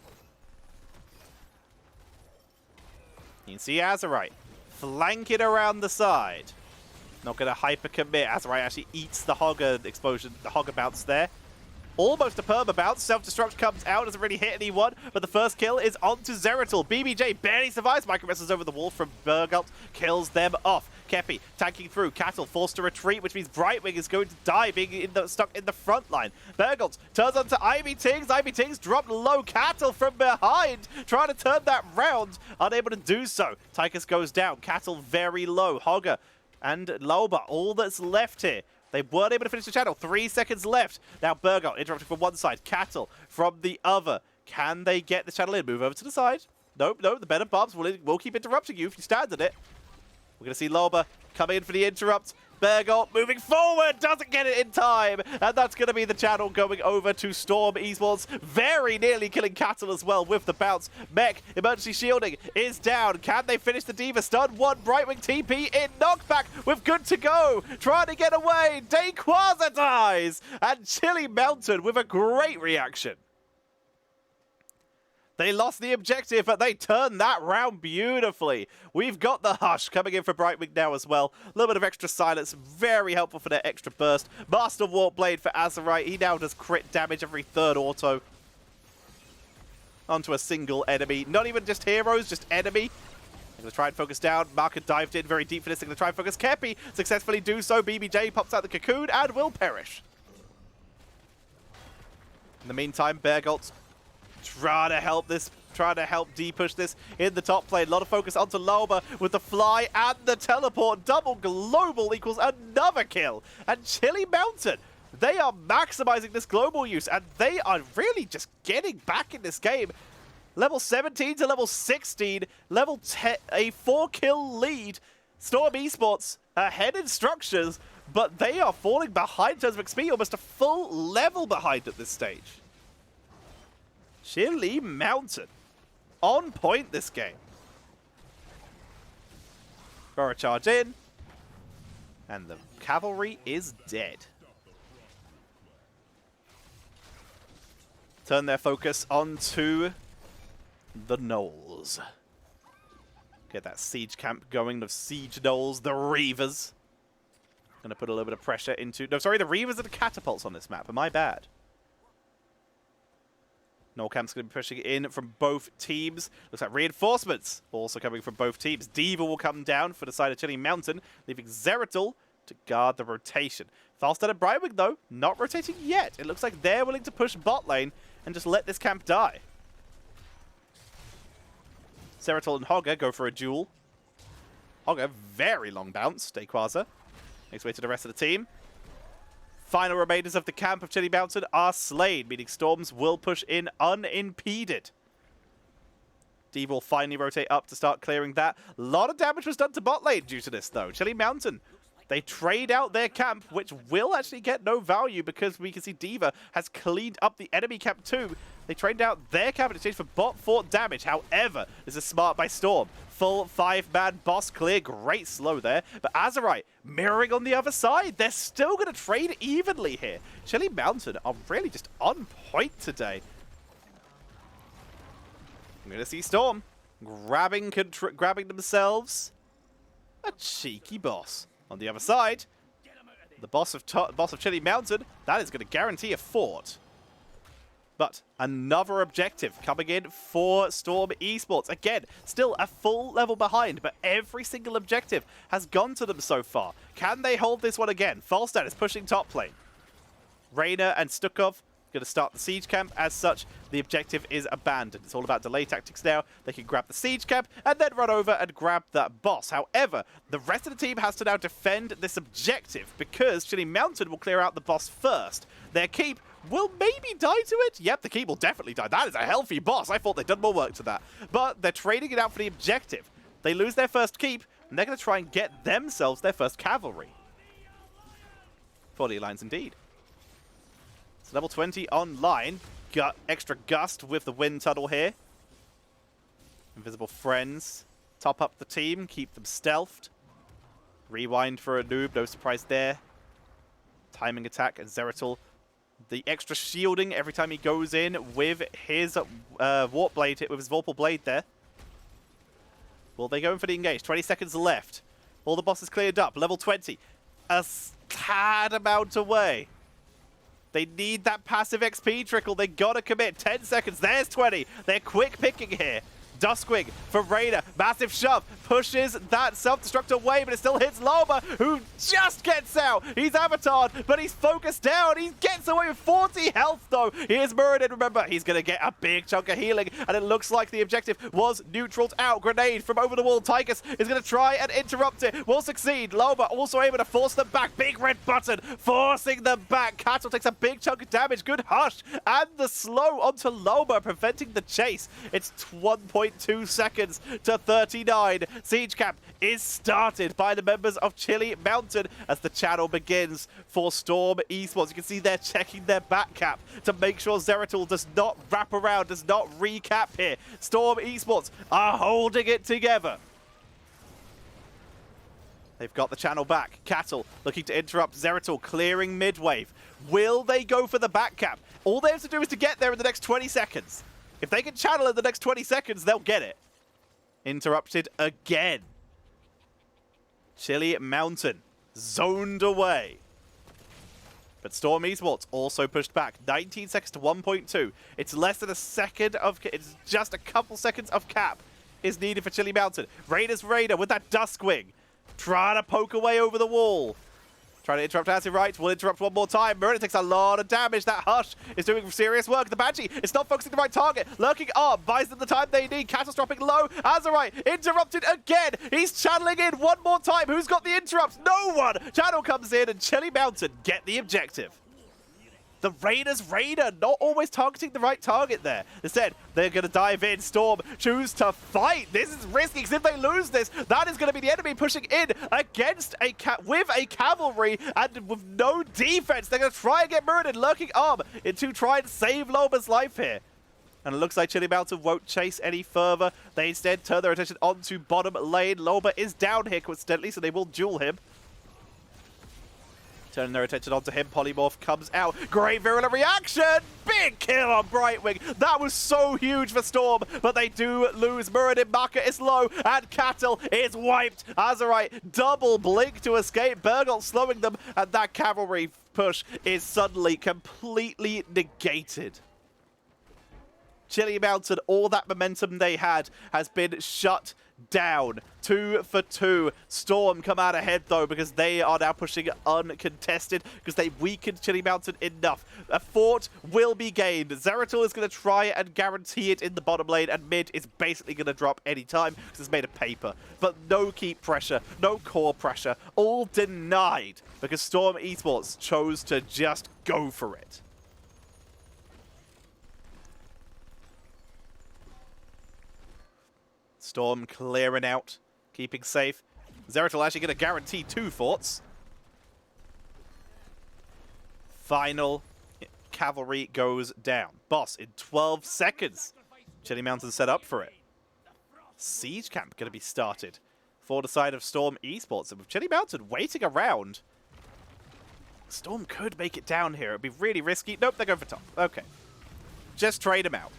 S1: You can see Azurite flank it around the side. Not going to hyper commit. Azurite actually eats the Hogger explosion, the Hogger bounce there. Almost a perma bounce. Self-destruct comes out, doesn't really hit anyone, but the first kill is onto Zeratul. BBJ barely survives. Micro missiles over the wall from Burgalt kills them off. Kepi tanking through. Cattle forced to retreat, which means Brightwing is going to die, being stuck in the front line. Burgalt turns onto Ivy Tings. Ivy Tings dropped low. Cattle from behind, trying to turn that round. Unable to do so. Tychus goes down. Cattle very low. Hogger and Loba, all that's left here. They weren't able to finish the channel. 3 seconds left. Now Burgalt interrupted from one side. Cattle from the other. Can they get the channel in? Move over to the side. Nope, nope. The better bumps will keep interrupting you if you stand in it. We're going to see Loba coming in for the interrupt. Burgalt moving forward. Doesn't get it in time. And that's going to be the channel going over to Storm Esports. Very nearly killing Cattle as well with the bounce. Mech, emergency shielding is down. Can they finish the Diva stun? One Brightwing TP in knockback with good to go. Trying to get away. Dayquaza dies. And Chili Mountain with a great reaction. They lost the objective, but they turned that round beautifully. We've got the Hush coming in for Brightwing now as well. A little bit of extra silence, very helpful for their extra burst. Master Warp Blade for Azurite. He now does crit damage every third auto. Onto a single enemy. Not even just heroes, just enemy. They're going to try and focus down. Marker dived in very deep for this. They're going to try and focus. Kepi successfully do so. BBJ pops out the cocoon and will perish. In the meantime, Burgalt's trying to help D-push this in the top lane. A lot of focus onto Loba with the fly and the teleport. Double global equals another kill. And Chili Mountain, they are maximizing this global use, and they are really just getting back in this game. Level 17 to level 16, level 10, a 4-kill lead. Storm Esports ahead in structures, but they are falling behind in terms of XP, almost a full level behind at this stage. Chili Mountain on point this game. Burrow charge in, and the cavalry is dead. Turn their focus onto the Knolls. Get that siege camp going, the siege gnolls, the reavers. Gonna put a little bit of pressure into... No, sorry, the reavers are the catapults on this map. Am I bad? Gnoll camp's gonna be pushing in from both teams. Looks like reinforcements also coming from both teams. Diva will come down for the side of Chilly Mountain, leaving Zeratul to guard the rotation. Falstad and Brightwing, though, not rotating yet. It looks like they're willing to push bot lane and just let this camp die. Zeratul and Hogger go for a duel. Hogger, very long bounce. Dayquaza makes way to the rest of the team. Final remainders of the camp of Chilly Mountain are slain, meaning Storms will push in unimpeded. Diva will finally rotate up to start clearing that. A lot of damage was done to bot lane due to this, though. Chilly Mountain, they trade out their camp, which will actually get no value because we can see Diva has cleaned up the enemy camp too. They traded out their camp in exchange for bot fort damage. However, this is smart by Storm. Full 5-man boss clear. Great slow there. But Azerite mirroring on the other side. They're still going to trade evenly here. Chilly Mountain are really just on point today. I'm going to see Storm grabbing themselves a cheeky boss. On the other side, the boss of Chilly Mountain, that is going to guarantee a fort. But another objective coming in for Storm Esports. Again, still a full level behind, but every single objective has gone to them so far. Can they hold this one again? Falstad is pushing top lane. Reyna and Stukov going to start the siege camp. As such, the objective is abandoned. It's all about delay tactics now. They can grab the siege camp and then run over and grab that boss. However, the rest of the team has to now defend this objective because Chilly Mountain will clear out the boss first. Their keep will maybe die to it. Yep, the keep will definitely die. That is a healthy boss. I thought they'd done more work to that. But they're trading it out for the objective. They lose their first keep, and they're going to try and get themselves their first cavalry. 40 lines indeed. So level 20 online. Got extra gust with the wind tunnel here. Invisible friends. Top up the team. Keep them stealthed. Rewind for a noob. No surprise there. Timing attack and Zeratul. The extra shielding every time he goes in with his Warp Blade, with his Vorpal Blade there. Will they go in for the engage? 20 seconds left. All the bosses cleared up. Level 20. A tad amount away. They need that passive XP trickle. They gotta commit. 10 seconds. There's 20. They're quick picking here. Duskwing for Reyna. Massive shove. Pushes that self-destruct away, but it still hits Loba, who just gets out. He's avatared, but he's focused down. He gets away with 40 health, though. Here's Muradin. Remember, he's going to get a big chunk of healing, and it looks like the objective was neutraled out. Grenade from over the wall. Tychus is going to try and interrupt it. Will succeed. Loba also able to force them back. Big red button forcing them back. Cattle takes a big chunk of damage. Good hush. And the slow onto Loba, preventing the chase. It's 1.2 seconds to 39. Siege camp is started by the members of Chilly Mountain as the channel begins for Storm Esports. You can see they're checking their back cap to make sure Zeratul does not wrap around, does not recap here. Storm Esports are holding it together. They've got the channel back. Cattle looking to interrupt Zeratul, clearing mid-wave. Will they go for the back cap? All they have to do is to get there in the next 20 seconds. If they can channel in the next 20 seconds, they'll get it. Interrupted again. Chilly Mountain zoned away. But Storm Esports also pushed back. 19 seconds to 1.2. It's less than a second of... It's just a couple seconds of cap is needed for Chilly Mountain. Raider's Raider with that Duskwing. Trying to poke away over the wall. Trying to interrupt Azerite. Will interrupt one more time. Muradin takes a lot of damage. That Hush is doing serious work. The Banshee is not focusing the right target. Lurking up. Buys them the time they need. Castle's dropping low. Azerite interrupted again. He's channeling in one more time. Who's got the interrupts? No one. Channel comes in and Chilly Mountain get the objective. The Raider's Raider not always targeting the right target there. Instead, they're going to dive in. Storm choose to fight. This is risky because if they lose this, that is going to be the enemy pushing in against with a cavalry and with no defense. They're going to try and get Muradin lurking arm to try and save Loba's life here. And it looks like Chilly Mountain won't chase any further. They instead turn their attention onto bottom lane. Loba is down here coincidentally, so they will duel him. Turning their attention onto him, Polymorph comes out. Great virulent reaction! Big kill on Brightwing. That was so huge for Storm, but they do lose. Muradin Maka is low, and Cattle is wiped. Azerite, double blink to escape. Burgolt slowing them, and that cavalry push is suddenly completely negated. Chili Mountain, all that momentum they had has been shut down. 2 for 2. Storm come out ahead though because they are now pushing uncontested because they weakened Chili Mountain enough. A fort will be gained. Zeratul is going to try and guarantee it in the bottom lane, and mid is basically going to drop any time because it's made of paper. But no keep pressure, no core pressure, all denied because Storm Esports chose to just go for it. Storm clearing out, keeping safe. Zeratul actually going to guarantee 2 forts. Final cavalry goes down. Boss in 12 seconds. Chili Mountain set up for it. Siege camp going to be started for the side of Storm Esports. And with Chili Mountain waiting around, Storm could make it down here. It would be really risky. Nope, they're going for top. Okay. Just trade them out.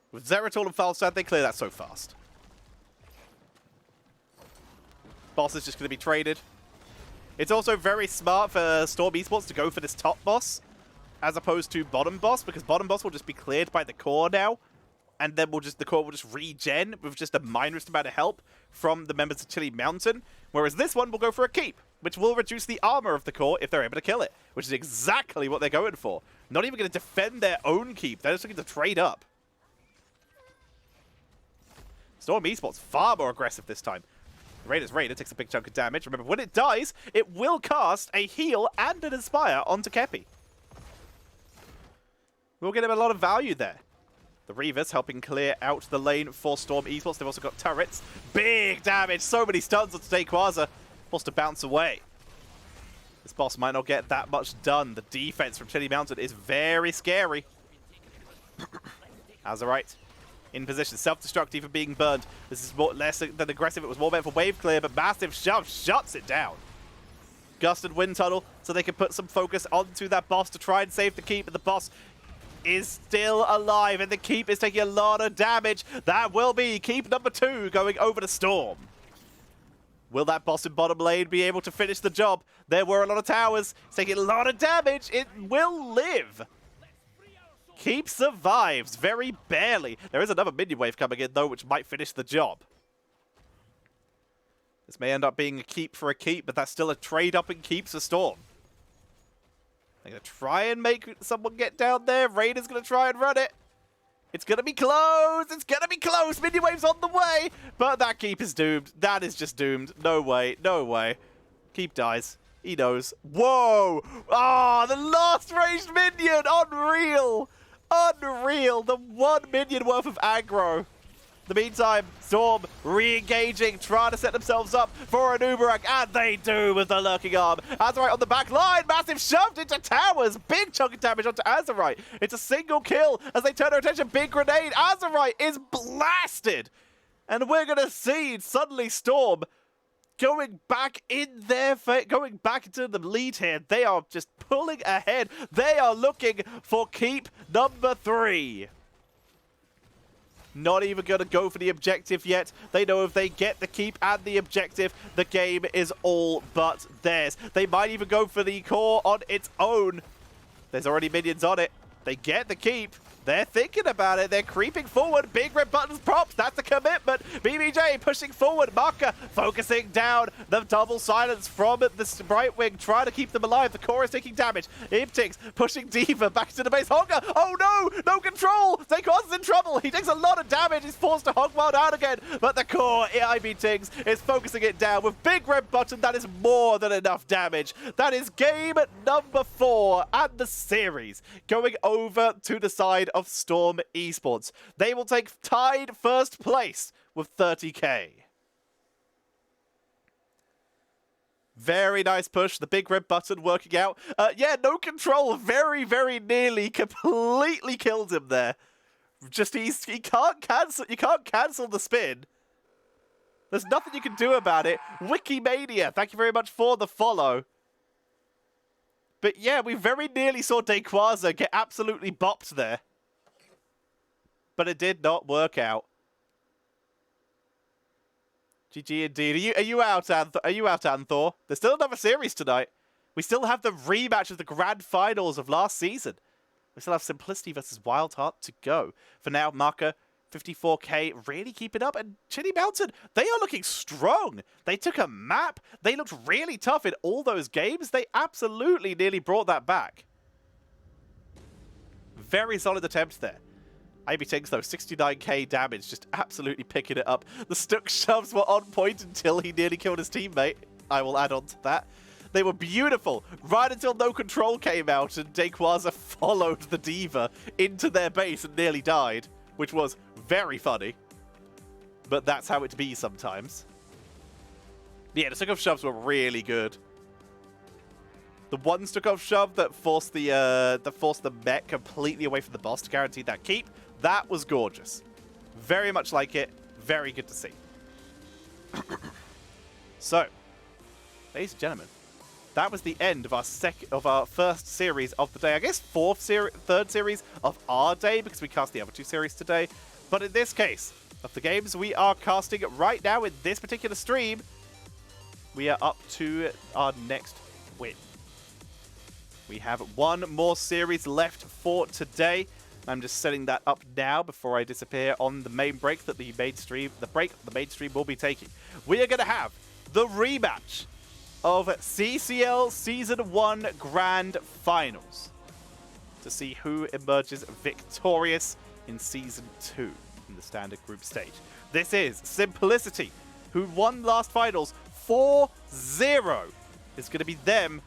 S1: With Zeratul and Falstad, they clear that so fast. Boss is just going to be traded. It's also very smart for Storm Esports to go for this top boss as opposed to bottom boss, because bottom boss will just be cleared by the core now, and then the core will just regen with just a minorest amount of help from the members of Chili Mountain, whereas this one will go for a keep, which will reduce the armor of the core if they're able to kill it, which is exactly what they're going for. Not even going to defend their own keep, they're just looking to trade up. Storm Esports far more aggressive this time. Raider's Raider takes a big chunk of damage. Remember, when it dies, it will cast a heal and an Inspire onto Kepi. We'll get him a lot of value there. The Reavers helping clear out the lane for Storm Esports. They've also got turrets. Big damage. So many stuns on today. Quasar forced to bounce away. This boss might not get that much done. The defense from Chili Mountain is very scary. Azerite in position. Self-destruct even being burned. This is less than aggressive. It was more meant for wave clear, but massive shove shuts it down. Gust and Wind Tunnel so they can put some focus onto that boss to try and save the keep, but the boss is still alive, and the keep is taking a lot of damage. That will be keep number 2 going over to Storm. Will that boss in bottom lane be able to finish the job? There were a lot of towers. It's taking a lot of damage. It will live. Keep survives, very barely. There is another minion wave coming in, though, which might finish the job. This may end up being a keep for a keep, but that's still a trade up in keeps for Storm. They're going to try and make someone get down there. Raider's going to try and run it. It's going to be close. It's going to be close. Minion wave's on the way, but that keep is doomed. That is just doomed. No way. No way. Keep dies. He knows. Whoa! Ah, the last ranged minion! Unreal! Unreal! The 1 minion worth of aggro. In the meantime, Storm re-engaging, trying to set themselves up for an Uberak, and they do with the lurking arm. Azerite on the back line, massive shoved into towers, big chunk of damage onto Azerite. It's a single kill as they turn their attention, big grenade. Azerite is blasted, and we're going to see suddenly Storm going back into the lead here. They are just pulling ahead. They are looking for keep number 3. Not even going to go for the objective yet. They know if they get the keep and the objective, the game is all but theirs. They might even go for the core on its own. There's already minions on it. They get the keep. They're thinking about it. They're creeping forward. Big red buttons props. That's a commitment. BBJ pushing forward. Maka focusing down. The double silence from the Brightwing, trying to keep them alive. The core is taking damage. Imptix pushing Diva back to the base. Honga. Oh no! No control. Zakos is in trouble. He takes a lot of damage. He's forced to Hogwild out again. But the core, Imptix, is focusing it down with big red button. That is more than enough damage. That is game number 4 and the series going over to the side of Storm Esports. They will take tied first place with 30k. Very nice push. The big red button working out. Yeah, no control. Very, very nearly completely killed him there. Just he can't cancel. You can't cancel the spin. There's nothing you can do about it. Wikimania, thank you very much for the follow. But yeah, we very nearly saw Dequaza get absolutely bopped there. But it did not work out. GG indeed. Are you out, Anthor? There's still another series tonight. We still have the rematch of the grand finals of last season. We still have Simplicity versus Wildheart to go. For now, Marker, 54k, really keep it up. And Chili Mountain, they are looking strong. They took a map. They looked really tough in all those games. They absolutely nearly brought that back. Very solid attempt there. Ivy takes, though, 69k damage, just absolutely picking it up. The Stuck shoves were on point until he nearly killed his teammate. I will add on to that. They were beautiful, right until No Control came out and Dequaza followed the Diva into their base and nearly died, which was very funny. But that's how it be sometimes. Yeah, the Stuck shoves were really good. The one Stuck shove that forced the mech completely away from the boss to guarantee that keep, that was gorgeous. Very much like it. Very good to see. So, ladies and gentlemen, that was the end of our first series of the day. I guess third series of our day, because we cast the other two series today. But in this case, of the games we are casting right now in this particular stream, we are up to our next win. We have one more series left for today. I'm just setting that up now before I disappear on the main break that the main stream will be taking. We are going to have the rematch of CCL Season 1 Grand Finals to see who emerges victorious in Season 2 in the standard group stage. This is Simplicity, who won last finals 4-0. It's going to be them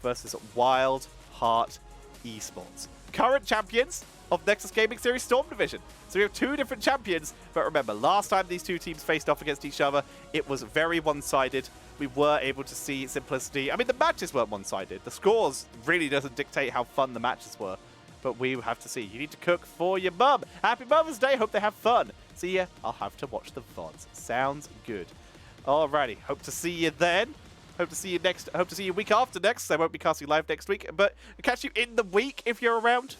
S1: versus Wild Heart Esports. Current champions of Nexus Gaming Series Storm Division. So we have two different champions, but remember, last time these two teams faced off against each other, it was very one-sided. We were able to see Simplicity. I mean, the matches weren't one-sided. The scores really doesn't dictate how fun the matches were, but we have to see. You need to cook for your mum. Happy Mother's Day. Hope they have fun. See ya. I'll have to watch the VODs. Sounds good. Alrighty. Hope to see you then. Hope to see you next. Hope to see you week after next. I won't be casting live next week, but I'll catch you in the week if you're around,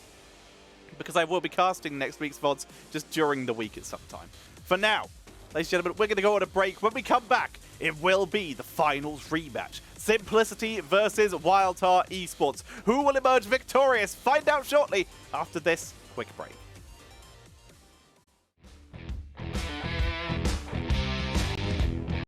S1: because I will be casting next week's VODs just during the week at some time. For now, ladies and gentlemen, we're going to go on a break. When we come back, it will be the finals rematch. Simplicity versus Wild Heart Esports. Who will emerge victorious? Find out shortly after this quick break.